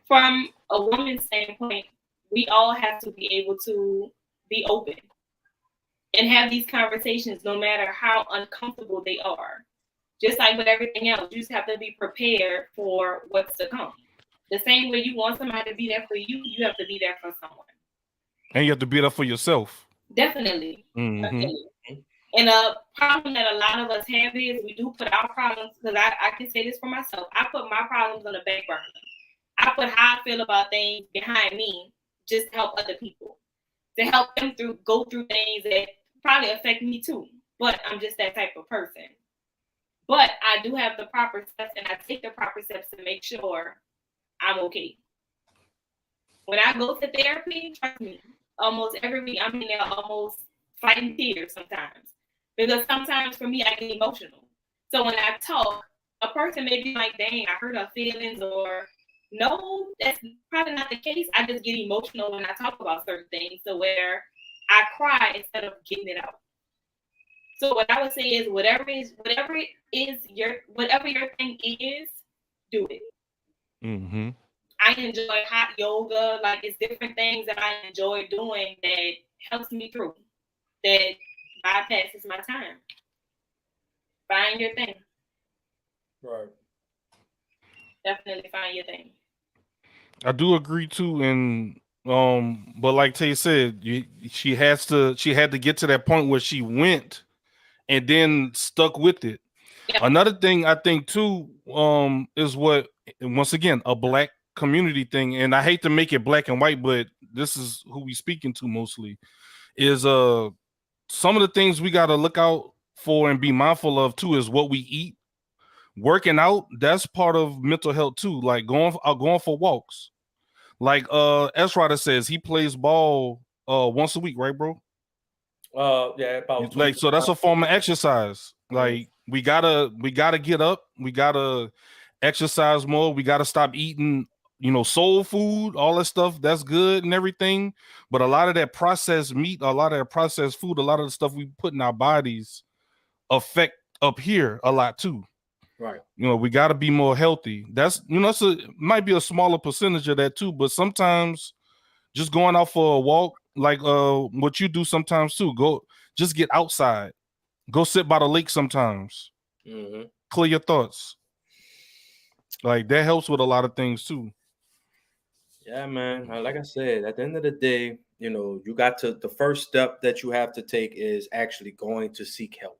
[SPEAKER 6] From a woman's standpoint, we all have to be able to be open and have these conversations, no matter how uncomfortable they are. Just like with everything else, you just have to be prepared for what's to come. The same way you want somebody to be there for you, you have to be there for someone.
[SPEAKER 1] And you have to be there for yourself.
[SPEAKER 6] Definitely.
[SPEAKER 1] Mm-hmm.
[SPEAKER 6] Definitely. And a problem that a lot of us have is we do put our problems, because I can say this for myself. I put my problems on the back burner. I put how I feel about things behind me just to help other people, to help them go through things that probably affect me too. But I'm just that type of person. But I do have the proper steps, and I take the proper steps to make sure I'm okay. When I go to therapy, trust me, almost every week I'm in there almost fighting tears sometimes. Because sometimes for me, I get emotional. So when I talk, a person may be like, dang, I hurt her feelings, or no, that's probably not the case. I just get emotional when I talk about certain things, so where I cry instead of getting it out. So what I would say is whatever your thing is, do it.
[SPEAKER 1] Mm-hmm.
[SPEAKER 6] I enjoy hot yoga. Like, it's different things that I enjoy doing that helps me through, that bypasses my time. Find your thing.
[SPEAKER 2] Right.
[SPEAKER 6] Definitely find your thing.
[SPEAKER 1] I do agree too, and but like Tay said, she had to get to that point where she went and then stuck with it.
[SPEAKER 6] Yeah.
[SPEAKER 1] Another thing I think too is what, once again, a Black community thing, and I hate to make it black and white, but this is who we speaking to mostly, is some of the things we got to look out for and be mindful of too is what we eat. Working out, that's part of mental health too, like going for walks. Like S.Writer says, he plays ball once a week, right, bro?
[SPEAKER 2] Yeah, about
[SPEAKER 1] like, so that's a form of exercise. Like, we gotta get up, we gotta exercise more, we gotta stop eating, soul food, all that stuff that's good and everything. But a lot of that processed meat, a lot of that processed food, a lot of the stuff we put in our bodies affect up here a lot too.
[SPEAKER 2] Right.
[SPEAKER 1] We got to be more healthy. That's, might be a smaller percentage of that too, but sometimes just going out for a walk, like what you do sometimes too, just get outside, go sit by the lake sometimes, clear your thoughts. Like, that helps with a lot of things too.
[SPEAKER 2] Yeah, man. Like I said, at the end of the day, you got to, the first step that you have to take is actually going to seek help.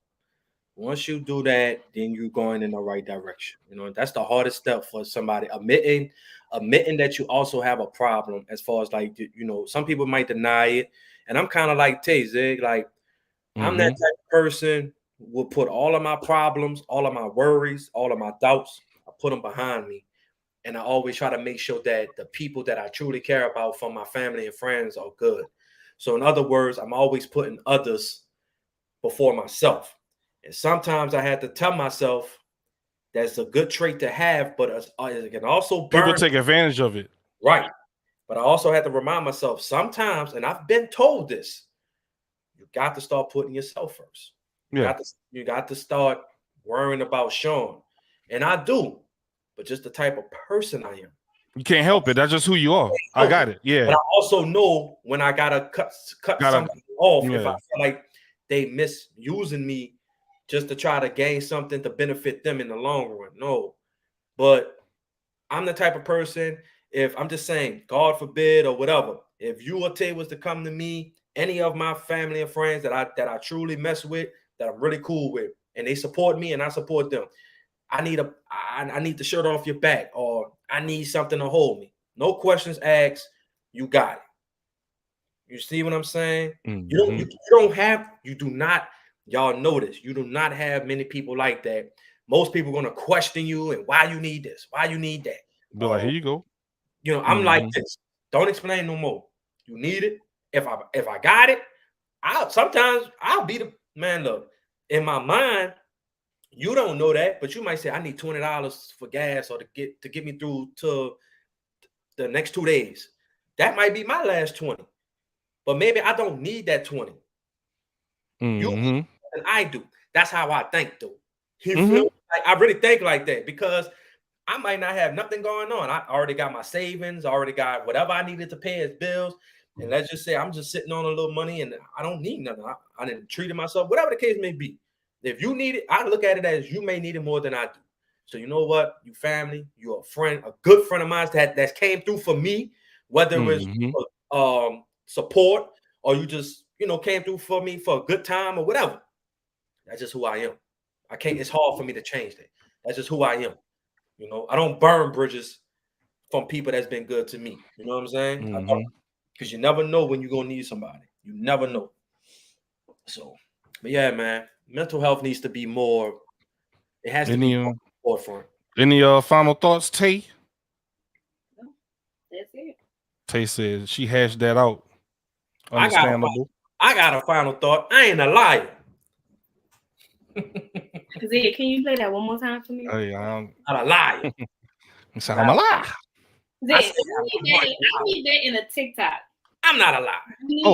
[SPEAKER 2] Once you do that, then you're going in the right direction. That's the hardest step for somebody, admitting that you also have a problem, as far as, like, some people might deny it. And I'm kind of like Tay, Zig, like, I'm that type of person who will put all of my problems, all of my worries, all of my doubts, I put them behind me. And I always try to make sure that the people that I truly care about, from my family and friends, are good. So in other words, I'm always putting others before myself. And sometimes I had to tell myself that's a good trait to have, but it can also burn.
[SPEAKER 1] People take advantage of it.
[SPEAKER 2] Right. But I also had to remind myself sometimes, and I've been told this, you got to start putting yourself first. You got to start worrying about Sean. And I do, but just the type of person I am.
[SPEAKER 1] You can't help it. That's just who you are. I got it. Yeah.
[SPEAKER 2] But I also know when I gotta cut something off if I feel like they misusing me just to try to gain something to benefit them in the long run. No. But I'm the type of person, if I'm just saying, God forbid or whatever, if you or Tay was to come to me, any of my family and friends that I truly mess with, that I'm really cool with, and they support me and I support them, I need the shirt off your back, or I need something to hold me. No questions asked. You got it. You see what I'm saying?
[SPEAKER 1] Mm-hmm.
[SPEAKER 2] You do not, y'all notice, you do not have many people like that. Most people are going to question you and why you need this, why you need that.
[SPEAKER 1] Be like, here you go.
[SPEAKER 2] You know, I'm like this. Don't explain no more. You need it. If I got it, I'll be the man. Look, in my mind, you don't know that, but you might say, I need $20 for gas or to get me through to the next 2 days. That might be my last 20. But maybe I don't need that 20. You need and I do. That's how I think, though. You feel like I really think like that, because I might not have nothing going on. I already got my savings, I already got whatever I needed to pay as bills. And let's just say I'm just sitting on a little money and I don't need nothing. I didn't treat myself, whatever the case may be. If you need it, I look at it as you may need it more than I do. So you know what? You family, you're a friend, a good friend of mine that came through for me, whether it was support or you just, came through for me for a good time or whatever. That's just who I am. It's hard for me to change that. That's just who I am. I don't burn bridges from people that's been good to me. You know what I'm saying? Because you never know when you're going to need somebody. You never know. So, but yeah, man, mental health needs to be more. It has to be more forefront.
[SPEAKER 1] Any final thoughts, Tay?
[SPEAKER 6] No, that's it.
[SPEAKER 1] Tay said she hashed that out. Understandable.
[SPEAKER 2] I got a final thought. I ain't a liar.
[SPEAKER 6] Zed, can you play that one more time for me?
[SPEAKER 1] Hey, I'm
[SPEAKER 2] not a liar.
[SPEAKER 1] I'm a liar.
[SPEAKER 6] Zed, I need that in a TikTok.
[SPEAKER 2] I'm not a liar.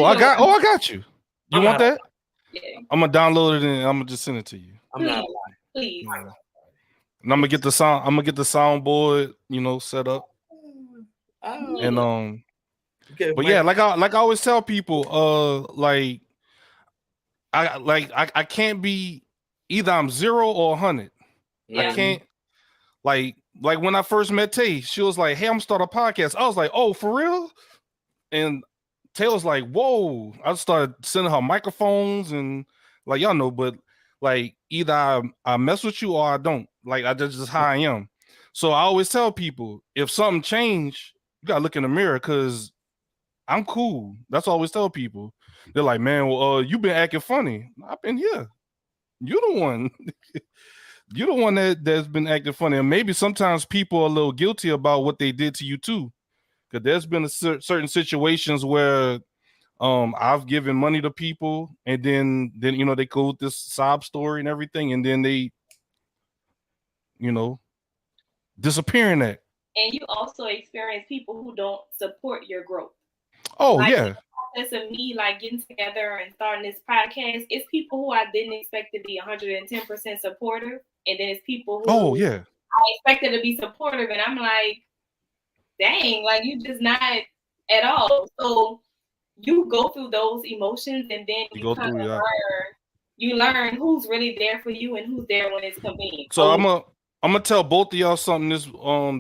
[SPEAKER 1] I got you. You want that?
[SPEAKER 6] Yeah.
[SPEAKER 1] I'm gonna download it and I'm gonna just send it to you.
[SPEAKER 2] I'm not a liar.
[SPEAKER 6] Please.
[SPEAKER 1] And I'm gonna get the soundboard, set up. And but yeah, like I always tell people, I can't be either I'm 0 or 100. I can't like when I first met Tay, she was like, "Hey, I'm gonna start a podcast." I was like, "Oh, for real?" And Tay was like, "Whoa!" I started sending her microphones and y'all know, but either I mess with you or I don't. That's just how I am. So I always tell people, if something changed, you gotta look in the mirror because I'm cool. That's what I always tell people. They're like, "Man, well, you been acting funny." I've been here. You're the one. You're the one that's been acting funny. And maybe sometimes people are a little guilty about what they did to you too. Because there's been certain situations where I've given money to people and then they go with this sob story and everything, and then they disappear in that.
[SPEAKER 6] And you also experience people who don't support your growth.
[SPEAKER 1] Oh, yeah.
[SPEAKER 6] The process of me getting together and starting this podcast, it's people who I didn't expect to be 110% supportive, and then it's people who I expected to be supportive, and I'm like, dang, you just not at all. So you go through those emotions, and then you learn who's really there for you and who's there when it's convenient.
[SPEAKER 1] So I'm gonna tell both of y'all something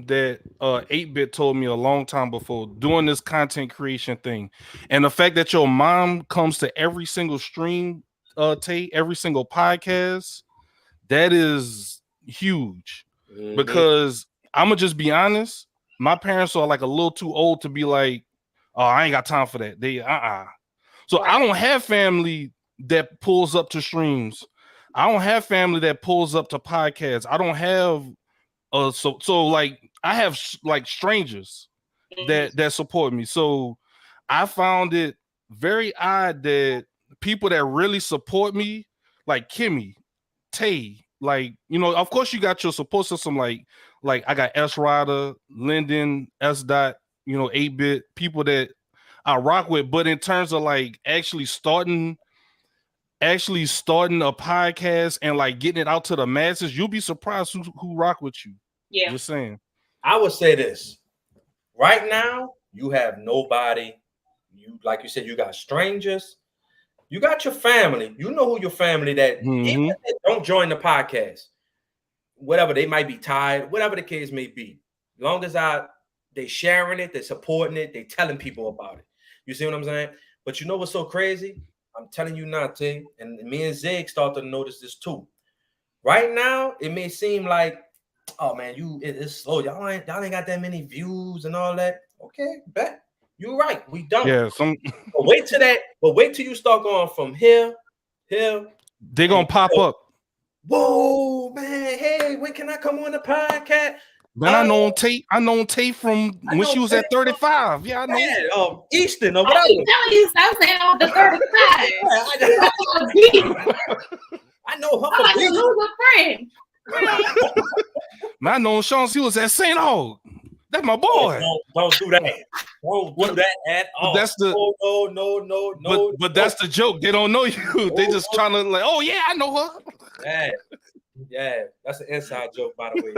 [SPEAKER 1] that 8-Bit told me a long time before doing this content creation thing, and the fact that your mom comes to every single stream, every single podcast, that is huge. Because I'm gonna just be honest, my parents are a little too old to be like, "Oh, I ain't got time for that." They So I don't have family that pulls up to streams. I don't have family that pulls up to podcasts. I don't have I have strangers that support me. So I found it very odd that people that really support me, like Kimmy, Tay, of course you got your support system, like I got S.Writer, Lyndon, S. 8-Bit, people that I rock with. But in terms of actually starting actually starting a podcast and like getting it out to the masses, you'll be surprised who rock with you.
[SPEAKER 6] Yeah.
[SPEAKER 1] Just saying.
[SPEAKER 2] I would say this. Right now, you have nobody. You like you said, you got strangers. You got your family. You know who your family that even if they don't join the podcast, whatever they might be tired, whatever the case may be. As long as they sharing it, they supporting it, they telling people about it. You see what I'm saying? But you know what's so crazy? I'm telling you now, T, and me and Zig start to notice this too. Right now, it may seem like, oh man, it's slow. Y'all ain't got that many views and all that. Okay, bet. You're right. We don't.
[SPEAKER 1] Yeah,
[SPEAKER 2] but wait till you start going from here.
[SPEAKER 1] They're gonna pop up.
[SPEAKER 2] Whoa, man. Hey, when can I come on the podcast?
[SPEAKER 1] Man, I know Tate from when she was at 35. Yeah, I know.
[SPEAKER 2] Yeah, Easton or whatever.
[SPEAKER 6] I keep telling you, stop saying all the 35.
[SPEAKER 2] I know her.
[SPEAKER 6] I'm like a lose a friend.
[SPEAKER 1] Man, I know Sean. She was at St. Hog. That's my boy.
[SPEAKER 2] Don't do that. Don't do that at all.
[SPEAKER 1] That's the
[SPEAKER 2] no.
[SPEAKER 1] But that's the joke. They don't know you. They just trying to like, oh yeah, I know her.
[SPEAKER 2] Yeah. That's an inside joke, by the way.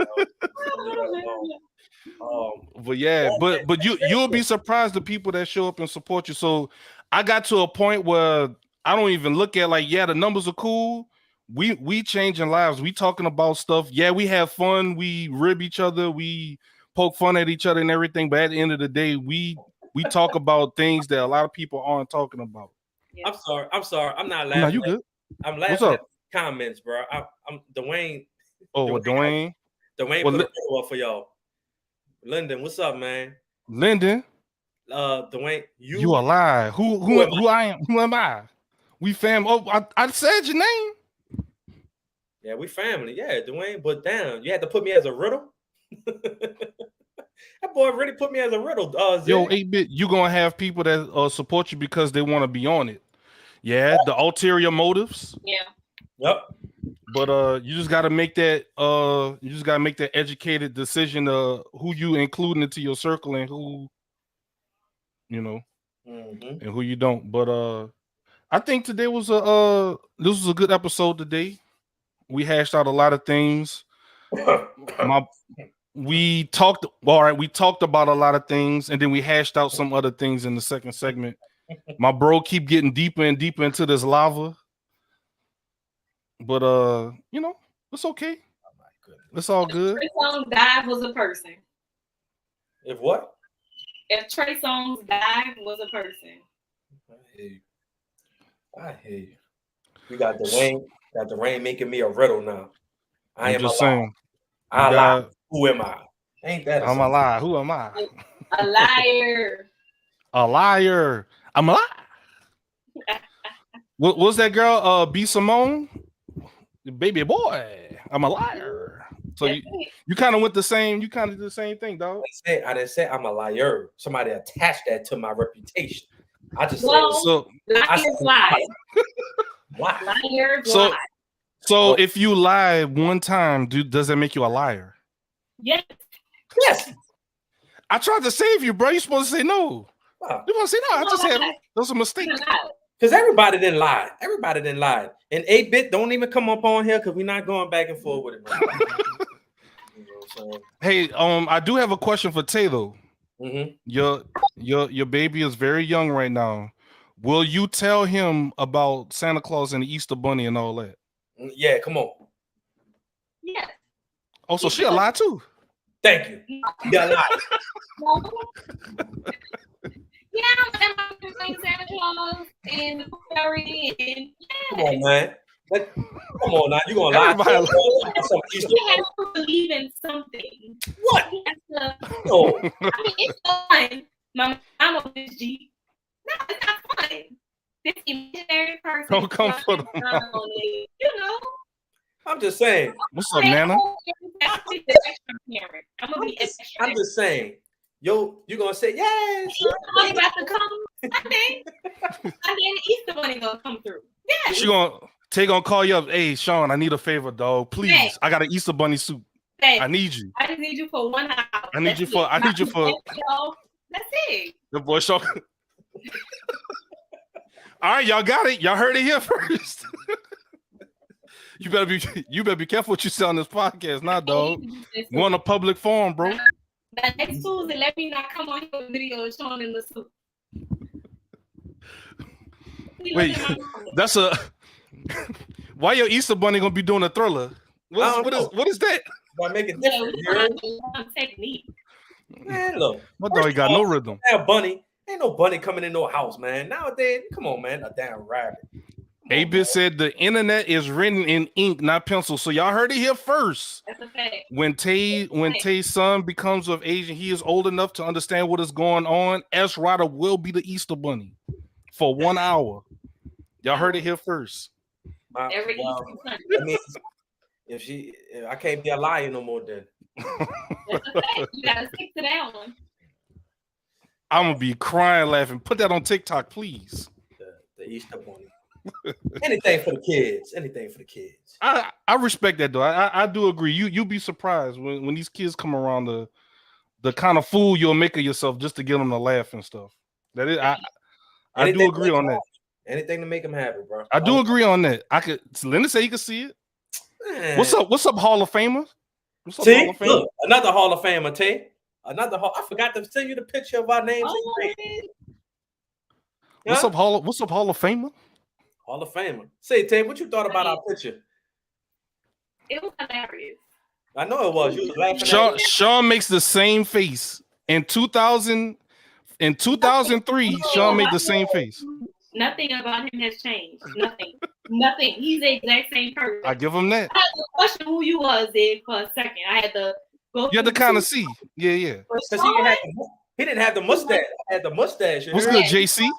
[SPEAKER 1] But yeah, but you'll be surprised the people that show up and support you. So I got to a point where I don't even look at like, yeah, the numbers are cool. We changing lives. We talking about stuff. Yeah, we have fun. We rib each other. We poke fun at each other and everything. But at the end of the day, we talk about things that a lot of people aren't talking about.
[SPEAKER 2] Yeah. I'm sorry. I'm not laughing.
[SPEAKER 1] No, you good.
[SPEAKER 2] I'm laughing.
[SPEAKER 1] What's up?
[SPEAKER 2] At comments, bro. I'm Dwayne.
[SPEAKER 1] Oh, Dwayne.
[SPEAKER 2] Dwayne put a video up for y'all. Lyndon, what's up, man?
[SPEAKER 1] Lyndon.
[SPEAKER 2] Dwayne,
[SPEAKER 1] you a lie. Who I am? Who am I? We fam. Oh, I said your name.
[SPEAKER 2] Yeah, we family. Yeah, Dwayne. But damn, you had to put me as a riddle. That boy really put me as a riddle.
[SPEAKER 1] Yo, 8-bit, you gonna have people that support you because they want to be on it. Yeah, the ulterior motives.
[SPEAKER 6] Yeah.
[SPEAKER 2] Yep.
[SPEAKER 1] But you just gotta make that educated decision of who you including into your circle and who and who you don't. But I think today was this was a good episode today. We hashed out a lot of things. We talked about a lot of things, and then we hashed out some other things in the second segment. My bro keep getting deeper and deeper into this lava. But it's okay.
[SPEAKER 2] Oh my goodness.
[SPEAKER 1] It's all good.
[SPEAKER 6] Trey Songz died was a person.
[SPEAKER 2] If what?
[SPEAKER 6] If Trey Songz died was a person.
[SPEAKER 2] I hear you. We got Dwayne making me a riddle now.
[SPEAKER 1] I'm just saying.
[SPEAKER 2] I lie. Who am I? Ain't that?
[SPEAKER 1] I'm a lie. Who am I?
[SPEAKER 6] A liar.
[SPEAKER 1] A liar. I'm a lie. What's that girl? B. Simone? Baby boy. I'm a liar. So you kind of went the same. You kind of did the same thing, dog.
[SPEAKER 2] I didn't say I'm a liar. Somebody attached that to my reputation. I just
[SPEAKER 6] liars lie. Liars lie.
[SPEAKER 1] So if you lie one time, does that make you a liar?
[SPEAKER 6] Yes.
[SPEAKER 1] I tried to save you, bro. You're supposed to say no. You want to say no? I just said that was a mistake.
[SPEAKER 2] Because everybody didn't lie. And 8-bit don't even come up on here because we're not going back and forth with it.
[SPEAKER 1] Hey, I do have a question for Tay though.
[SPEAKER 2] Mm-hmm.
[SPEAKER 1] Your baby is very young right now. Will you tell him about Santa Claus and the Easter Bunny and all that?
[SPEAKER 2] Yeah, come on.
[SPEAKER 6] Yeah.
[SPEAKER 1] Oh, so she a lie too.
[SPEAKER 2] Thank you. You got a lie.
[SPEAKER 6] Yeah, I'm saying Santa Claus and the fairy and
[SPEAKER 2] Come on, man. Come on now, you gonna lie?
[SPEAKER 6] He has to believe in something.
[SPEAKER 2] What?
[SPEAKER 6] He has to.
[SPEAKER 2] No.
[SPEAKER 6] I mean, it's fun. My mom on this G. No, it's not fun. This imaginary person.
[SPEAKER 1] Don't come for them.
[SPEAKER 6] You know.
[SPEAKER 2] I'm just saying.
[SPEAKER 1] What's up, Nana?
[SPEAKER 2] I'm just saying. Yo, you gonna say yes?
[SPEAKER 6] Easter about to come. I think Easter Bunny gonna come through. Yeah.
[SPEAKER 1] Tay gonna call you up. Hey, Sean, I need a favor, dog. Please, hey. I got an Easter Bunny suit.
[SPEAKER 6] Hey.
[SPEAKER 1] I need you.
[SPEAKER 6] I just need you for 1 hour.
[SPEAKER 1] I need you for. That's it.
[SPEAKER 6] The
[SPEAKER 1] boy Sean. All right, y'all got it. Y'all heard it here first. You better be careful what you say on this podcast, now, dog. You on a public forum, bro.
[SPEAKER 6] That next Tuesday, let me not come on here with videos showing in the suit.
[SPEAKER 1] Wait, that's a. Why your Easter bunny gonna be doing a thriller? What is that?
[SPEAKER 2] Why make it different?
[SPEAKER 6] Technique.
[SPEAKER 2] Man, look.
[SPEAKER 1] My dog got no rhythm.
[SPEAKER 2] That bunny, ain't no bunny coming in no house, man. Nowadays, come on, man, a damn rabbit.
[SPEAKER 1] A-Bit said the internet is written in ink, not pencil. So y'all heard it here first.
[SPEAKER 6] That's a fact.
[SPEAKER 1] When Tay's son becomes of age and he is old enough to understand what is going on, S.Writer will be the Easter bunny for 1 hour. Y'all heard it here first.
[SPEAKER 2] I mean, if I can't be a liar no more, then.
[SPEAKER 6] That's a fact. You gotta stick to that one.
[SPEAKER 1] I'm gonna be crying, laughing. Put that on TikTok, please.
[SPEAKER 2] The Easter bunny. Anything for the kids. Anything for the kids.
[SPEAKER 1] I respect that though. I do agree. You'll be surprised when these kids come around the kind of fool you'll make of yourself just to get them to laugh and stuff. That is, I do agree on that.
[SPEAKER 2] Anything to make them happy, bro.
[SPEAKER 1] I do agree on that. Linda say you can see it.
[SPEAKER 2] Man.
[SPEAKER 1] What's up, Hall of Famer? What's up,
[SPEAKER 2] See,
[SPEAKER 1] Hall of Famer?
[SPEAKER 2] look, another Hall of Famer, Tay. I forgot to send you the picture of our names.
[SPEAKER 1] What's up, Hall of Famer?
[SPEAKER 2] Hall of Famer. Say, Tay, what you thought about our picture?
[SPEAKER 6] It was hilarious.
[SPEAKER 2] I know it was. You was laughing.
[SPEAKER 1] Sean makes the same face. In 2003, Sean made the same face.
[SPEAKER 6] Nothing about him has changed. Nothing. He's the exact same person.
[SPEAKER 1] I give him that.
[SPEAKER 6] I had to question who you was there for a second. I had to go.
[SPEAKER 1] You had to kind of see. Yeah.
[SPEAKER 2] Because he didn't have the mustache. I had the mustache.
[SPEAKER 1] What's good, JC?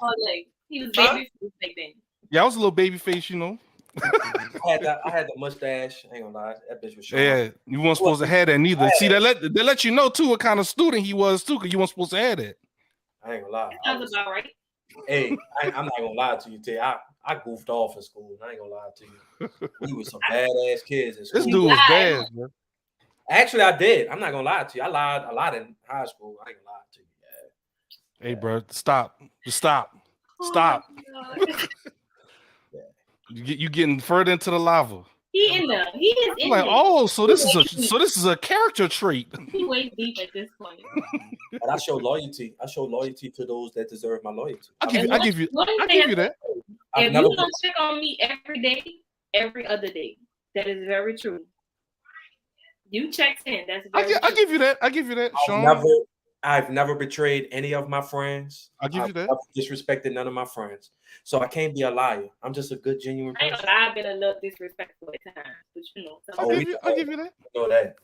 [SPEAKER 6] He was baby back then.
[SPEAKER 1] Yeah, I was a little baby face, you know.
[SPEAKER 2] I had the mustache. I ain't gonna lie, that bitch was short.
[SPEAKER 1] Yeah, you weren't supposed to have that neither. See, they let you know too what kind of student he was too, because you weren't supposed to have that.
[SPEAKER 2] I ain't gonna lie.
[SPEAKER 6] That was about right.
[SPEAKER 2] Hey, I'm not gonna lie to you, Tay. I goofed off in school. I ain't gonna lie to you. We were some badass kids in school.
[SPEAKER 1] This dude was bad, bro.
[SPEAKER 2] Actually, I did. I'm not gonna lie to you. I lied a lot in high school. I ain't gonna lie to you. Yeah.
[SPEAKER 1] Hey, bro, stop. Just stop. Stop. You getting further into the lava.
[SPEAKER 6] He in there. He is in
[SPEAKER 1] like,
[SPEAKER 6] there.
[SPEAKER 1] oh, so this is a character trait.
[SPEAKER 6] He way deep at this point.
[SPEAKER 2] But I show loyalty. I show loyalty to those that deserve my loyalty.
[SPEAKER 1] I give you that.
[SPEAKER 6] If you don't check on me every day, every other day, that is very true. You checked in. That's very true.
[SPEAKER 1] I give you that, Sean.
[SPEAKER 2] I've never betrayed any of my friends.
[SPEAKER 1] I'll give you that.
[SPEAKER 2] I've disrespected none of my friends. So I can't be a liar. I'm just a good, genuine person.
[SPEAKER 6] I've been a little disrespectful at times, but you know.
[SPEAKER 1] I'll give you that.
[SPEAKER 2] I know that.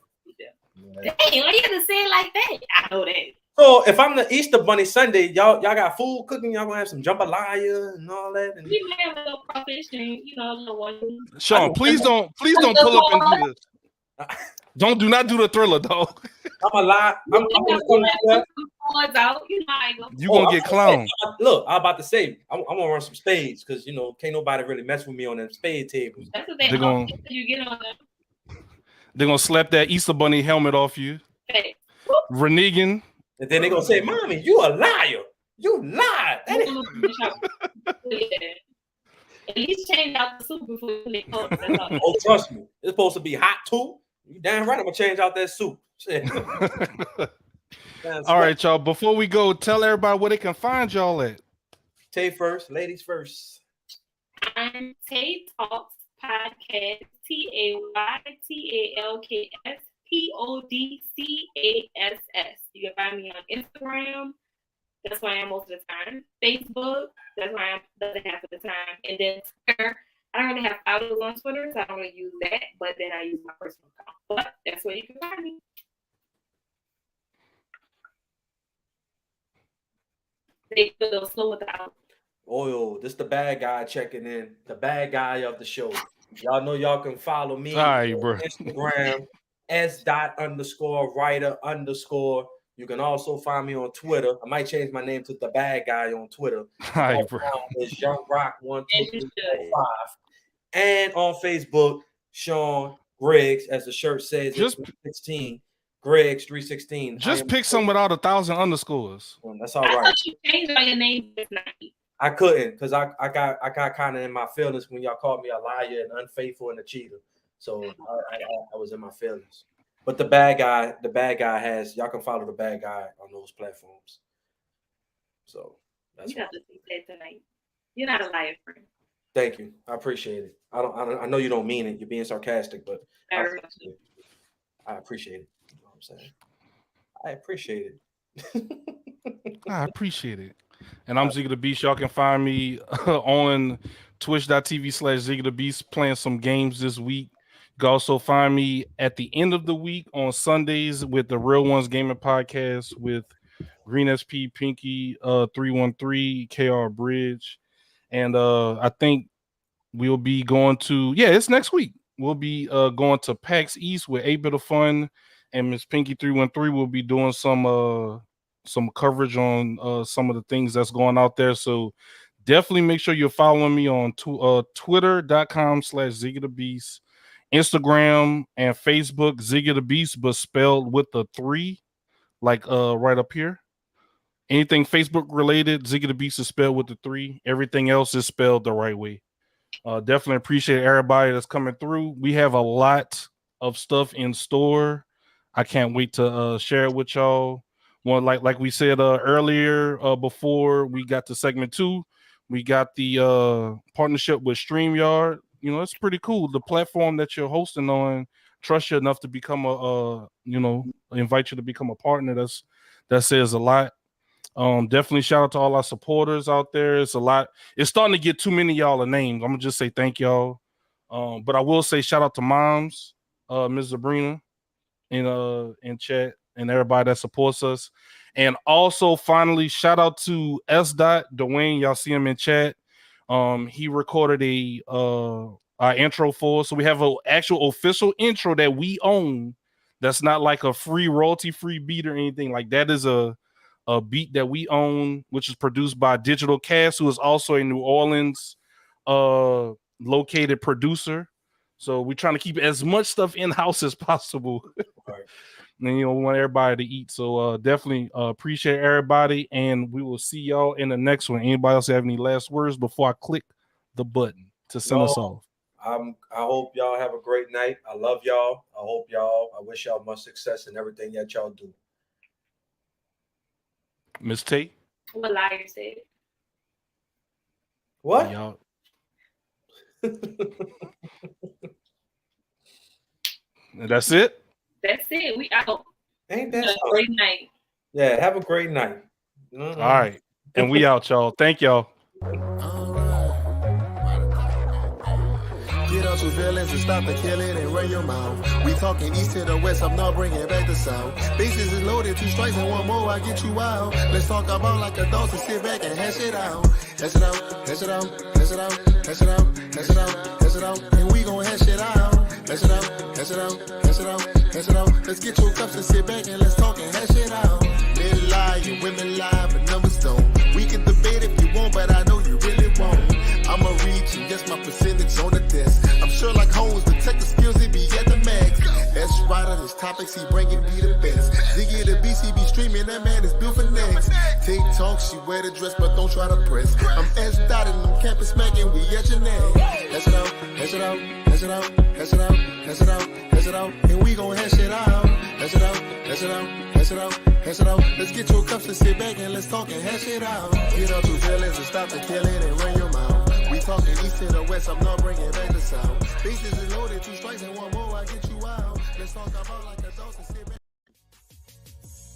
[SPEAKER 6] Dang, why you have to say it like that? I know that.
[SPEAKER 2] So if I'm the Easter Bunny Sunday, y'all got food cooking. Y'all gonna have some jambalaya and all that. And
[SPEAKER 6] we may have a little crawfish and a little one.
[SPEAKER 1] Sean, please don't pull up and do this. Do not do the thriller, dog.
[SPEAKER 2] I'm a lie. I'm gonna come there.
[SPEAKER 1] You gonna get clowned.
[SPEAKER 2] Look, I'm about to say I'm gonna run some spades because can't nobody really mess with me on them spade tables.
[SPEAKER 6] That's what they're gonna you get on them.
[SPEAKER 1] They're gonna slap that Easter Bunny helmet off you.
[SPEAKER 6] Hey.
[SPEAKER 1] Reneging.
[SPEAKER 2] And then they're gonna say, "Mommy, you a liar. You lied."
[SPEAKER 6] At least change out the soup before you lick up.
[SPEAKER 2] Oh, trust me, it's supposed to be hot too. You damn right I'm gonna change out that soup.
[SPEAKER 1] All right, y'all. Before we go, tell everybody where they can find y'all at.
[SPEAKER 2] Tay first, ladies first.
[SPEAKER 6] I'm TayTalks Podcast. TayTalks Podcass. You can find me on Instagram. That's where I am most of the time. Facebook. That's where I am the other half of the time. And then Twitter. I don't really have followers on Twitter, so I don't really use that. But then I use my personal account. But that's where you can find me. They feel a little slow without.
[SPEAKER 2] Oh, this the bad guy checking in. The bad guy of the show. Y'all know y'all can follow me
[SPEAKER 1] on
[SPEAKER 2] Instagram S.Writer_. You can also find me on Twitter. I might change my name to the bad guy on Twitter.
[SPEAKER 1] Hi, bro.
[SPEAKER 2] It's Young Rock 12345. And on Facebook, Sean Griggs, as the shirt says, just 316. Griggs 316.
[SPEAKER 1] Just pick some without 1,000 underscores.
[SPEAKER 2] That's all right.
[SPEAKER 6] I thought you changed all your name this night.
[SPEAKER 2] I couldn't because I got kind of in my feelings when y'all called me a liar and unfaithful and a cheater. So I was in my feelings. But the bad guy has y'all can follow the bad guy on those platforms. So that's
[SPEAKER 6] you got to see that tonight. You're not a liar, friend.
[SPEAKER 2] Thank you. I appreciate it. I know you don't mean it. You're being sarcastic, but I appreciate it. You know what I'm saying? I appreciate it.
[SPEAKER 1] I appreciate it. And I'm Zigga the Beast. Y'all can find me on twitch.tv/Zigga the Beast playing some games this week. You can also find me at the end of the week on Sundays with the Real Ones Gaming Podcast with Green SP, Pinky, 313, KR Bridge. And I think we'll be going to, it's next week. We'll be going to PAX East with 8-Bit of Fun, and Miss Pinky 313 will be doing some coverage on some of the things that's going out there. So definitely make sure you're following me on twitter.com/Zigga the Beast, Instagram and Facebook, Zigga the Beast, but spelled with the 3, like right up here. Anything Facebook related, Zigga the Beast is spelled with the 3. Everything else is spelled the right way. Definitely appreciate everybody that's coming through. We have a lot of stuff in store. I can't wait to share it with y'all. One, like we said earlier, before we got to segment 2, we got the partnership with StreamYard. You know, it's pretty cool. The platform that you're hosting on trusts you enough to become invite you to become a partner. That says a lot. Definitely shout out to all our supporters out there. It's a lot. It's starting to get too many of y'all a name. I'm gonna just say thank y'all. But I will say shout out to Moms, Ms. Sabrina, in chat, and everybody that supports us. And also finally shout out to S. Dwayne. Y'all see him in chat. He recorded our intro for us. So we have an actual official intro that we own. That's not like a free royalty-free beat or anything. Like that is a beat that we own, which is produced by Digital Cast, who is also a New Orleans located producer. So we're trying to keep as much stuff in-house as possible.
[SPEAKER 2] Right.
[SPEAKER 1] And we want everybody to eat. So definitely appreciate everybody, and we will see y'all in the next one. Anybody else have any last words before I click the button to send us off?
[SPEAKER 2] I hope y'all have a great night. I love y'all. I wish y'all much success in everything that y'all do.
[SPEAKER 1] Miss Tay?
[SPEAKER 6] What liar said?
[SPEAKER 2] What?
[SPEAKER 1] Y'all. That's it?
[SPEAKER 6] That's it. We out.
[SPEAKER 2] Ain't that
[SPEAKER 6] a great night?
[SPEAKER 2] Yeah, have a great night.
[SPEAKER 1] Mm-hmm. All right. And we out, y'all. Thank y'all.
[SPEAKER 5] Get out your feelings and stop the killing and run your mouth. We talking east to the west, I'm not bringing back the south. Bases is loaded, 2 strikes and 1 more, I get you out. Let's talk about like adults and sit back and hash it out. Hash it out, hash it out, hash it out, hash it out, hash it out, hash it out, and we gon' hash it out. Hash it out, hash it out, hash it out, hash it out. Let's get your cups and sit back and let's talk and hash it out. Men lie and women lie, but numbers don't. We can debate if you want, but I know you really won't. I'ma read you, guess my percentage on the desk. I'm sure like Holmes, detective skills, it be at the max. S.Writer, his topics, he bringing me the best. Ziggy the Beast, he be streaming, that man is built for next. TayTalks, she wear the dress, but don't try to press. I'm S-Dotted, I'm campus smacking, we at your neck. Hash it out, hash it out, hash it out, hash it out, hash it out, hash it out, and we gon' hash it out. Hash it out, hash it out, hash it out, hash it out. Let's get your cups and sit back and let's talk and hash it out. Get out your feelings and stop the killing and run your mouth. We talking east to the west, I'm not bringing back the south. Bases is loaded, 2 strikes and 1 more, I get you out. Let's talk about like adults and sit back.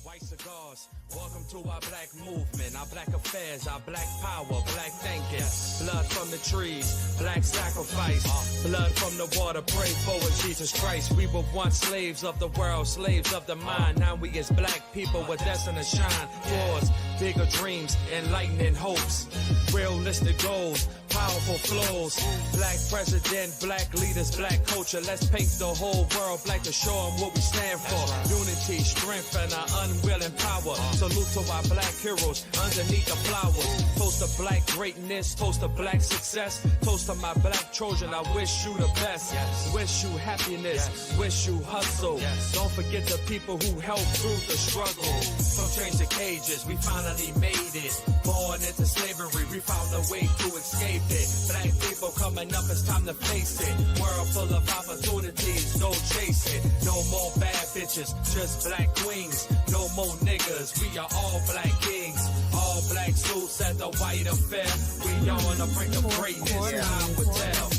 [SPEAKER 7] White cigars, welcome to our black movement, our black affairs, our black power, black thinking. Blood from the trees, black sacrifice, blood from the water, pray forward Jesus Christ. We were once slaves of the world, slaves of the mind. Now we as black people with destined to shine. Wars, bigger dreams, enlightening hopes, realistic goals, powerful flows. Black president, black leaders, black culture. Let's paint the whole world black to show them what we stand for. Unity, strength, and our unwilling power. Salute to our black heroes underneath the flowers. Toast to black greatness, toast to black success. Toast to my black children, I wish you the best. Wish you happiness, wish you hustle. Don't forget the people who helped through the struggle. From chains to cages, we finally made it. Born into slavery, we found a way to escape it. Black people coming up, it's time to face it. World full of opportunities, go chase it. No more bad bitches, just black queens. No more niggas, we are all black kings. All black suits at the white affair. We on the brink of greatness, time will tell.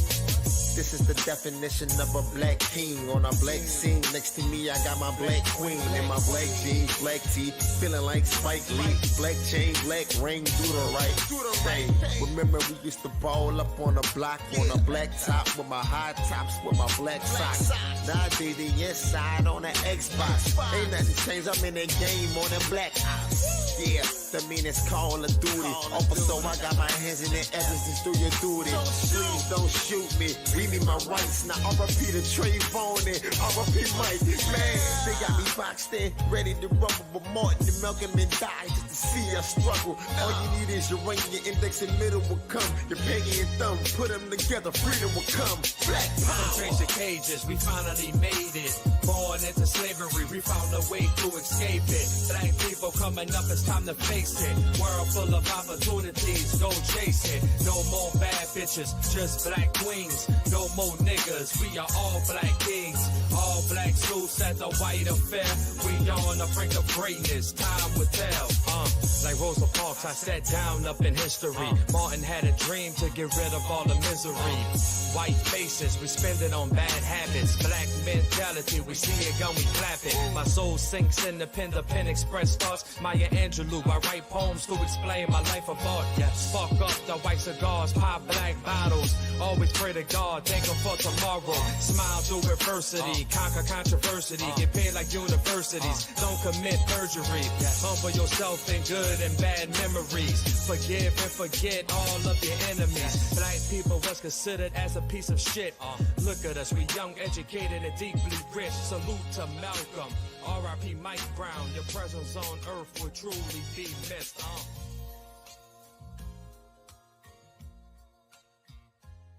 [SPEAKER 5] This is the definition of a black king on a black scene. Next to me, I got my black queen in my black jeans, black tee, feeling like Spike Lee. Black chain, black ring, do the right thing. Remember, we used to ball up on the block on a black top with my high tops with my black socks. Nowadays, the inside on the Xbox. Ain't nothing changed. I'm in the game on the black ops. Yeah, the meanest Call of Duty. Also, I got my hands in the evidence, do your duty. Please don't shoot me. Read me my rights. Now R.I.P. to Trayvon and R.I.P. Mike. Man, they got me boxed in, ready to rumble. But Martin and Malcolm and die just to see us struggle. All you need is your ring, your index and middle will come. Your pinky and thumb, put them together, freedom will come. Black power.
[SPEAKER 7] Change the cages, we finally made it. Born into slavery, we found a way to escape it. Black people coming up, it's time to face it. World full of opportunities, go chase it. No more bad bitches, just black queens. No more niggas, we are all black kings. All black suits at the white affair. We on the brink of greatness, time will tell. Like Rosa Parks, I sat down up in history. Martin had a dream to get rid of all the misery. White faces, we spend it on bad habits. Black mentality, we see it gun, we clap it. My soul sinks in the pen express thoughts. Maya Angelou, I write poems to explain my life of art. Yeah, spark up the white cigars, pop black bottles. Always pray to God, thank him for tomorrow. Smile through adversity, conquer controversy. Get paid like universities, don't commit perjury. Humble yourself in good and bad memories. Forgive and forget all of your enemies. Black people was considered as a piece of shit. Look at us, we young, educated, and deeply rich. Salute to Malcolm. R.I.P. Mike Brown. Your presence on earth will truly be missed.